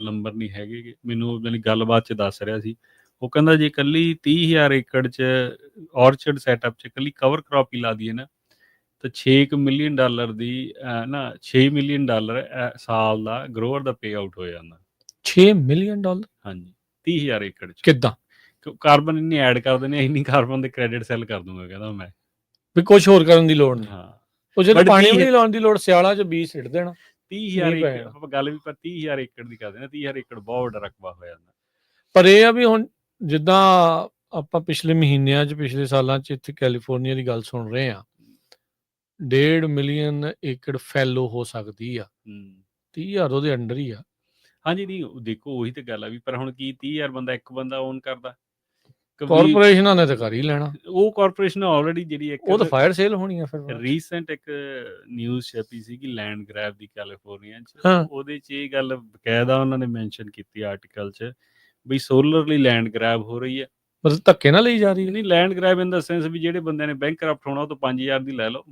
B: ਨੰਬਰ ਨਹੀਂ ਹੈਗੇ, ਮੈਨੂੰ ਮੇਰੀ ਗੱਲਬਾਤ 'ਚ ਦੱਸ ਰਿਹਾ ਸੀ। ਉਹ ਕਹਿੰਦਾ ਜੇ ਇਕੱਲੀ 30,000 ਏਕੜ 'ਚ ਔਰਚਰਡ ਸੈਟਅਪ 'ਚ ਇਕੱਲੀ ਕਵਰ ਕ੍ਰੌਪ ਹੀ ਲਾ ਦਈਏ ਨਾ, ਤਾਂ $6 ਮਿਲੀਅਨ ਦੀ $6 ਮਿਲੀਅਨ ਸਾਲ ਦਾ ਗਰੋਅਰ ਦਾ ਪੇ ਆਊਟ ਹੋ ਜਾਂਦਾ।
A: $6 ਮਿਲੀਅਨ?
B: ਹਾਂਜੀ, 30,000 ਏਕੜ 'ਚ।
A: ਕਿੱਦਾਂ?
B: ਕਾਰਬਨ ਇੰਨੀ ਐਡ ਕਰ ਦਿੰਦੇ, ਇੰਨੀ ਕਾਰਬਨ ਦੇ ਕ੍ਰੈਡਿਟ ਸੈੱਲ ਕਰ ਦੂੰਗਾ ਕਹਿੰਦਾ ਮੈਂ।
A: ਵੀ ਕੁਛ ਹੋਰ ਕਰਨ ਦੀ ਲੋੜ ਨਹੀਂ।
B: ਹਾਂ,
A: ਉਹ ਜਦੋਂ
B: But
A: ਪਾਣੀ ਵੀ
B: 30
A: ਨਹੀਂ ਲਾਉਣ ਦੀ ਲੋੜ, ਸਿਆਲਾਂ 'ਚ ਬੀਜ ਸਿੱਟ ਦੇਣਾ।
B: 30,000
A: ਨਹੀਂ
B: ਏਕੜ
A: ਪੈਣਾ।
B: ਆਪਾਂ ਗੱਲ ਵੀ ਪਰ 30,000 ਏਕੜ ਦੀ ਕਰਦੇ ਨਾ, 30,000 ਏਕੜ ਬਹੁਤ ਵੱਡਾ ਰਕਬਾ ਹੋ ਜਾਂਦਾ।
A: ਪਰ ਇਹ ਆ ਵੀ ਹੁਣ ਜਿੱਦਾਂ ਆਪਾਂ ਪਿਛਲੇ ਮਹੀਨਿਆਂ 'ਚ, ਪਿਛਲੇ ਸਾਲਾਂ 'ਚ ਇੱਥੇ ਕੈਲੀਫੋਰਨੀਆ ਦੀ ਗੱਲ ਸੁਣ ਰਹੇ ਆ, 1.5 ਮਿਲੀਅਨ ਏਕੜ ਫੈਲੋ ਹੋ ਸਕਦੀ ਆ। 30,000 ਉਹਦੇ ਅੰਡਰ ਹੀ ਆ।
B: ਹਾਂਜੀ, ਨਹੀਂ ਦੇਖੋ ਉਹੀ ਤੇ ਗੱਲ ਆ ਵੀ, ਪਰ ਹੁਣ ਕੀ 30,000 ਇੱਕ ਬੰਦਾ ਓਨ ਕਰਦਾ?
A: ਕਾਰਪੋਰੇਸ਼ਨਾਂ ਨੇ ਤਾਂ ਕਰ ਹੀ ਲੈਣਾ।
B: ਉਹ ਕਾਰਪੋਰੇਸ਼ਨ ਆਲਰੇਡੀ ਜਿਹੜੀ ਇੱਕ
A: ਉਹ ਤਾਂ ਫਾਇਰ ਸੇਲ ਹੋਣੀ ਆ ਫਿਰ।
B: ਰੀਸੈਂਟ ਇੱਕ ਨਿਊਜ਼ ਛਪੀ ਸੀ ਕਿ ਲੈਂਡ ਗ੍ਰੈਬ ਦੀ ਕੈਲੀਫੋਰਨੀਆ 'ਚ,
A: ਹਾਂ।
B: ਉਹਦੇ 'ਚ ਇਹ ਗੱਲ ਬਕਾਇਦਾ ਉਹਨਾਂ ਨੇ ਮੈਂਸ਼ਨ ਕੀਤੀ ਆਰਟੀਕਲ 'ਚ ਵੀ ਸੋਲਰ ਲਈ ਲੈਂਡ ਗ੍ਰੈਬ ਹੋ ਰਹੀ ਹੈ।
A: ਮਤਲਬ ਧੱਕੇ ਨਾਲ ਲਈ ਜਾ ਰਹੀ ਹੈ?
B: ਨਹੀਂ, ਲੈਂਡ ਗ੍ਰੈਬ ਇਨ ਦਾ ਸੈਂਸ ਵੀ ਜਿਹੜੇ ਬੰਦੇ ਨੇ ਬੈਂਕ ਕਰਪਟ ਹੋਣਾ ਉਹ ਤੋਂ 5,000 ਦੀ ਲੈ ਲਓ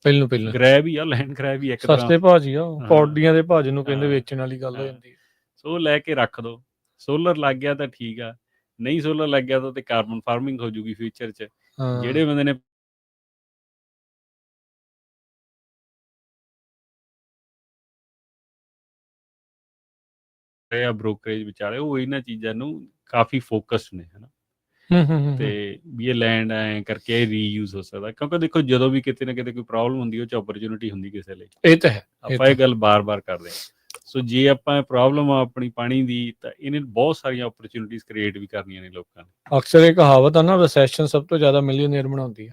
A: ਪਹਿਲਾਂ
B: ਗ੍ਰੈਬ ਹੀ ਆ, ਲੈਂਡ ਗ੍ਰੈਬ ਹੀ ਇੱਕ ਤਰ੍ਹਾਂ।
A: ਸਸਤੇ ਭਾਅ ਜੀ ਆ, ਪੌਡੀਆਂ ਦੇ ਭਾਅ ਨੂੰ ਕਹਿੰਦੇ, ਵੇਚਣ ਵਾਲੀ ਗੱਲ ਹੋ ਜਾਂਦੀ।
B: ਸੋ ਲੈ ਕੇ ਰੱਖ ਦੋ, ਸੋਲਰ ਲੱਗ ਗਿਆ ਤਾਂ ਠੀਕ ਆ, ਨਹੀਂ ਸੋਲਰ ਲੱਗ ਗਿਆ ਤਾਂ ਤੇ ਕਾਰਬਨ ਫਾਰਮਿੰਗ ਹੋ ਜੂਗੀ ਫਿਊਚਰ 'ਚ। ਜਿਹੜੇ ਬੰਦੇ ਨੇ ਬ੍ਰੋਕਰੇਜ ਵਿਚਾਲੇ, ਉਹ ਇਹਨਾਂ ਚੀਜ਼ਾਂ ਨੂੰ ਕਾਫੀ ਫੋਕਸਡ ਨੇ, ਹਨਾ। ਤੇ ਵੀ ਇਹ ਲੈਂਡ ਐ ਕਰਕੇ ਰੀਯੂਜ਼ ਹੋ ਸਕਦਾ, ਕਿਉਂਕਿ ਦੇਖੋ ਜਦੋਂ ਵੀ ਕਿਤੇ ਨਾ ਕਿਤੇ ਕੋਈ ਪ੍ਰੋਬਲਮ ਹੁੰਦੀ ਉਹ 'ਚ ਓਪਰਚੁਨਿਟੀ ਹੁੰਦੀ ਕਿਸੇ ਲਈ।
A: ਇਹ ਤਾਂ ਹੈ,
B: ਆਪਾਂ ਇਹ ਗੱਲ ਬਾਰ-ਬਾਰ ਕਰਦੇ ਹਾਂ। ਸੋ ਜੇ ਆਪਾਂ ਪ੍ਰੋਬਲਮ ਆ ਆਪਣੀ ਪਾਣੀ ਦੀ, ਤਾਂ ਇਹਨੇ ਬਹੁਤ ਸਾਰੀਆਂ ਓਪਰਚੁਨਿਟੀਜ਼ ਕ੍ਰੀਏਟ ਵੀ ਕਰਨੀਆਂ ਨੇ ਲੋਕਾਂ ਨੇ।
A: ਅਕਸਰ ਇਹ ਕਹਾਵਤ ਆ ਨਾ, ਰਿਸੈਸ਼ਨ ਸਭ ਤੋਂ ਜ਼ਿਆਦਾ ਮਿਲੀਅਨੇਅਰ ਬਣਾਉਂਦੀ ਹੈ।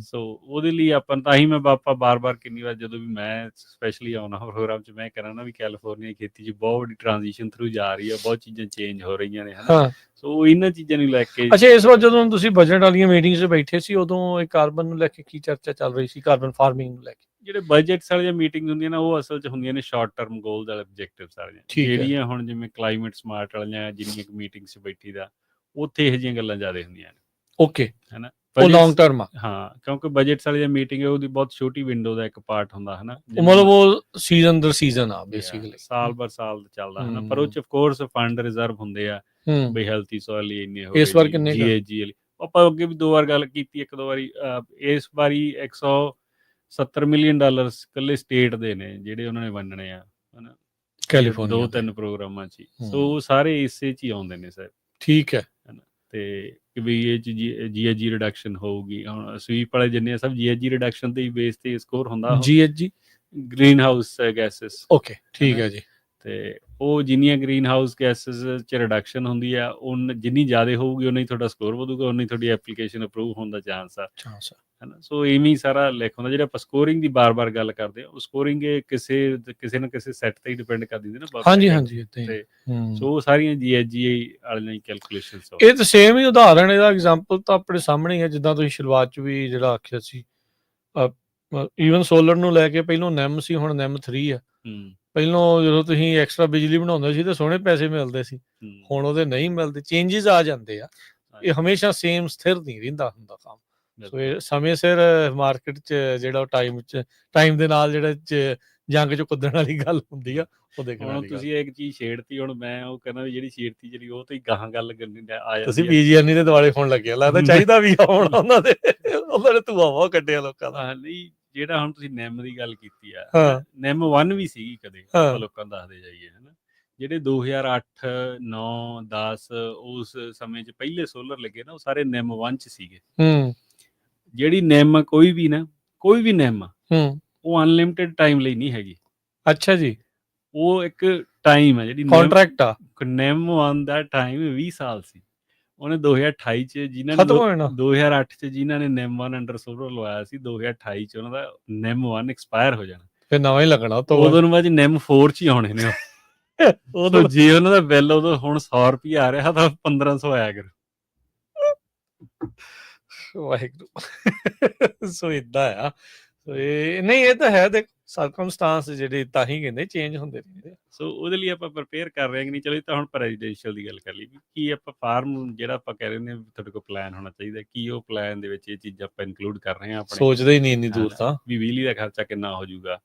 B: ਸੋ ਉਹਦੇ ਲਈ ਆਪਾਂ ਤਾਂ ਹੀ ਮੈਂ ਬਾਰ-ਬਾਰ ਕਿੰਨੀ ਵਾਰ ਜਦੋਂ ਵੀ ਮੈਂ ਸਪੈਸ਼ਲੀ ਆਉਣਾ ਪ੍ਰੋਗਰਾਮ 'ਚ ਮੈਂ ਕਹਿਣਾ ਨਾ ਵੀ ਕੈਲੀਫੋਰਨੀਆ ਖੇਤੀ 'ਚ ਬਹੁਤ ਵੱਡੀ ਟ੍ਰਾਂਜੀਸ਼ਨ ਥਰੂ ਜਾ ਰਹੀ ਹੈ, ਬਹੁਤ ਚੀਜ਼ਾਂ ਚੇਂਜ ਹੋ ਰਹੀਆਂ ਨੇ, ਹਨਾ। ਸੋ ਇਹਨਾਂ ਚੀਜ਼ਾਂ ਨੂੰ ਲੈ ਕੇ।
A: ਅੱਛਾ, ਇਸ ਵਾਰ ਜਦੋਂ ਤੁਸੀਂ ਬਜਟ ਵਾਲੀਆਂ ਮੀਟਿੰਗਸ 'ਚ ਬੈਠੇ ਸੀ, ਉਦੋਂ ਇਹ ਕਾਰਬਨ ਨੂੰ ਲੈ ਕੇ ਕੀ ਚਰਚਾ ਚੱਲ ਰਹੀ ਸੀ, ਕਾਰਬਨ ਫਾਰਮਿੰਗ ਨੂੰ ਲੈ ਕੇ?
B: ਜਿਹੜੇ ਬਜਟਸ ਵਾਲੀਆਂ ਮੀਟਿੰਗ ਹੁੰਦੀਆਂ ਨੇ ਉਹ ਅਸਲ 'ਚ ਹੁੰਦੀਆਂ ਨੇ ਸ਼ਾਰਟ ਟਰਮ ਗੋਲਸ ਵਾਲੇ ਆਬਜੈਕਟਿਵਸ ਵਾਲੀਆਂ, ਜਿਹੜੀਆਂ ਹੁਣ ਜਿਵੇਂ ਕਲਾਈਮੇਟ ਸਮਾਰਟ ਵਾਲੀਆਂ ਜਿੰਨੀਆਂ ਕੁ ਮੀਟਿੰਗਸ 'ਚ ਬੈਠੀ ਦਾ, ਉੱਥੇ ਇਹੋ ਜਿਹੀਆਂ ਗੱਲਾਂ ਜ਼ਿਆਦਾ ਹੁੰਦੀਆਂ ਨੇ।
A: ਓਕੇ,
B: ਹਨਾ,
A: ਉਹ ਲੌਂਗ ਟਰਮ ਆ।
B: ਹਾਂ, ਕਿਉਂਕਿ ਬਜਟਸ ਵਾਲੀ ਮੀਟਿੰਗ ਹੈ ਉਹਦੀ ਬਹੁਤ ਛੋਟੀ ਵਿੰਡੋ ਦਾ ਇੱਕ ਪਾਰਟ ਹੁੰਦਾ, ਹਨਾ।
A: ਮਤਲਬ ਉਹ ਸੀਜ਼ਨ ਦਰ ਸੀਜ਼ਨ ਆ ਬੇਸਿਕਲੀ,
B: ਸਾਲ ਬਰ ਸਾਲ ਚੱਲਦਾ, ਹਨਾ। ਪਰ ਉਹ 'ਚ ਆਫ ਕੋਰਸ ਫੰਡ ਰਿਜ਼ਰਵ ਹੁੰਦੇ ਆ ਬਈ ਹੈਲਥੀ ਸੋਇਲ ਲਈ ਇੰਨੇ ਹੋ ਗਏ।
A: ਇਸ ਵਾਰ ਕਿੰਨੇ?
B: GHG ਵਾਲੀ ਆਪਾਂ ਅੱਗੇ ਵੀ 2 ਵਾਰ ਗੱਲ ਕੀਤੀ, 1-2 ਵਾਰੀ। ਇਸ ਵਾਰੀ $170 ਮਿਲੀਅਨ ਇਕੱਲੇ ਸਟੇਟ ਦੇ ਨੇ ਜਿਹੜੇ ਉਹਨਾਂ ਨੇ ਵੰਡਣੇ ਆ, ਹਨਾ,
A: ਕੈਲੀਫੋਰਨੀਆ
B: 2-3 ਪ੍ਰੋਗਰਾਮਾਂ 'ਚ ਹੀ। ਸੋ ਸਾਰੇ ਇਸੇ 'ਚ ਹੀ ਆਉਂਦੇ ਨੇ ਸਰ।
A: ਠੀਕ ਹੈ,
B: ਹਨਾ। ਤੇ ਵੀ ਇਹ 'ਚ GHG ਰਿਡਕਸ਼ਨ ਹੋਊਗੀ। ਹੁਣ ਸਵੀਪ ਵਾਲੇ ਜਿੰਨੇ ਸਭ GHG ਰਿਡਕਸ਼ਨ ਤੇ ਹੀ ਬੇਸ ਤੇ ਸਕੋਰ ਹੁੰਦਾ।
A: GHG
B: green house gases.
A: Okay, ਠੀਕ ਹੈ ਜੀ।
B: ਤੇ ਉਹ ਜਿੰਨੀਆਂ ਗ੍ਰੀਨ ਹਾਊਸ ਗੈਸਸ 'ਚ ਰਿਡਕਸ਼ਨ ਹੁੰਦੀ ਆ, ਜਿੰਨੀ ਜ਼ਿਆਦਾ ਹੋਊਗੀ ਉਨਾ ਹੀ ਤੁਹਾਡਾ ਸਕੋਰ ਵਧੂਗਾ, ਉਨਾ ਹੀ ਤੁਹਾਡੀ ਐਪਲੀਕੇਸ਼ਨ ਅਪਰੂਵ ਹੋਣ ਦਾ ਚਾਂਸ ਆ, ਹਨਾ। ਸੋ ਇਵੇਂ ਹੀ ਸਾਰਾ ਲਿਖ ਹੁੰਦਾ। ਜਿਹੜਾ ਆਪਾਂ ਸਕੋਰਿੰਗ ਦੀ ਬਾਰ-ਬਾਰ ਗੱਲ ਕਰਦੇ ਹਾਂ, ਉਹ ਸਕੋਰਿੰਗ ਕਿਸੇ ਨਾ ਕਿਸੇ ਸੈੱਟ ਤੇ ਹੀ ਡਿਪੈਂਡ ਕਰਦੀ ਹੁੰਦੀ ਨਾ।
A: ਹਾਂਜੀ।
B: ਸੋ ਉਹ ਸਾਰੀਆਂ GHG ਵਾਲੀਆਂ ਕੈਲਕੂਲੇਸ਼ਨਸ।
A: ਇਹ ਤਾਂ ਸੇਮ ਹੀ ਉਦਾਹਰਣ, ਇਹਦਾ ਐਗਜ਼ਾਮਪਲ ਤਾਂ ਆਪਣੇ ਸਾਹਮਣੇ ਹੀ ਹੈ। ਜਿੱਦਾਂ ਤੁਸੀਂ ਸ਼ੁਰੂਆਤ 'ਚ ਵੀ ਜਿਹੜਾ ਆਖਿਆ ਸੀ, ਈਵਨ ਸੋਲਰ ਨੂੰ ਲੈ ਕੇ ਪਹਿਲੋਂ NEM ਸੀ, ਹੁਣ NEM 3 ਆ। ਪਹਿਲੋਂ ਜਦੋਂ ਤੁਸੀਂ ਐਕਸਟਰਾ ਬਿਜਲੀ ਬਣਾਉਂਦੇ ਸੀ ਤਾਂ ਸੋਹਣੇ ਪੈਸੇ ਮਿਲਦੇ ਸੀ, ਹੁਣ ਉਹਦੇ ਨਹੀਂ ਮਿਲਦੇ, ਚੇਂਜਸ ਆ ਜਾਂਦੇ ਆ। ਇਹ ਹਮੇਸ਼ਾ ਸੇਮ ਸਥਿਰ ਨਹੀਂ ਰਹਿੰਦਾ ਹੁੰਦਾ ਕੰਮ। ਸੋ ਇਹ ਸਮੇਂ ਸਿਰ ਮਾਰਕੀਟ 'ਚ ਜਿਹੜਾ ਟਾਈਮ ਦੇ ਨਾਲ ਜਿਹੜਾ ਜੰਗ 'ਚ ਕੁੱਦਣ ਵਾਲੀ ਗੱਲ ਹੁੰਦੀ ਆ, ਉਹ ਦੇਖਣ ਵਾਲੀ।
B: ਤੁਸੀਂ ਇੱਕ ਚੀਜ਼ ਛੇੜਤੀ, ਹੁਣ ਮੈਂ ਉਹ ਕਹਿੰਦਾ ਵੀ ਜਿਹੜੀ ਛੇੜਤੀ ਜਿਹੜੀ ਉਹ ਤੋਂ ਹੀ ਗਾਹਾਂ ਗੱਲ ਕਰਨੀ ਆ ਜਾਂਦੀ।
A: ਤੁਸੀਂ PG&E ਦੇ ਦੁਆਲੇ ਹੋਣ ਲੱਗਿਆ, ਲੱਗਦਾ ਚਾਹੀਦਾ ਵੀ ਹੁਣ ਉਹਨਾਂ ਨੇ ਧੂਆ ਬਹੁਤ ਕੱਢਿਆ ਲੋਕਾਂ ਦਾ।
B: ਨਹੀਂ, ਜਿਹੜਾ ਹੁਣ ਤੁਸੀਂ NEM ਦੀ ਗੱਲ ਕੀਤੀ ਆ, NEM 1 ਵੀ ਸੀਗੀ ਕਦੇ, ਆਪਾਂ ਲੋਕਾਂ ਨੂੰ ਦੱਸਦੇ ਜਾਈਏ, ਹਨਾ। ਜਿਹੜੇ 2008, 9, 10 ਉਸ ਸਮੇਂ 'ਚ ਪਹਿਲੇ ਸੋਲਰ ਲੱਗੇ ਨਾ, ਉਹ ਸਾਰੇ NEM 1 'ਚ ਸੀਗੇ। ਜਿਹੜੀ NEM ਕੋਈ ਵੀ NEM ਉਹ ਅਨਲਿਮਿਟਿਡ ਟਾਈਮ ਲਈ ਨਹੀਂ ਹੈਗੀ। ਅੱਛਾ ਜੀ। ਉਹ ਇੱਕ ਟਾਈਮ ਹੈ ਜਿਹੜੀ
A: ਕੰਟਰੈਕਟ ਆ।
B: NEM 1 ਦਾ ਟਾਈਮ 20 ਸਾਲ ਸੀ। ਉਹਨੇ 2028 'ਚ ਜਿਨ੍ਹਾਂ ਨੇ 2008 'ਚ ਜਿਨ੍ਹਾਂ ਨੇ NEM 1 ਅੰਡਰ ਸੋਲਰ ਲਵਾਇਆ ਸੀ, 2028 'ਚ ਉਹਨਾਂ ਦਾ NEM 1 ਐਕਸਪਾਇਰ ਹੋ ਜਾਣਾ,
A: ਫਿਰ ਨਵਾਂ ਹੀ ਲੱਗਣਾ।
B: ਉਦੋਂ ਨੂੰ ਬਾਅਦ NEM 4 'ਚ ਹੀ ਆਉਣੇ ਨੇ ਉਦੋਂ। ਜੇ ਉਹਨਾਂ ਦਾ ਬਿੱਲ ਉਦੋਂ ਹੁਣ $100 ਆ ਰਿਹਾ ਤਾਂ 1500 ਆਇਆ ਕਰੂ।
A: ਵਾਹਿਗੁਰੂ। ਸੋ ਏਦਾਂ ਆ। ਇਹ ਨਹੀਂ, ਇਹ ਤਾਂ ਹੈ। ਦੇਖ, ਸਰਕਮਸਟੈਂਸ ਜਿਹੜੇ ਤਾਂ ਹੀ ਕਹਿੰਦੇ ਚੇਂਜ ਹੁੰਦੇ ਰਹਿੰਦੇ।
B: ਸੋ ਉਹਦੇ ਲਈ ਆਪਾਂ ਪ੍ਰਿਪੇਅਰ ਕਰ ਰਹੇ ਹਾਂ ਕਿ ਨਹੀਂ। ਚਲੋ, ਇਹ ਤਾਂ ਹੁਣ ਪ੍ਰੈਜ਼ੀਡੈਂਸ਼ੀਅਲ ਦੀ ਗੱਲ ਕਰ ਲਈ ਵੀ ਕੀ ਆਪਾਂ ਫਾਰਮ ਜਿਹੜਾ ਆਪਾਂ ਕਹਿ ਰਹੇ ਹਾਂ ਤੁਹਾਡੇ ਕੋਲ ਪਲਾਨ ਹੋਣਾ ਚਾਹੀਦਾ, ਕੀ ਉਹ ਪਲਾਨ ਦੇ ਵਿੱਚ ਇਹ ਚੀਜ਼ਾਂ ਆਪਾਂ ਇਨਕਲੂਡ ਕਰ ਰਹੇ ਹਾਂ ਆਪਣੇ।
A: ਸੋਚਦੇ ਹੀ ਨਹੀਂ ਇੰਨੀ ਦੂਰ ਤਾਂ
B: ਵੀ ਬਿਜਲੀ ਦਾ ਖਰਚਾ ਕਿੰਨਾ ਹੋ ਜਾਊਗਾ,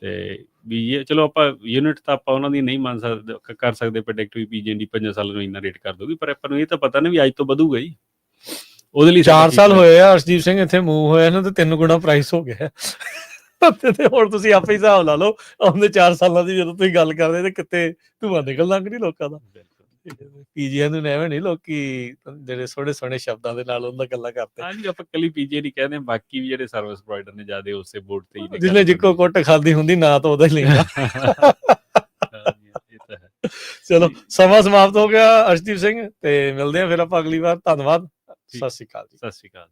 B: ਤੇ ਵੀ ਇਹ ਚਲੋ ਆਪਾਂ ਯੂਨਿਟ ਤਾਂ ਆਪਾਂ ਉਹਨਾਂ ਦੀ ਨਹੀਂ ਮੰਨ ਸਕਦੇ ਕਰ ਸਕਦੇ ਪ੍ਰੈਡਿਕਟ ਵੀ ਪੀਜੀਐਨਡੀ 5 ਸਾਲਾਂ ਨੂੰ ਇੰਨਾ ਰੇਟ ਕਰ ਦੋਗੀ, ਪਰ ਆਪਾਂ ਨੂੰ ਇਹ ਤਾਂ ਪਤਾ ਨਾ ਵੀ ਅੱਜ ਤੋਂ ਵਧੂਗਾ ਹੀ। ਉਹਦੇ ਲਈ
A: 4 ਸਾਲ ਹੋਏ ਆ ਅਰਸ਼ਦੀਪ ਸਿੰਘ ਇੱਥੇ ਮੂਵ ਹੋਇਆ ਨਾ, ਤੇ 3 ਗੁਣਾ ਪ੍ਰਾਈਸ ਹੋ ਗਿਆ ਤੇ ਹੁਣ ਤੁਸੀਂ ਆਪੇ ਹੀ ਹਿਸਾਬ ਲਾ ਲਓ, ਆਉਂਦੇ 4 ਸਾਲਾਂ ਦੀ ਜਦੋਂ ਤੁਸੀਂ ਗੱਲ ਕਰਦੇ ਤੇ ਕਿਤੇ ਧੂੰਆਂ ਨਿਕਲ ਲੰਘ ਨਹੀਂ ਲੋਕਾਂ ਦਾ। ਪੀਜੀਐਨ ਨੂੰ ਐਵੇਂ ਨਹੀਂ ਲੋਕੀ ਜਿਹੜੇ ਸੋਹਣੇ ਸੋਹਣੇ ਸ਼ਬਦਾਂ ਦੇ ਨਾਲ ਉਹਨਾਂ ਗੱਲਾਂ ਕਰਦੇ।
B: ਹਾਂਜੀ, ਆਪਾਂ ਕੱਲੀ ਪੀਜੀਐਨ ਹੀ ਕਹਿੰਦੇ, ਬਾਕੀ ਵੀ ਜਿਹੜੇ ਸਰਵਿਸ ਪ੍ਰੋਵਾਈਡਰ ਨੇ ਜ਼ਿਆਦਾ ਉਸੇ ਬੋਰਡ ਤੇ ਹੀ ਨੇ।
A: ਜਿਹਨੇ ਜਿੱਕੋ ਕੁੱਟ ਖਾਦੀ ਹੁੰਦੀ ਨਾ ਤਾਂ ਉਹਦਾ ਹੀ ਲੈਂਦਾ।
B: ਇਹ ਤਾਂ ਹੈ।
A: ਚਲੋ ਸਮਾਂ ਸਮਾਪਤ ਹੋ ਗਿਆ ਅਰਸ਼ਦੀਪ ਸਿੰਘ, ਤੇ ਮਿਲਦੇ ਆ ਫਿਰ ਆਪਾਂ ਅਗਲੀ ਵਾਰ। ਧੰਨਵਾਦ, ਸਤਿ ਸ਼੍ਰੀ ਅਕਾਲ ਜੀ।
B: ਸਤਿ ਸ਼੍ਰੀ ਅਕਾਲ।